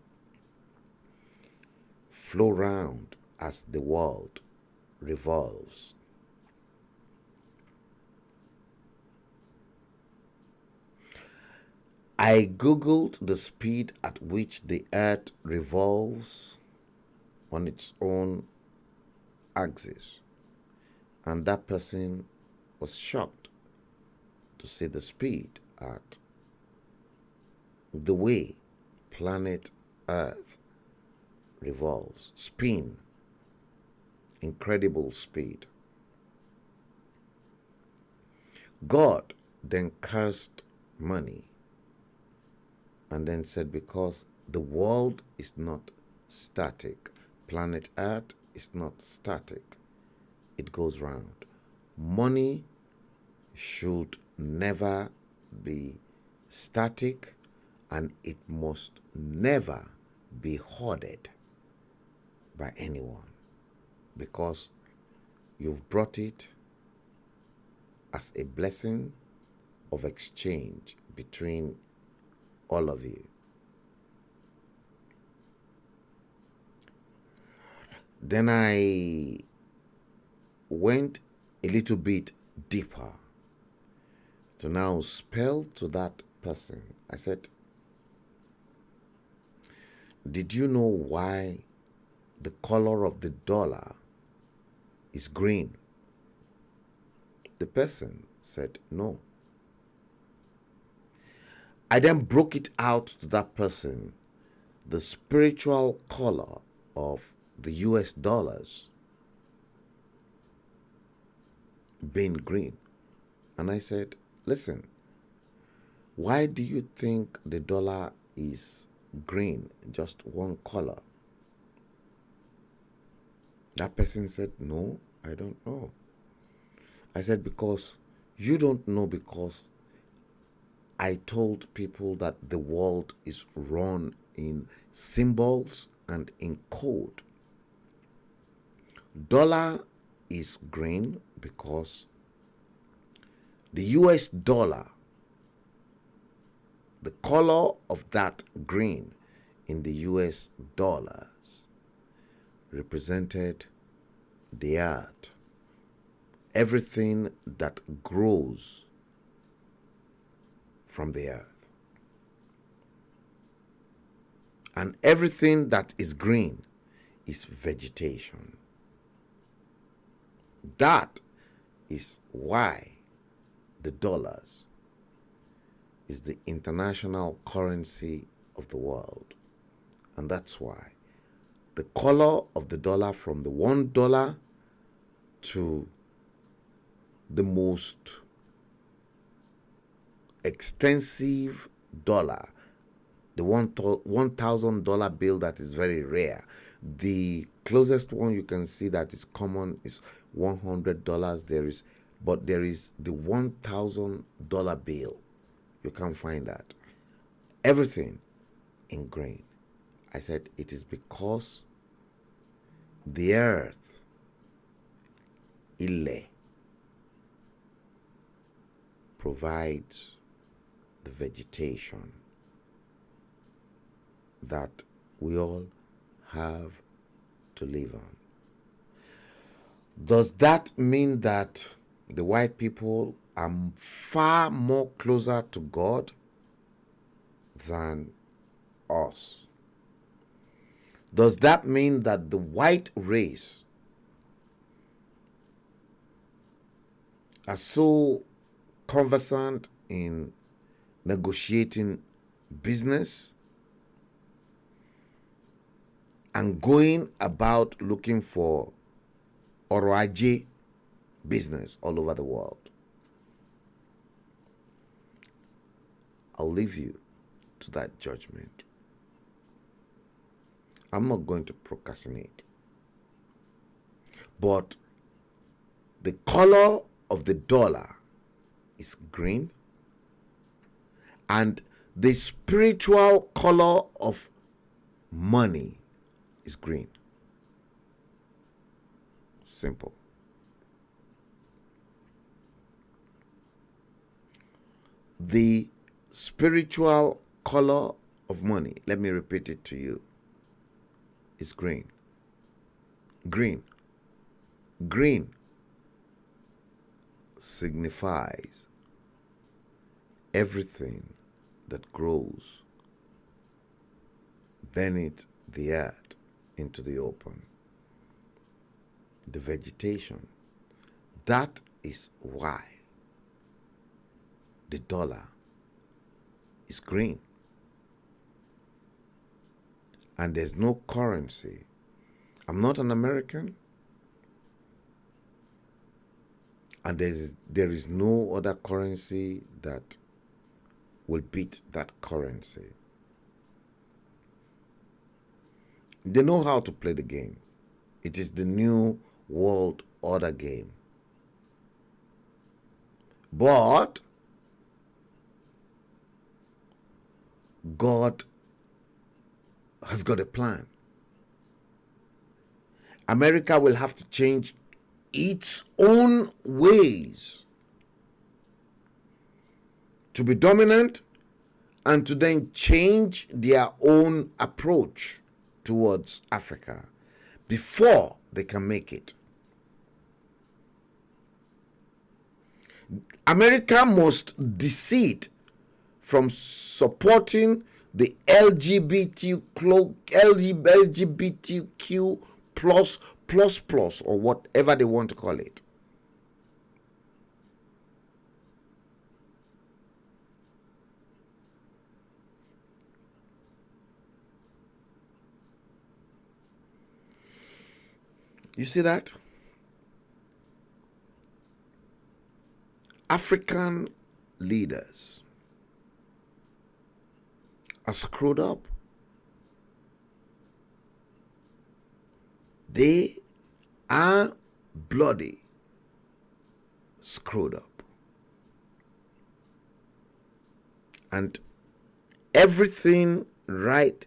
flow round as the world revolves. I googled the speed at which the earth revolves on its own axis, and that person was shocked to see the speed at the way planet Earth revolves, spin, incredible speed. God then cursed money and then said, because the world is not static, planet Earth is not static, it goes round. Money should never be static, and it must never be hoarded by anyone, because you've brought it as a blessing of exchange between all of you. Then I went a little bit deeper to now spell to that person. I said, did you know why the color of the dollar is green? The person said no. I then broke it out to that person, the spiritual color of the US dollars being green. And I said, listen, why do you think the dollar is green, just one color? That person said, no, I don't know. I said, because you don't know, because I told people that the world is run in symbols and in code. Dollar is green because the US dollar, the color of that green in the US dollars represented the earth. Everything that grows from the earth. And everything that is green is vegetation. That is why the dollars is the international currency of the world. And that's why the color of the dollar, from the $1 to the most extensive dollar, the $1,000 bill that is very rare. The closest one you can see that is common is $100. But there is the $1,000 bill. You can't find that. Everything in green. I said it is because the earth, Ile, provides the vegetation that we all have to live on. Does that mean that the white people are far more closer to God than us? Does that mean that the white race are so conversant in negotiating business and going about looking for Oroaje business all over the world? I'll leave you to that judgment. I'm not going to procrastinate. But the color of the dollar is green, and the spiritual color of money is green. Simple. The spiritual color of money, let me repeat it to you, is green. Green. Green signifies everything that grows beneath the earth into the open. The vegetation. That is why the dollar is green. And there's no currency. I'm not an American. And there is no other currency that will beat that currency. They know how to play the game. It is the new world order game. But God has got a plan. America will have to change its own ways to be dominant and to then change their own approach towards Africa before they can make it. America must desist from supporting the LGBTQ plus or whatever they want to call it. You see that? African leaders are screwed up. They are bloody screwed up. And everything right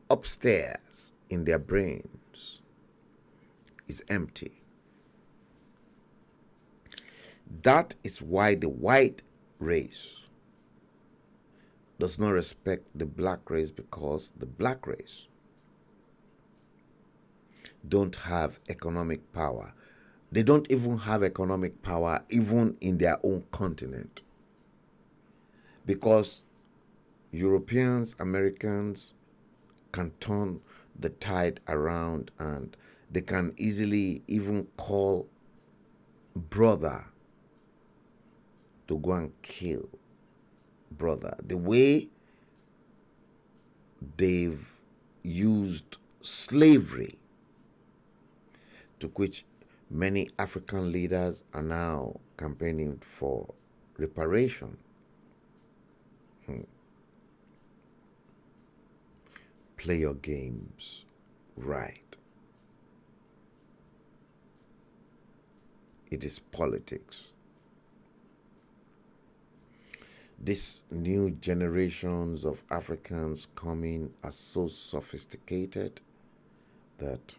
upstairs in their brains is empty. That is why the white race does not respect the black race, because the black race don't have economic power. They don't even have economic power even in their own continent, because Europeans, Americans can turn the tide around and they can easily even call brother to go and kill brother. The way they've used slavery, to which many African leaders are now campaigning for reparation. Play your games right. It is politics. These new generations of Africans coming are so sophisticated that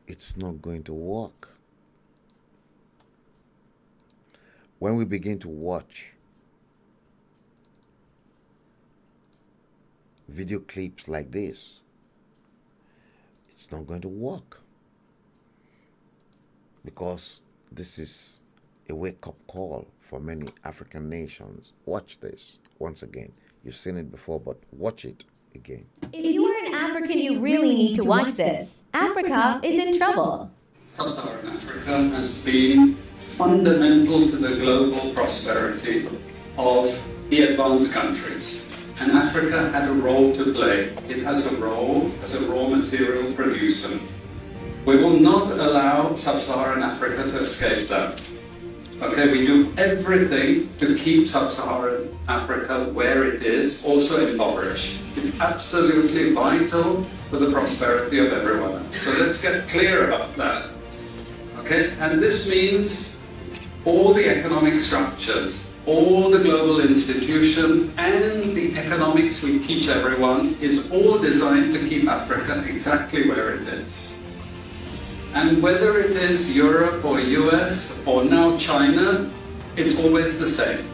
it's not going to work. When we begin to watch video clips like this, it's not going to work, because this is a wake-up call for many African nations. Watch this once again. You've seen it before, but watch it again. If you are an African, you really need to watch this. Africa is in trouble. Sub-Saharan Africa has been fundamental to the global prosperity of the advanced countries. And Africa had a role to play. It has a role as a raw material producer. We will not allow Sub-Saharan Africa to escape that. Okay, we do everything to keep Sub-Saharan Africa where it is, also impoverished. It's absolutely vital for the prosperity of everyone else. So let's get clear about that. Okay, and this means all the economic structures, all the global institutions, and the economics we teach everyone is all designed to keep Africa exactly where it is. And whether it is Europe or US or now China, it's always the same.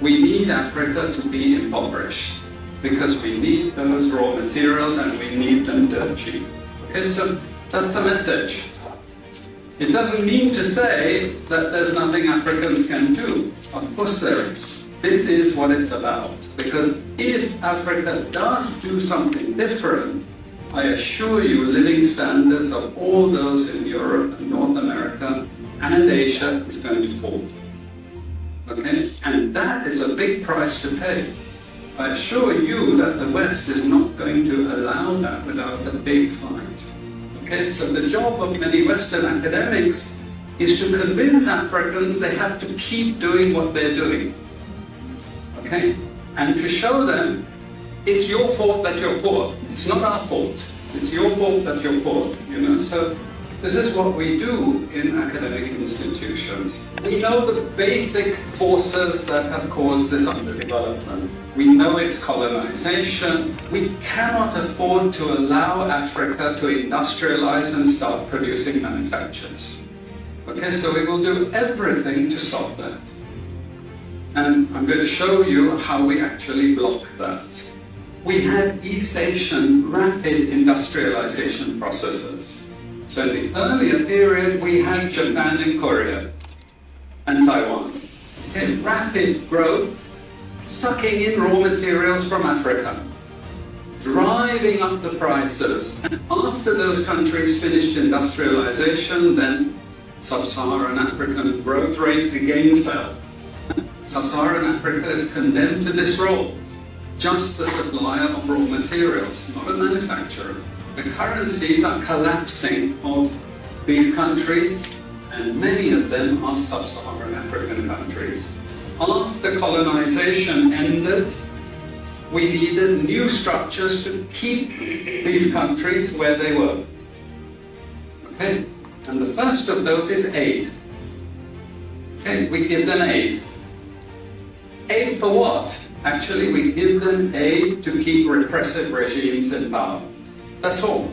We need Africa to be impoverished because we need those raw materials and we need them dirt cheap. Okay, so that's the message. It doesn't mean to say that there's nothing Africans can do. Of course there is. This is what it's about. Because if Africa does do something different, I assure you, living standards of all those in Europe and North America and Asia is going to fall. Okay? And that is a big price to pay. I assure you that the West is not going to allow that without a big fight. Okay? So the job of many Western academics is to convince Africans they have to keep doing what they're doing. Okay? And to show them it's your fault that you're poor. It's not our fault. It's your fault that you're poor, you know. So this is what we do in academic institutions. We know the basic forces that have caused this underdevelopment. We know it's colonization. We cannot afford to allow Africa to industrialize and start producing manufactures. Okay, so we will do everything to stop that. And I'm going to show you how we actually block that. We had East Asian rapid industrialization processes. So in the earlier period, we had Japan and Korea and Taiwan. Okay, rapid growth, sucking in raw materials from Africa, driving up the prices. And after those countries finished industrialization, then Sub-Saharan African growth rate again fell. Sub-Saharan Africa is condemned to this role, just the supplier of raw materials, not a manufacturer. The currencies are collapsing of these countries, and many of them are Sub-Saharan African countries. After colonization ended, we needed new structures to keep these countries where they were. Okay? And the first of those is aid. Okay, we give them aid. Aid for what? Actually, we give them aid to keep repressive regimes in power. That's all.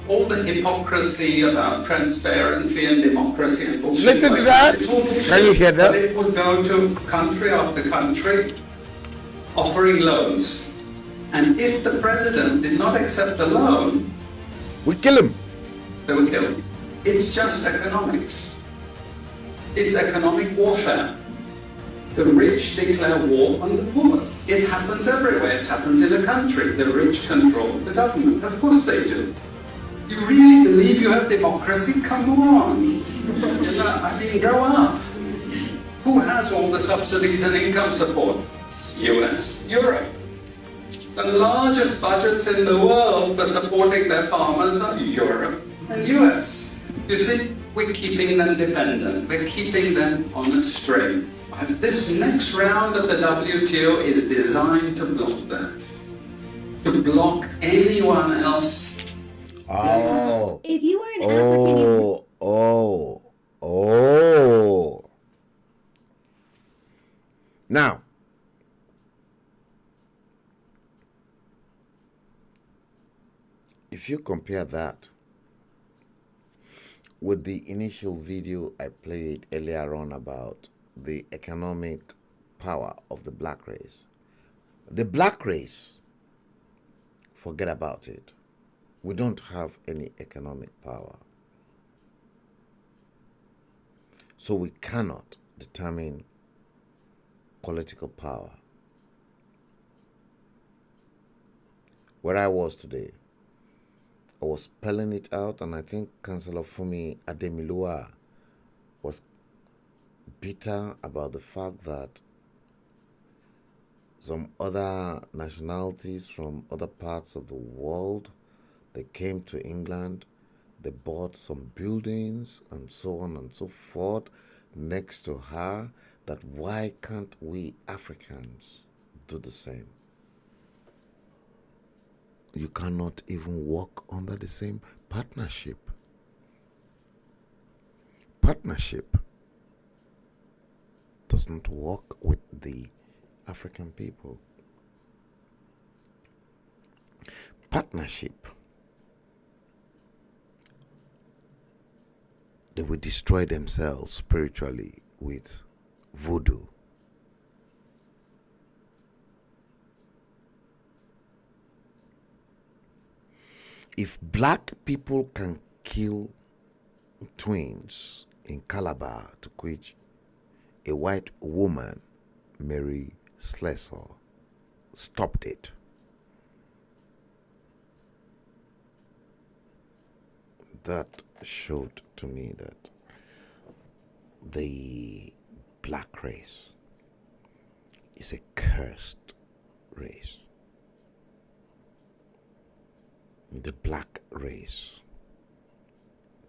All the hypocrisy about transparency and democracy and bullshit. Listen to that. Can you hear that? But it would go to country after country offering loans. And if the president did not accept the loan, we'd kill him. They would kill him. It's just economics. It's economic warfare. The rich declare war on the poor. It happens everywhere. It happens in a country. The rich control the government. Of course they do. You really believe you have democracy? Come on. You know, I mean, grow up. Who has all the subsidies and income support? US, Europe. The largest budgets in the world for supporting their farmers are Europe and US. You see, we're keeping them dependent. We're keeping them on a string. This next round of the WTO is designed to block that. To block anyone else. Oh. If you were an African... Now, if you compare that with the initial video I played earlier on about the economic power of the black race. The black race, forget about it. We don't have any economic power. So we cannot determine political power. Where I was today, I was spelling it out, and I think Councillor Fumi Ademilua was bitter about the fact that some other nationalities from other parts of the world, they came to England, they bought some buildings and so on and so forth next to her, that why can't we Africans do the same? You cannot even work under the same partnership. Partnership doesn't work with the African people. Partnership, they will destroy themselves spiritually with voodoo. If black people can kill twins in Calabar, to which a white woman, Mary Slessor, stopped it, that showed to me that the black race is a cursed race. The black race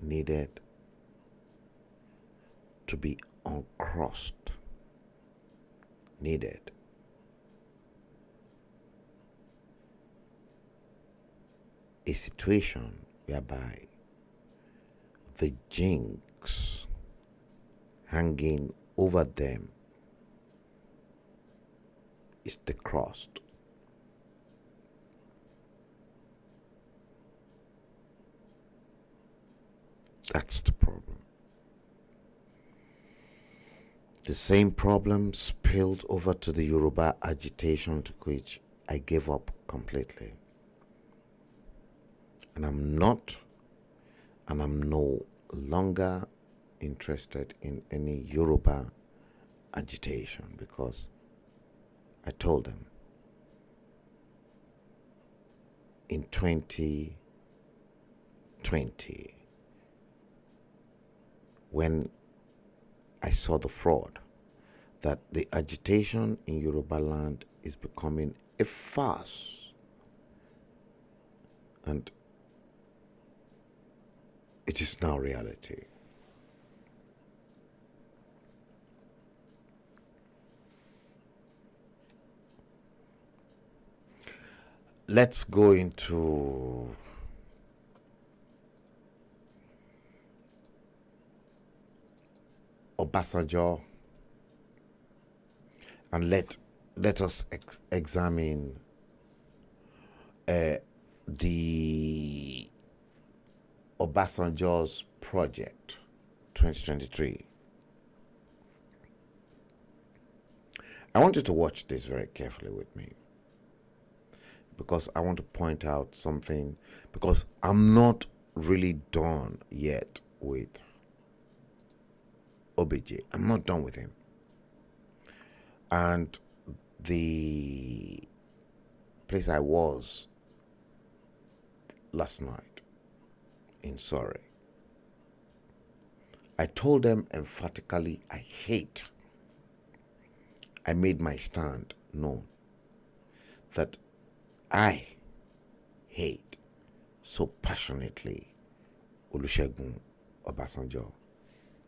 needed to be uncrossed, needed a situation whereby the jinx hanging over them is decrossed. That's the problem. The same problem spilled over to the Yoruba agitation, to which I gave up completely. And I'm no longer interested in any Yoruba agitation, because I told them in 2020, when I saw the fraud, that the agitation in Yoruba land is becoming a farce, and it is now reality. Let's go into Obasanjo and let us examine the Obasanjo's project 2023. I want you to watch this very carefully with me, because I want to point out something, because I'm not really done yet with OBJ. I'm not done with him. And the place I was last night in Surrey, I told them emphatically I made my stand known that I hate so passionately Olusegun Obasanjo.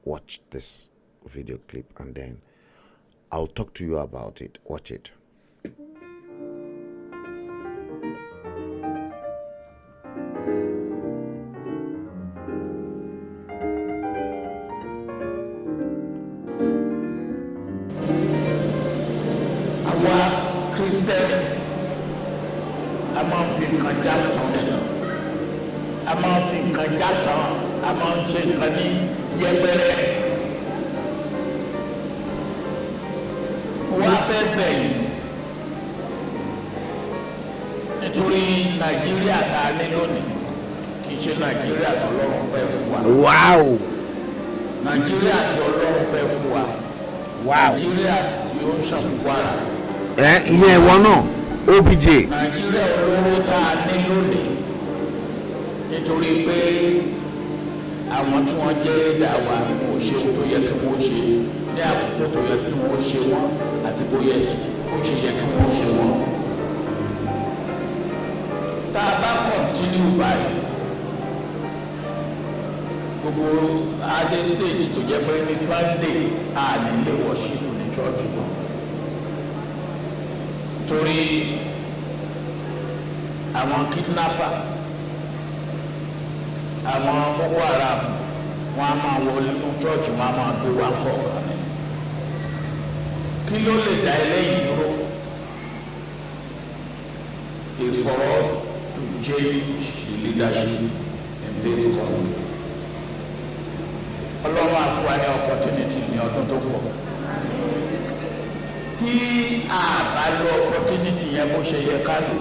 Watch this video clip and then I'll talk to you about it. Watch it. Àwa Kristẹni a máa ń fi nǹkan já tán a máa ń fi nǹkan já tán a máa ń ṣe nǹkan ní yẹpẹrẹ. Wọ́n á fẹ́ bẹ̀yìn nítorí Nàìjíríà tá a ní lónìí kì í ṣe Nàìjíríà tí Ọlọ́run fẹ́ fún wa. Wow! Nàìjíríà tí Ọlọ́run fẹ́ fún wa. Wow! Nàìjíríà tí ó ń ṣàfùwárà. Ìyẹn ìwọ náà OBJ. Nàìjíríà olówó tá a ní lónìí nítorí pé àwọn tí wọ́n jẹ́ lídà wa kò ṣe ohun tó yẹ kí wọ́n ṣe ní àkókò tó yẹ kí wọ́n ṣe wọ́n àti bóyá ó ṣe yẹ kí wọ́n ṣe wọ́n. Tá a bá kọ̀ntínú báyìí gbogbo adé stage tó jẹ́ pé ní Sunday a ní lè worship ní church náà torí àwọn kidnapper àwọn Boko Haram wọn a máa wọlé ní church wọn a máa gbé wa kọ̀ọ̀kan ní. Kí ló lè dá eléyìí dúró? Is for us to change the leadership in this country. Ọlọ́run á fún wa ní opportunity ní ọdún tó pọ̀. Tí a bá lo opportunity yẹn bó ṣe yẹ ká lò,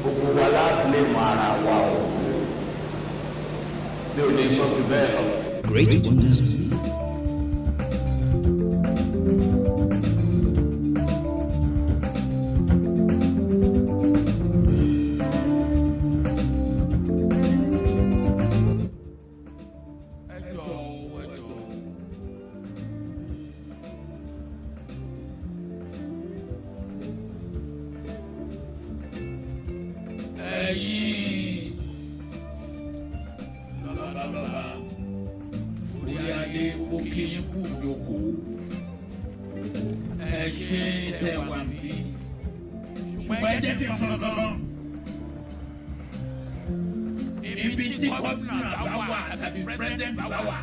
gbogbo wa láàbùlé mọ ara wa o. Mi ò lè sọ jù bẹ́ẹ̀ lọ. Great wonders. tí gómìnà bá wà tàbí president bá wà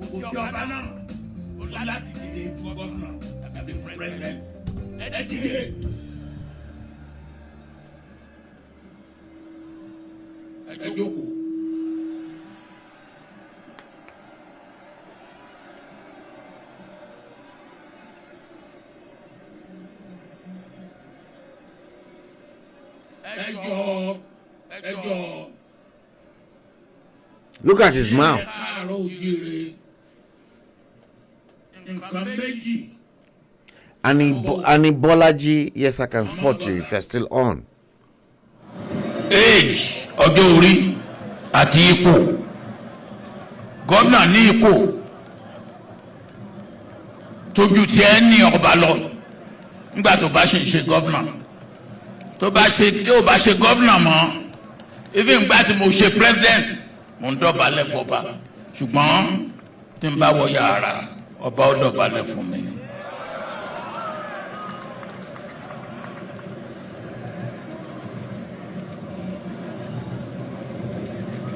òfin ọba náà ó láti dìde fún gómìnà tàbí president ẹ dìde. ẹ jókòó. Look at his mouth. Ani Bolaji, yes, I can spot you if you're still on. Age, ọjọ́ orí àti ipò. Gómìnà ní ipò. Tójú tí ẹ ní ọba lọ. Nígbà tó bá ṣe gómìnà. Tí ó bá ṣe gómìnà mọ́. Even nígbà tí mo ṣe president, mo ń dọ̀bálẹ̀ fọba. Ṣùgbọ́n tí n bá wọ yàrá, ọba ó dọ̀bálẹ̀ fún mi.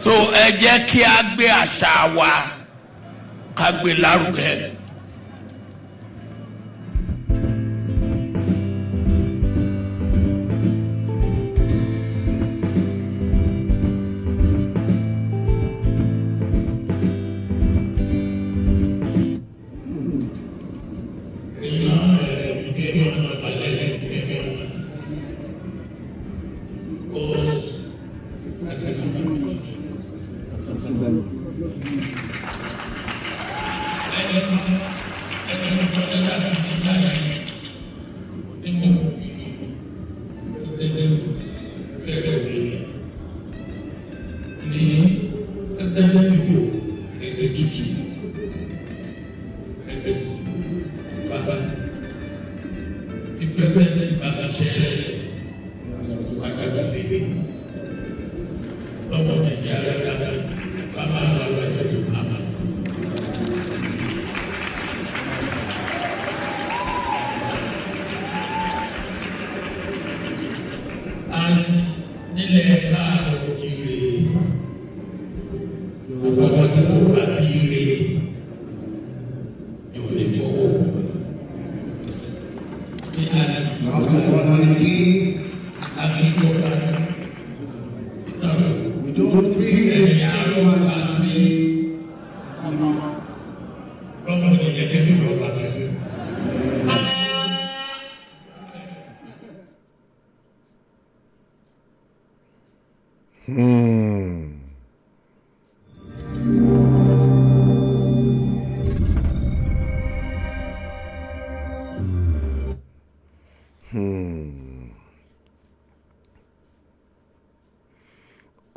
So ẹ jẹ́ kí a gbé àṣà wa ká gbé lárugẹ.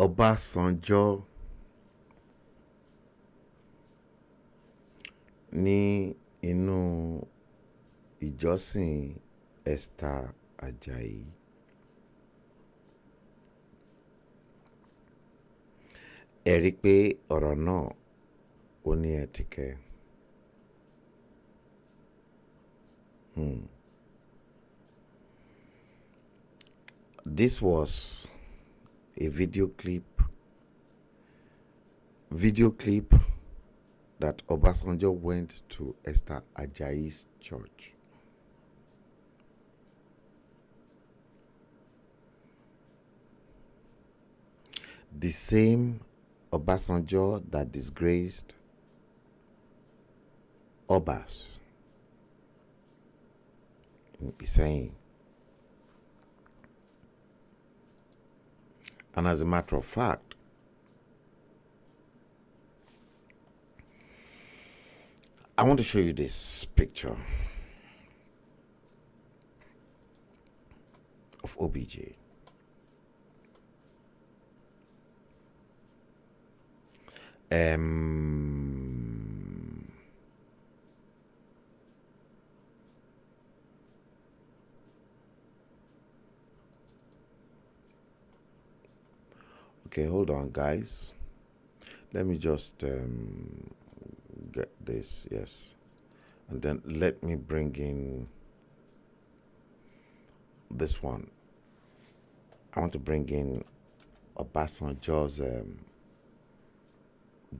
Ọbásanjọ́ ní inú ìjọsìn Esther Ajayi. Ẹ rí pé ọ̀rọ̀ náà ó ní ẹ̀tíkẹ́. This was a video clip that Obasanjo went to Esther Ajayi's church. The same Obasanjo that disgraced Obas is saying. And as a matter of fact, I want to show you this picture of OBJ. Okay, hold on, guys. Let me just get this, yes. And then let me bring in this one. I want to bring in Obasanjo's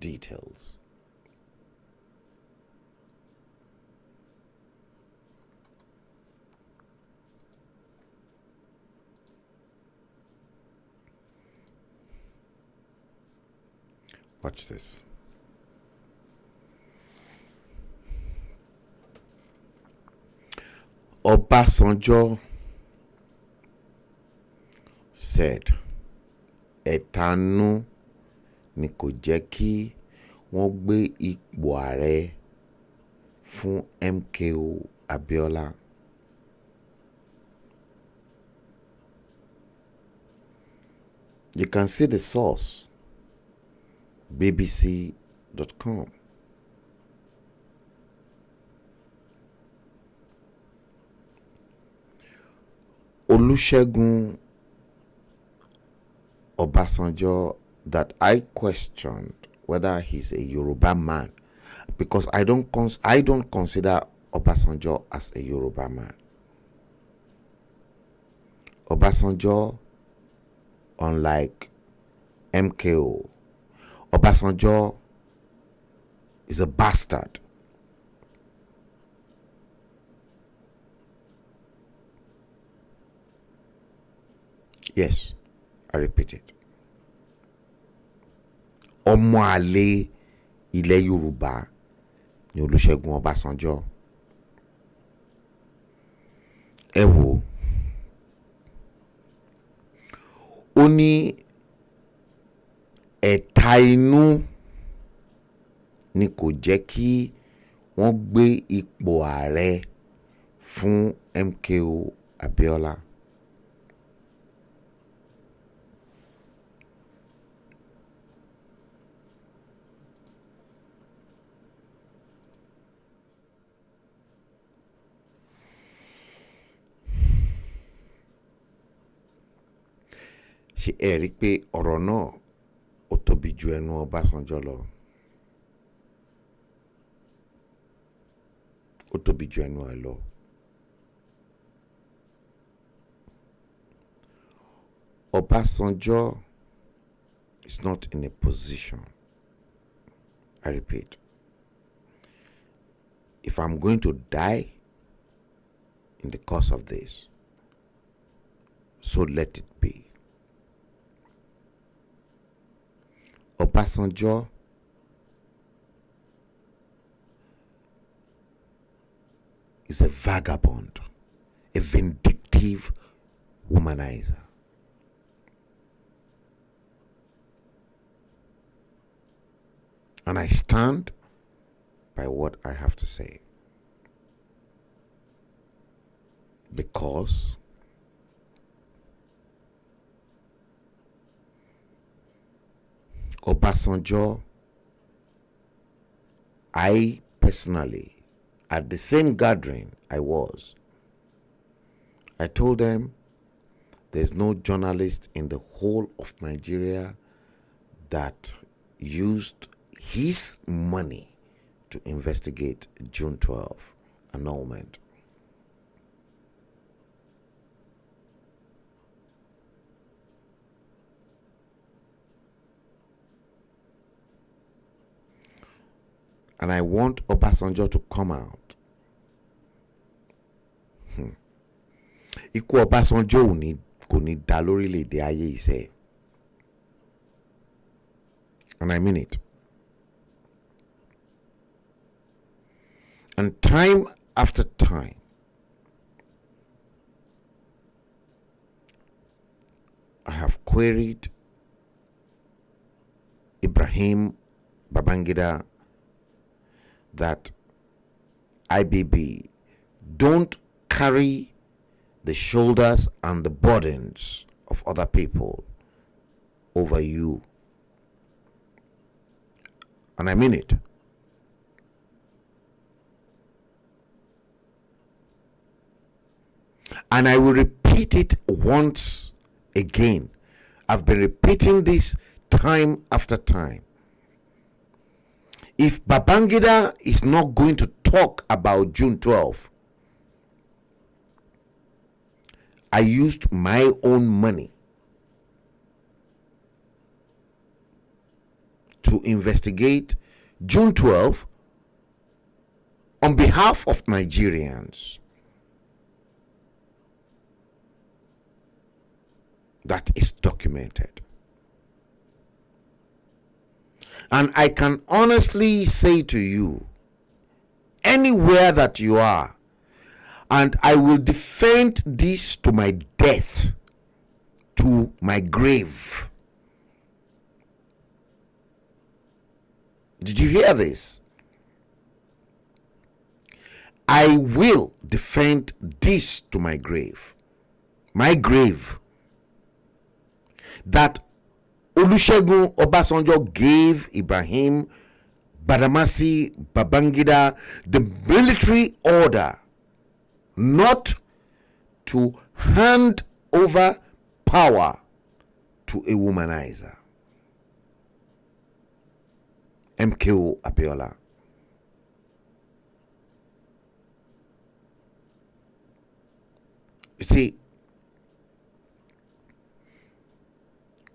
details. Watch this. Obasanjo said, "Ẹ̀tanú ni kò jẹ́ kí wọ́n gbé ipò ààrẹ fún MKO Abiola." You can see the source, bbc.com. Olusegun Obasanjo, that I questioned whether he's a Yoruba man, because I don't consider Obasanjo as a Yoruba man. Obasanjo, unlike MKO, Obasanjo is a bastard. Yes, I repeat it. Ọmọ àlè ilẹ̀ Yorùbá ni Olusegun Obasanjo. Ẹ wò, ó ní ẹ̀ta inú ni kò jẹ́ kí wọ́n gbé ipò ààrẹ fún MKO Abiola. Ṣé ẹ rí pé ọ̀rọ̀ náà ó tóbi ju ẹnu Ọbásanjọ́ lọ? Ó tóbi ju ẹnu ẹ lọ. Obasanjo is not in a position, I repeat, if I'm going to die in the course of this, so let it be. Obasanjo is a vagabond, a vindictive womanizer. And I stand by what I have to say. Because Obasanjo, I personally, at the same gathering I told them there's no journalist in the whole of Nigeria that used his money to investigate June 12 annulment. And I want Obasanjo to come out. Ikú Obasanjo kò ní dá lórílẹ̀-èdè ayé iṣẹ́. And I mean it. And time after time, I have queried Ibrahim Babangida that IBB don't carry the shoulders and the burdens of other people over you. And I mean it. And I will repeat it once again. I've been repeating this time after time. If Babangida is not going to talk about June 12, I used my own money to to investigate June 12 on behalf of Nigerians. That is documented. And I can honestly say to you, anywhere that you are, and I will defend this to my death, to my grave. Did you hear this? I will defend this to my grave. My grave. That Olusegun Obasanjo gave Ibrahim Badamasi Babangida the military order not to hand over power to a womanizer. MKO Abiola. You see,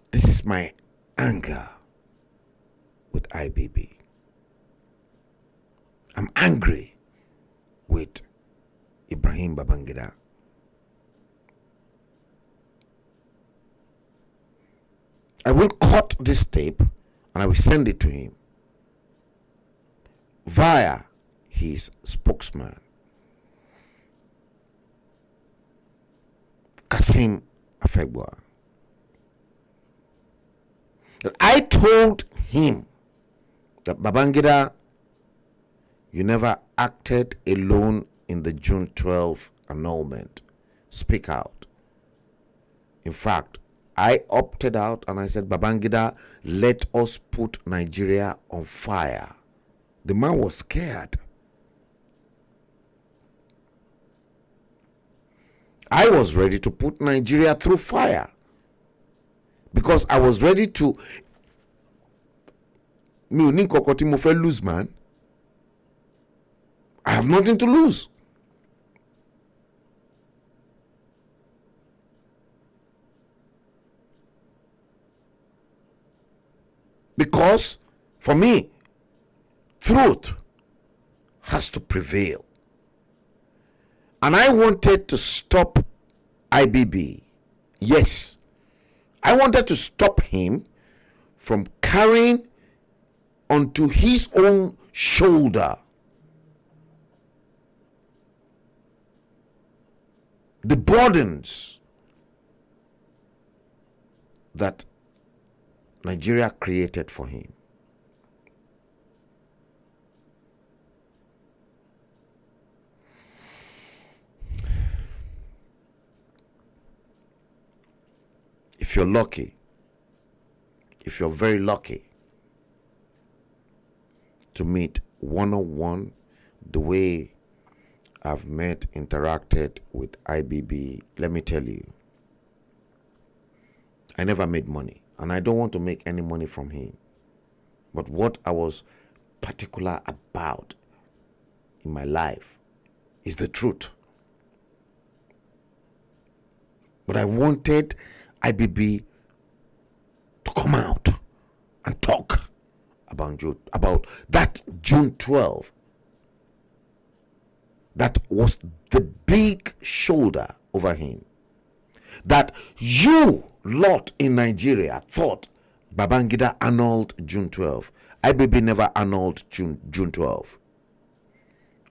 this is my anger with IBB. I'm angry with Ibrahim Babangida. I will cut this tape and I will send it to him via his spokesman, Kasim Afegwa. I told him that Babangida, you never acted alone in the June 12 annulment. Speak out. In fact, I opted out and I said, Babangida, let us put Nigeria on fire. The man was scared. I was ready to put Nigeria through fire because I was ready to. Lose, man. I have nothing to lose. Because for me, truth has to prevail. And I wanted to stop IBB. Yes, I wanted to stop him from carrying onto his own shoulder the burdens that Nigeria created for him. If you're lucky, if you're very lucky to meet one-on-one the way I've met, interacted with IBB, let me tell you, I never made money and I don't want to make any money from him. But what I was particular about in my life is the truth. But I wanted IBB to come out and talk about that June 12. That was the big shoulder over him. That you lot in Nigeria thought Babangida annulled June 12. IBB never annulled June 12.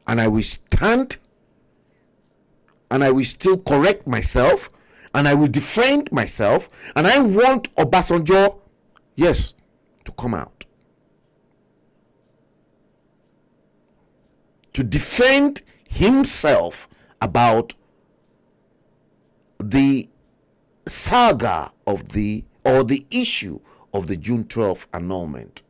And I will stand and I will still correct myself and I will defend myself, and I want Obasanjo, yes, to come out to defend himself about the saga of the issue of the June 12 annulment.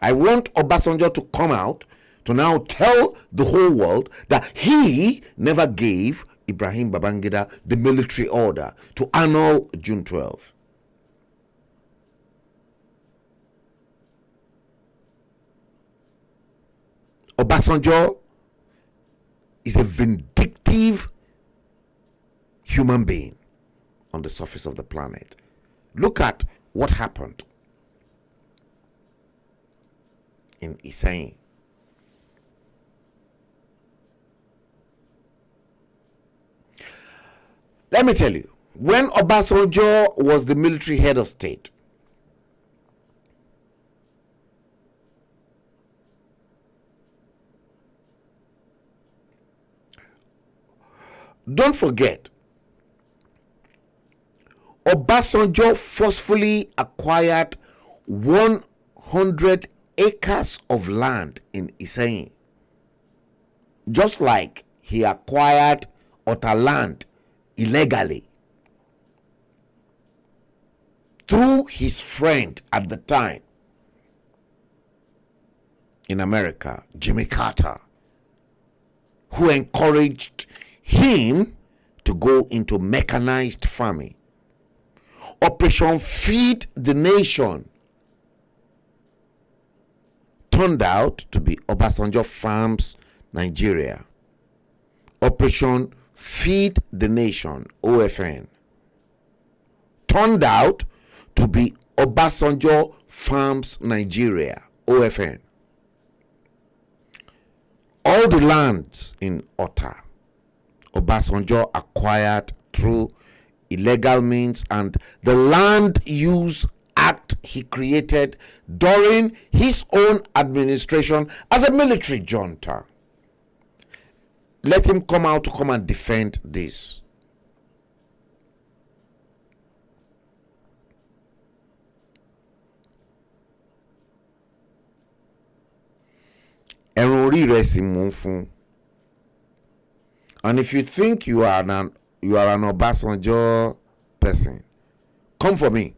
I want Obasanjo to come out to now tell the whole world that he never gave Ibrahim Babangida the military order to annul June 12. Obasanjo is a vindictive human being on the surface of the planet. Look at what happened in Iseyin. Let me tell you, when Obasanjo was the military head of state, don't forget, Obasanjo forcefully acquired 100 acres of land in Iseyin, just like he acquired other land illegally through his friend at the time in America, Jimmy Carter, who encouraged him to go into mechanized farming. Operation Feed the Nation turned out to be Obasanjo Farms Nigeria. Operation Feed the Nation, OFN, turned out to be Obasanjo Farms Nigeria, OFN. All the lands in Ota, Obasanjo acquired through illegal means, and the Land Use Act he created during his own administration as a military junta. Let him come out to come and defend this. And if you think you are an Obasanjo person, come for me.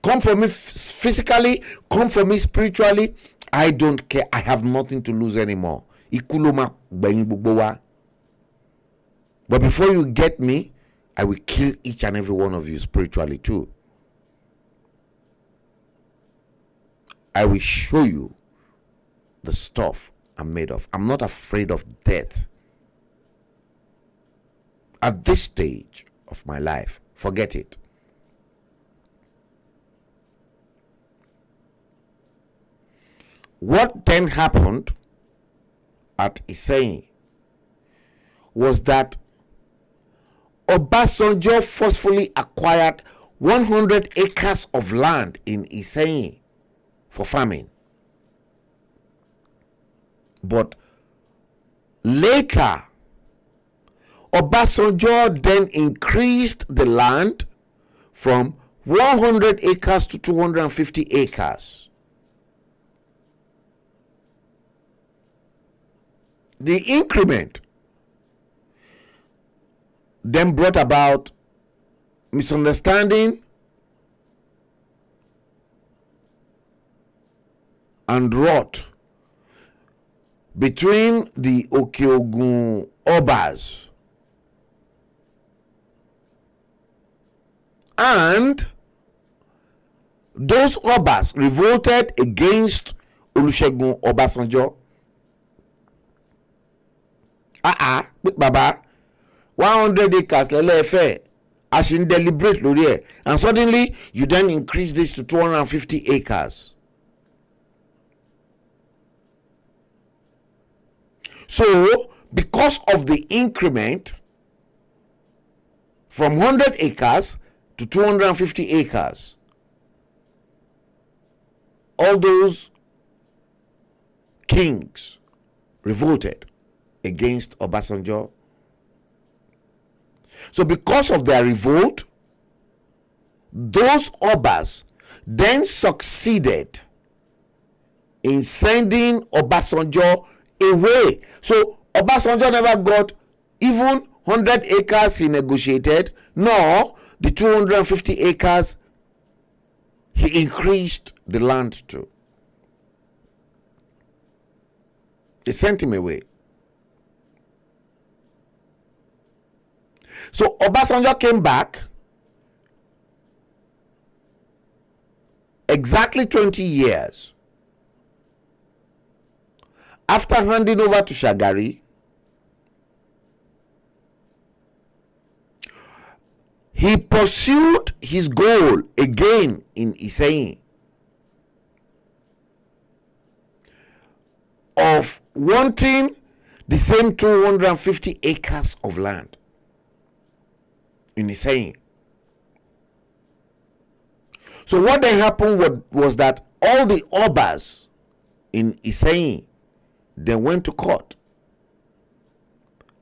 Come for me physically, come for me spiritually. I don't care. I have nothing to lose anymore. But before you get me, I will kill each and every one of you spiritually too. I will show you the stuff I'm made of. I'm not afraid of death. At this stage of my life, forget it. What then happened at Iseyin was that Obasanjo forcefully acquired 100 acres of land in Iseyin for farming. But later, Obasanjo then increased the land from 100 acres to 250 acres. The increment then brought about misunderstanding and rot between the Okeogun Obas and those Obas revolted against Olusegun Obasanjo. Baba, 100 acres, lelefe, as in deliberate lori, and suddenly you then increase this to 250 acres. So, because of the increment from 100 acres to 250 acres, all those kings revolted against Obasanjo. So because of their revolt, those Obas then succeeded in sending Obasanjo away. So Obasanjo never got even 100 acres he negotiated, nor the 250 acres he increased the land to. They sent him away. So Obasanjo came back exactly 20 years after handing over to Shagari. He pursued his goal again in Iseyin. of wanting the same 250 acres of land in Iseyin. So what then happened was that all the Obas in Iseyin, they went to court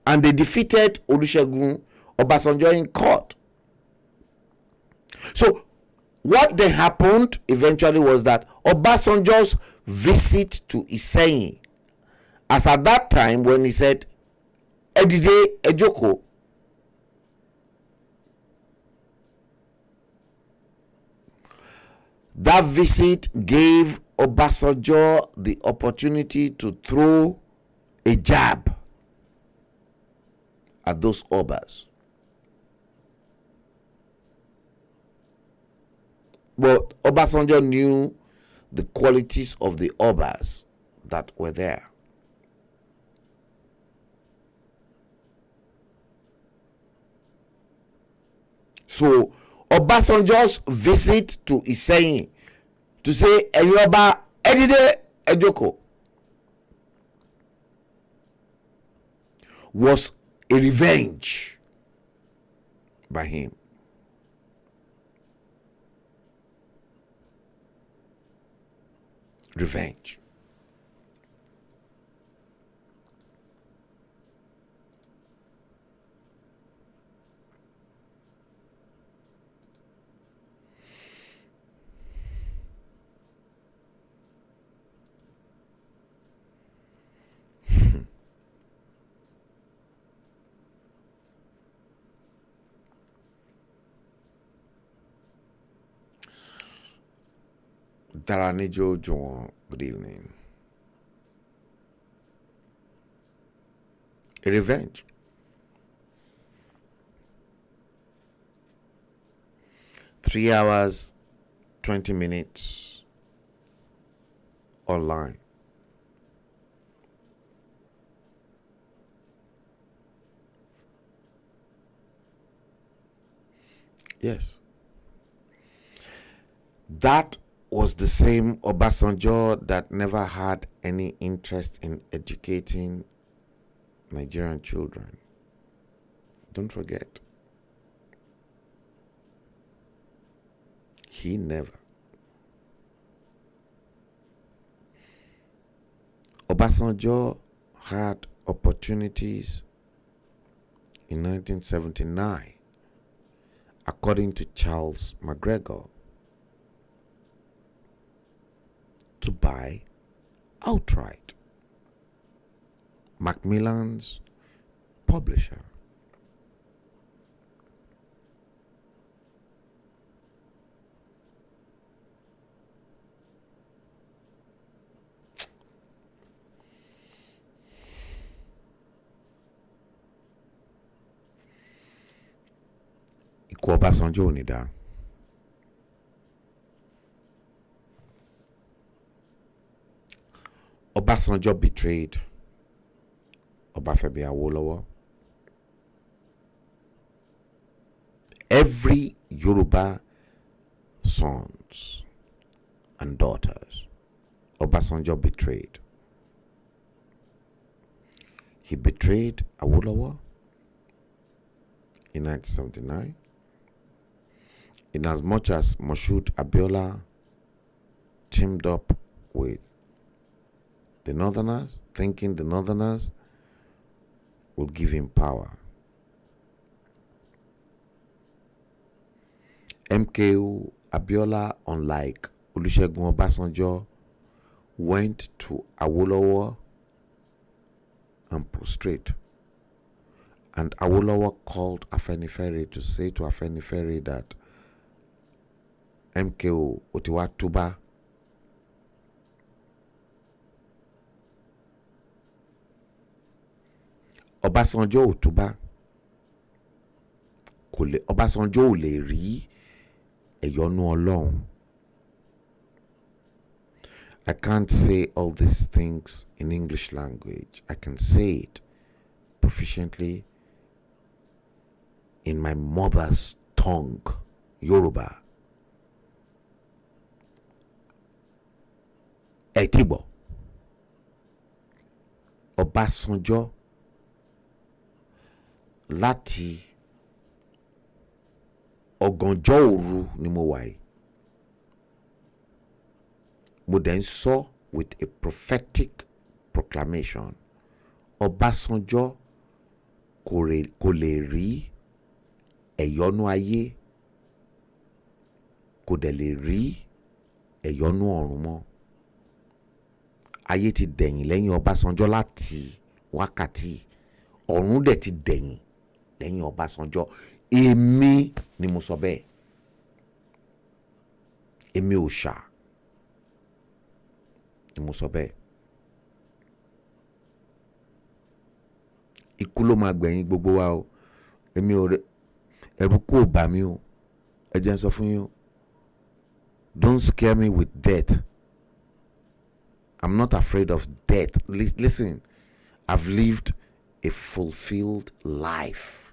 and they defeated Olusegun Obasanjo in court. So what then happened eventually was that Obasanjo's visit to Iseyin, as at that time when he said, Edide Ejoko, that visit gave Obasanjo the opportunity to throw a jab at those Obas. But Obasanjo knew the qualities of the Obas that were there. So Obasanjo's visit to Iseyin to say Eyoba Edide Ejoko was a revenge by him. Revenge. Daranijo Juwon, good evening. A revenge. Three hours, 20 minutes online. Yes. That was the same Obasanjo that never had any interest in educating Nigerian children. Don't forget. He never. Obasanjo had opportunities in 1979, according to Charles McGregor, to buy outright Macmillan's publisher. Ikú Ọbásanjọ́ ò ní dá. Obasanjo betrayed Obafemi Awolowo. Every Yoruba sons and daughters, Obasanjo betrayed. He betrayed Awolowo in 1979, in as much as Moshood Abiola teamed up with the Northerners, thinking the Northerners will give him power. MKO Abiola, unlike Olusegun Obasanjo, went to Awolowo and prostrate. And Awolowo called Afenifere to say to Afenifere that MKO Otiwa Tuba. Ọbásanjọ́ ò túbá, Ọbásanjọ́ ò lè rí ẹ̀yọ́nú Ọlọ́run. I can't say all these things in English language. I can say it proficiently in my mother's tongue, Yoruba. Etibo. Ọbásanjọ́ láti ọ̀gànjọ́ òru ni mo wà yìí. Mo dẹ̀ ń sọ with a prophetic proclamation. Ọbásanjọ́ kò lè rí ẹ̀yọ́nú ayé, kò dẹ̀ lè rí ẹ̀yọ́nú ọ̀run mọ́. Ayé ti dẹ̀yìn lẹ́yìn Ọbásanjọ́ láti wákàtí, ọ̀run dẹ̀ ti dẹ̀yìn lẹ́yìn Ọbásanjọ́. Èmi ni mo sọ bẹ́ẹ̀. Èmi òòṣà ni mo sọ bẹ́ẹ̀. Ikú ló máa gbẹ̀yìn gbogbo wa o. Èmi ò rẹ ẹ̀rù kú ò bà mí o. Ẹ jẹ́ n sọ fún yín o. Don't scare me with death. I'm not afraid of death. Listen, I've lived a fulfilled life.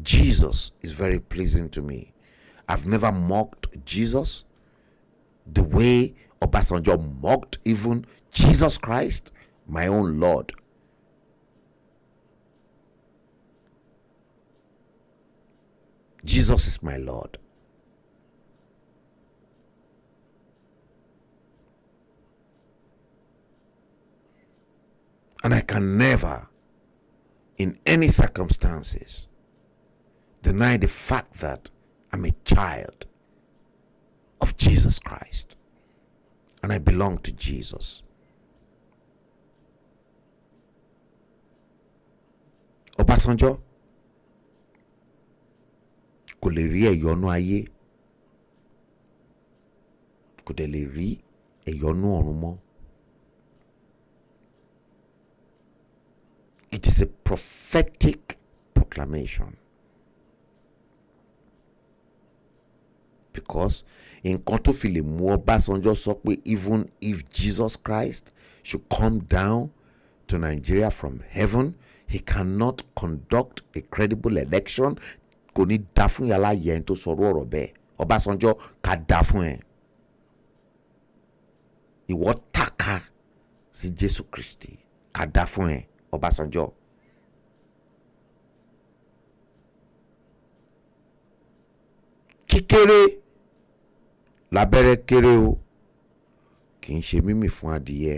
Jesus is very pleasing to me. I've never mocked Jesus the way Obasanjo mocked even Jesus Christ, my own Lord. Jesus is my Lord. And I can never, in any circumstances, deny the fact that I'm a child of Jesus Christ and I belong to Jesus. Ọbásanjọ́ kò lè rí ẹ̀yọ́nú ayé, kò dẹ̀ lè rí ẹ̀yọ́nú ọ̀run mọ́. It is a prophetic proclamation. Because nǹkan tó fi lè mú Ọbásanjọ́ sọ pé even if Jesus Christ should come down to Nigeria from heaven, he cannot conduct a credible election. Kò ní dá fún yàrá yẹn tó sọ̀rọ̀ ọ̀rọ̀ bẹ́ẹ̀. Ọbásanjọ́ ká dá fún ẹ. Ìwọ tàka sí Jésù Kristi ká dá fún ẹ, Ọbásanjọ́. Kíkéré lábẹ́rẹ́ kéré o, kì í ṣe mímì fún adìyẹ.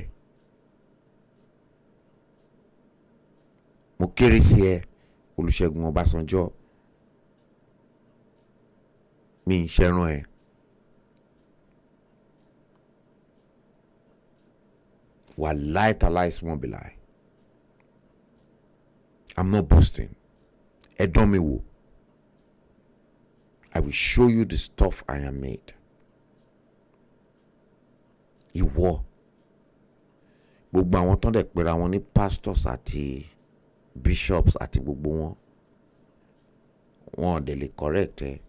Mo kéré sí ẹ, Olúṣẹ́gun Ọbásanjọ́. Mi ń ṣẹran ẹ. Wàláì tàláì small be lie. I'm not boasting. Ẹ dán mi wò. I will show you the stuff I am made. Ìwọ. Gbogbo àwọn tán dẹ̀ pera wọn ní pastors àti bishops àti gbogbo wọn. Wọn dẹ̀ lè correct ẹ.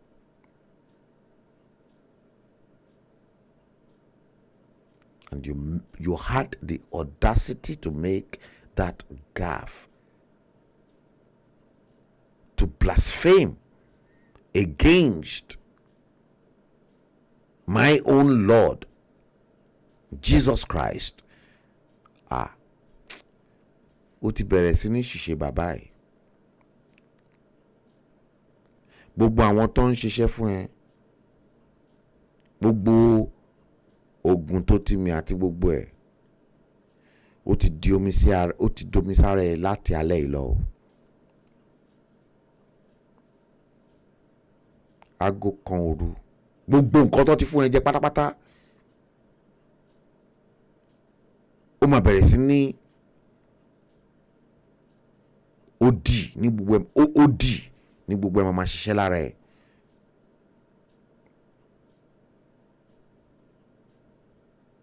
And you had the audacity to make that gaffe, to blaspheme against my own Lord, Jesus Christ. Ó ti bẹ̀rẹ̀ sí ní ṣiṣẹ́ bàbá ẹ̀. Gbogbo àwọn tó ń ṣiṣẹ́ fún ẹ, gbogbo ogun tó ti mi àti gbogbo ẹ̀, ó ti domi sára ẹ láti alẹ́ ìlọ. Aago kan òru, gbogbo nǹkan tó ti fún ẹ jẹ pátápátá, ó máa bẹ̀rẹ̀ sí ní odi ní gbogbo ẹ máa ṣiṣẹ́ lára ẹ.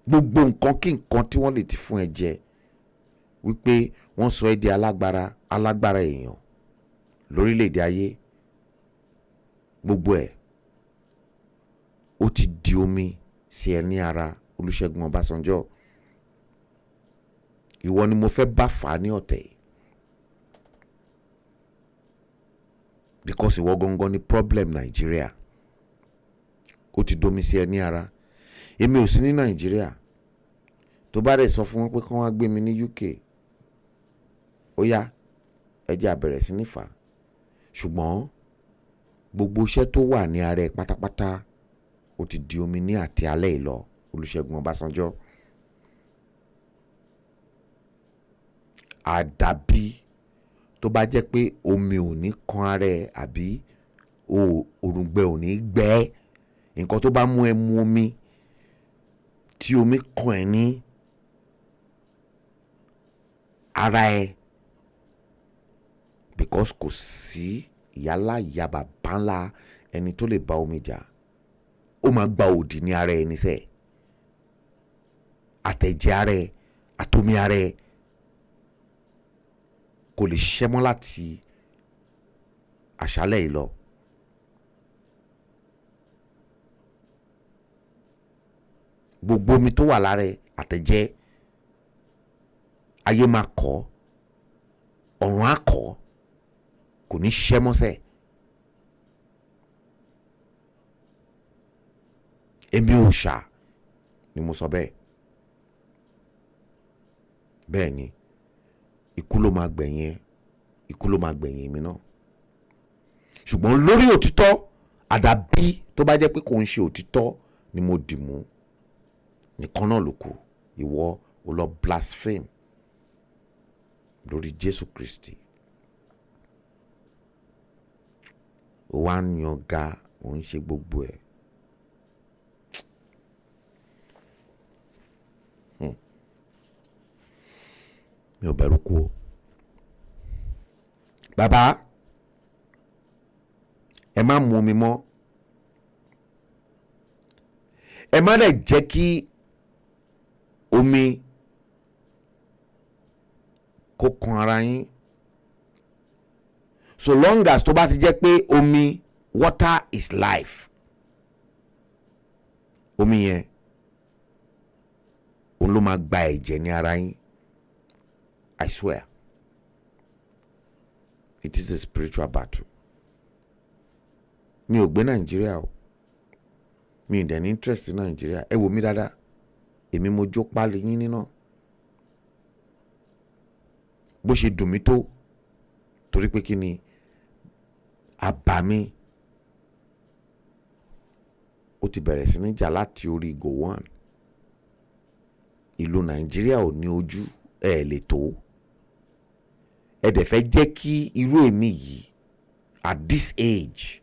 Gbogbo nǹkan kí nǹkan tí wọ́n lè ti fún ẹ jẹ, wípé wọ́n sọ ẹ́ di alágbára èèyàn lórílẹ̀‐èdè ayé, gbogbo ẹ̀ ó ti di omi sí ẹ ní ara, Olúṣẹ́gun Ọbásanjọ́. Ìwọ ni mo fẹ́ bá fà á ní ọ̀tẹ̀, because ìwọ gangan ni problem Nigeria. Ó ti domi sí ẹ ní ara. Èmi ò sí ní Nigeria, tó bá dẹ̀ sọ fún wọn pé kán wá gbé mi ní UK ó yá ẹ jẹ́ á bẹ̀rẹ̀ sí ní fà. Ṣùgbọ́n gbogbo iṣẹ́ tó wà ní ara ẹ̀ pátápátá ó ti di omi ní àti alẹ́ ìlọ Olúṣẹ́gun Ọbásanjọ́. Àdàbí tó bá jẹ́ pé omi ò ní kan ara ẹ̀ àbí òrùngbẹ ò ní gbẹ nǹkan tó bá mú ẹ mu omi tí omi kan ẹ ní ara ẹ because kò sí ìyálà ìyá bàbá ńlá ẹni tó lè bá omi jà ó máa gba òdì ní ara ẹ níṣẹ́ àtẹ̀jẹ̀ ara ẹ àtomi ara ẹ kò lè ṣiṣẹ́ mọ́ láti àṣálẹ́ yìí lọ. Gbogbo omi tó wà lára ẹ àtẹ̀jẹ̀ ayé máa kọ́ ọ̀run á kọ́ kò ní ṣiṣẹ́ mọ́sẹ̀. Èmi òòṣà ni mo sọ bẹ́ẹ̀. Bẹ́ẹ̀ ni ikú ló máa gbẹ̀yìn ẹ ikú ló máa gbẹ̀yìn mi náà. Ṣùgbọ́n lórí òtítọ́ àdàbí tó bá jẹ́ pé kò ń ṣe òtítọ́ ni mo dì mú nìkan náà ló kù. Ìwọ ò lọ blaspheme lórí Jésù Kristi. Ó wá ń yan ga ó ń ṣe gbogbo ẹ̀. Mi ò bẹ̀rù kú o. Bàbá ẹ má mu omi mọ́. Ẹ má dẹ̀ jẹ́ kí omi kó kan ara yín. So long as tó bá ti jẹ́ pé omi water is life. Omi yẹn òun ló máa gba ẹ̀jẹ̀ ní ara yín. I swear. It is a spiritual battle. Mi ò gbé Nàìjíríà o. Mi ò dẹ̀ ní interest in Nàìjíríà. Ẹ wò mí dáadáa. Èmi mo jó pálí yín níná. Bó ṣe dùn mí tó. Torí pé kí ni àbá mi ó ti bẹ̀rẹ̀ sí ní jà láti orí Gowon. Ìlú Nàìjíríà ò ní ojú ẹ lè tó. Ẹ dẹ̀ fẹ́ jẹ́ kí irú èmi yìí at this age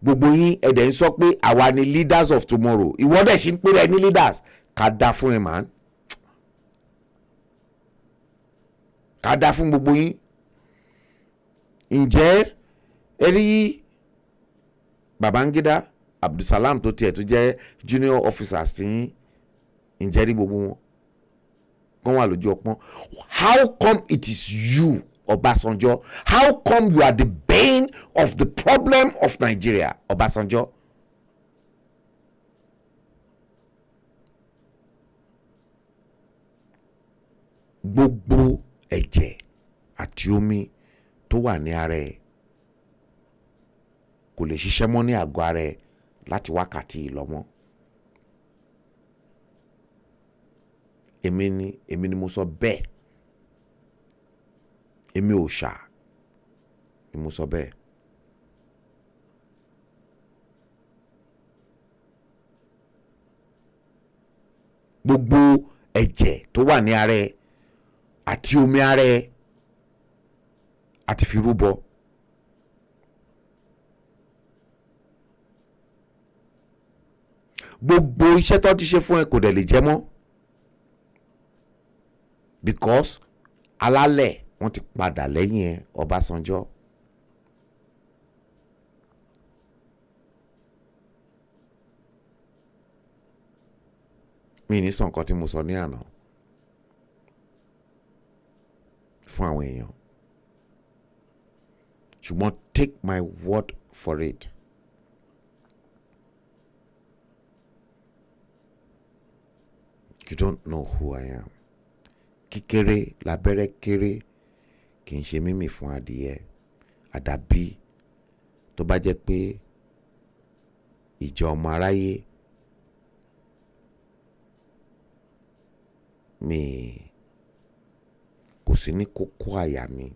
gbogbo yín ẹ dẹ̀ ń sọ pé àwa ni leaders of tomorrow. Ìwọ dẹ̀ ṣì ń pè rẹ ní leaders. Ká dá fún ẹ man. Ká dá fún gbogbo yín. Ǹjẹ́ ẹ rí Babangida Abdulsalam tó tiẹ̀ tó jẹ́ junior officers tí yín ǹjẹ́ rí gbogbo wọn kán wà lójú ọpọ́n? How come it is you Ọbásanjọ́? How come you are the bane of the problem of Nigeria Ọbásanjọ́? Gbogbo ẹ̀jẹ̀ àti omi tó wà ní ara ẹ̀ kò lè ṣiṣẹ́ mọ́ ní àgọ́ ara ẹ̀ láti wákàtí ìlọ́mọ́. Èmi ni mo sọ bẹ́ẹ̀. Èmi òòṣà ni mo sọ bẹ́ẹ̀. Gbogbo ẹ̀jẹ̀ tó wà ní ara ẹ̀ àti omi ara ẹ̀ àti fi rúbọ. Gbogbo iṣẹ́ tó ti ṣe fún ẹ kò dẹ̀ lè jẹ mọ́. Because alálẹ̀ wọ́n ti padà lẹ́yìn ẹ Ọbásanjọ́. Mi ní sọ nǹkan tí mo sọ ní àná fún àwọn èèyàn. Ṣùgbọ́n take my word for it. You don't know who I am. Kíkéré lábẹ́rẹ́ kéré kì í ṣe mímì fún adìyẹ. Àdàbí tó bá jẹ́ pé ìjọ ọmọ aráyé mi kò sí ní kókó àyà mi.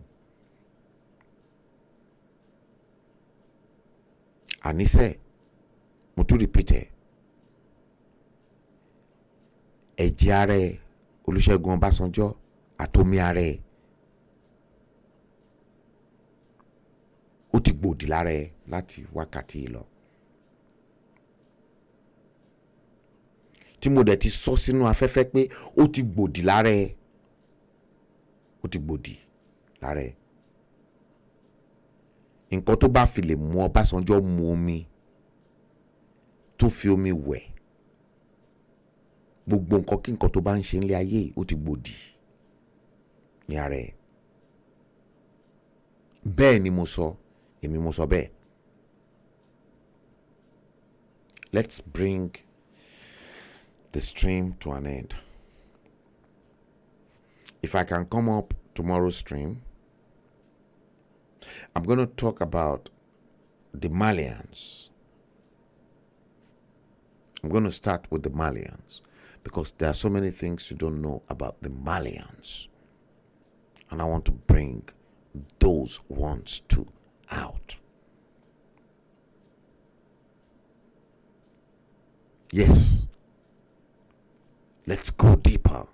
Àníṣe, mo tún repeat ẹ̀. Ẹ̀jẹ̀ ara ẹ̀ Olúṣẹ́gun Ọbásanjọ́ àtomi ara ẹ̀ ó ti gbòdì lára ẹ̀ láti wákàtí lọ. Tí mo dẹ̀ ti sọ sínú afẹ́fẹ́ pé ó ti gbòdì lára ẹ̀, ó ti gbòdì lára ẹ̀. Nǹkan tó bá fi lè mú Ọbásanjọ́ mu omi tó fi omi wẹ̀, gbogbo nǹkan kí nǹkan tó bá ń ṣe nílé ayé ó ti gbòdì ní ara ẹ̀. Bẹ́ẹ̀ ni mo sọ, èmi mo sọ bẹ́ẹ̀. Let's bring the stream to an end. If I can come up tomorrow's stream, I'm going to talk about the Malians. I'm going to start with the Malians because there are so many things you don't know about the Malians. And I want to bring those ones too out. Yes. Let's go deeper.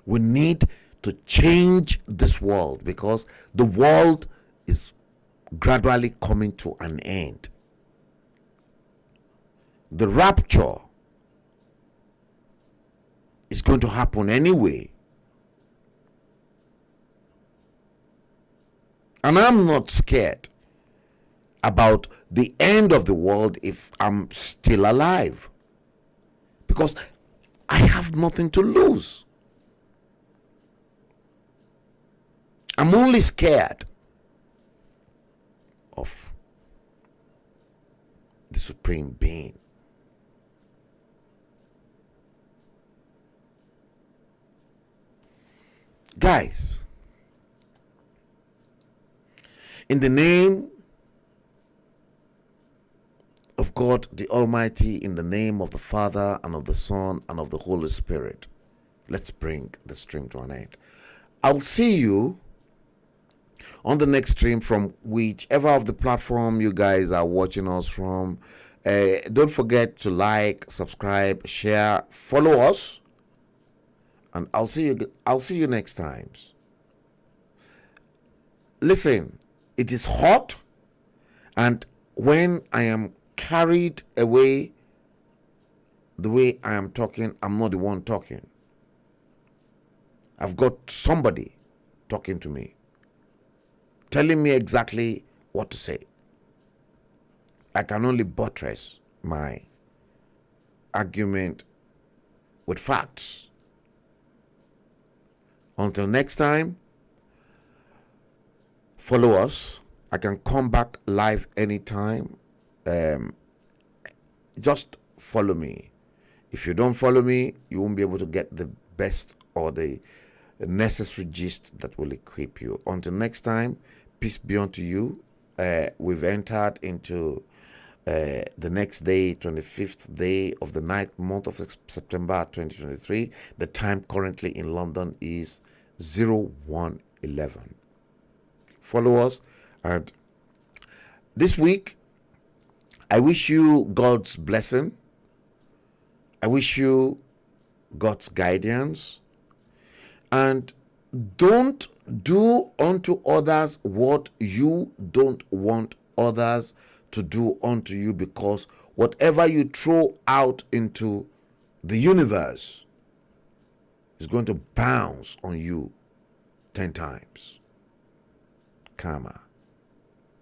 We need to change this world because the world is gradually coming to an end. The rapture is going to happen anyway. And I'm not scared about the end of the world if I'm still alive, because I have nothing to lose. I'm only scared of the Supreme Being. Guys, in the name of God the Almighty, in the name of the Father and of the Son and of the Holy Spirit, let's bring the stream to an end. I'll see you on the next stream from whichever of the platform you guys are watching us from. Don't forget to like, subscribe, share, follow us, and I'll see you next time. Listen, it is hot, and when I am carried away the way I am talking, I'm not the one talking. I've got somebody talking to me, telling me exactly what to say. I can only buttress my argument with facts. Until next time, follow us. I can come back live anytime. Just follow me. If you don't follow me, you won't be able to get the best or the necessary gist that will equip you. Until next time, peace be unto you. We've entered into the next day, 25th day of the 9th month of September 2023. The time currently in London is 01:11. Follow us, and this week I wish you God's blessing. I wish you God's guidance, and don't do unto others what you don't want others to do unto you, because whatever you throw out into the universe is going to bounce on you 10 times. Karma.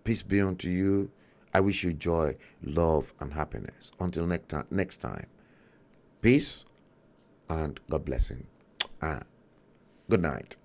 Peace be unto you. I wish you joy, love, and happiness. Until next time. Peace and God blessing. Good night.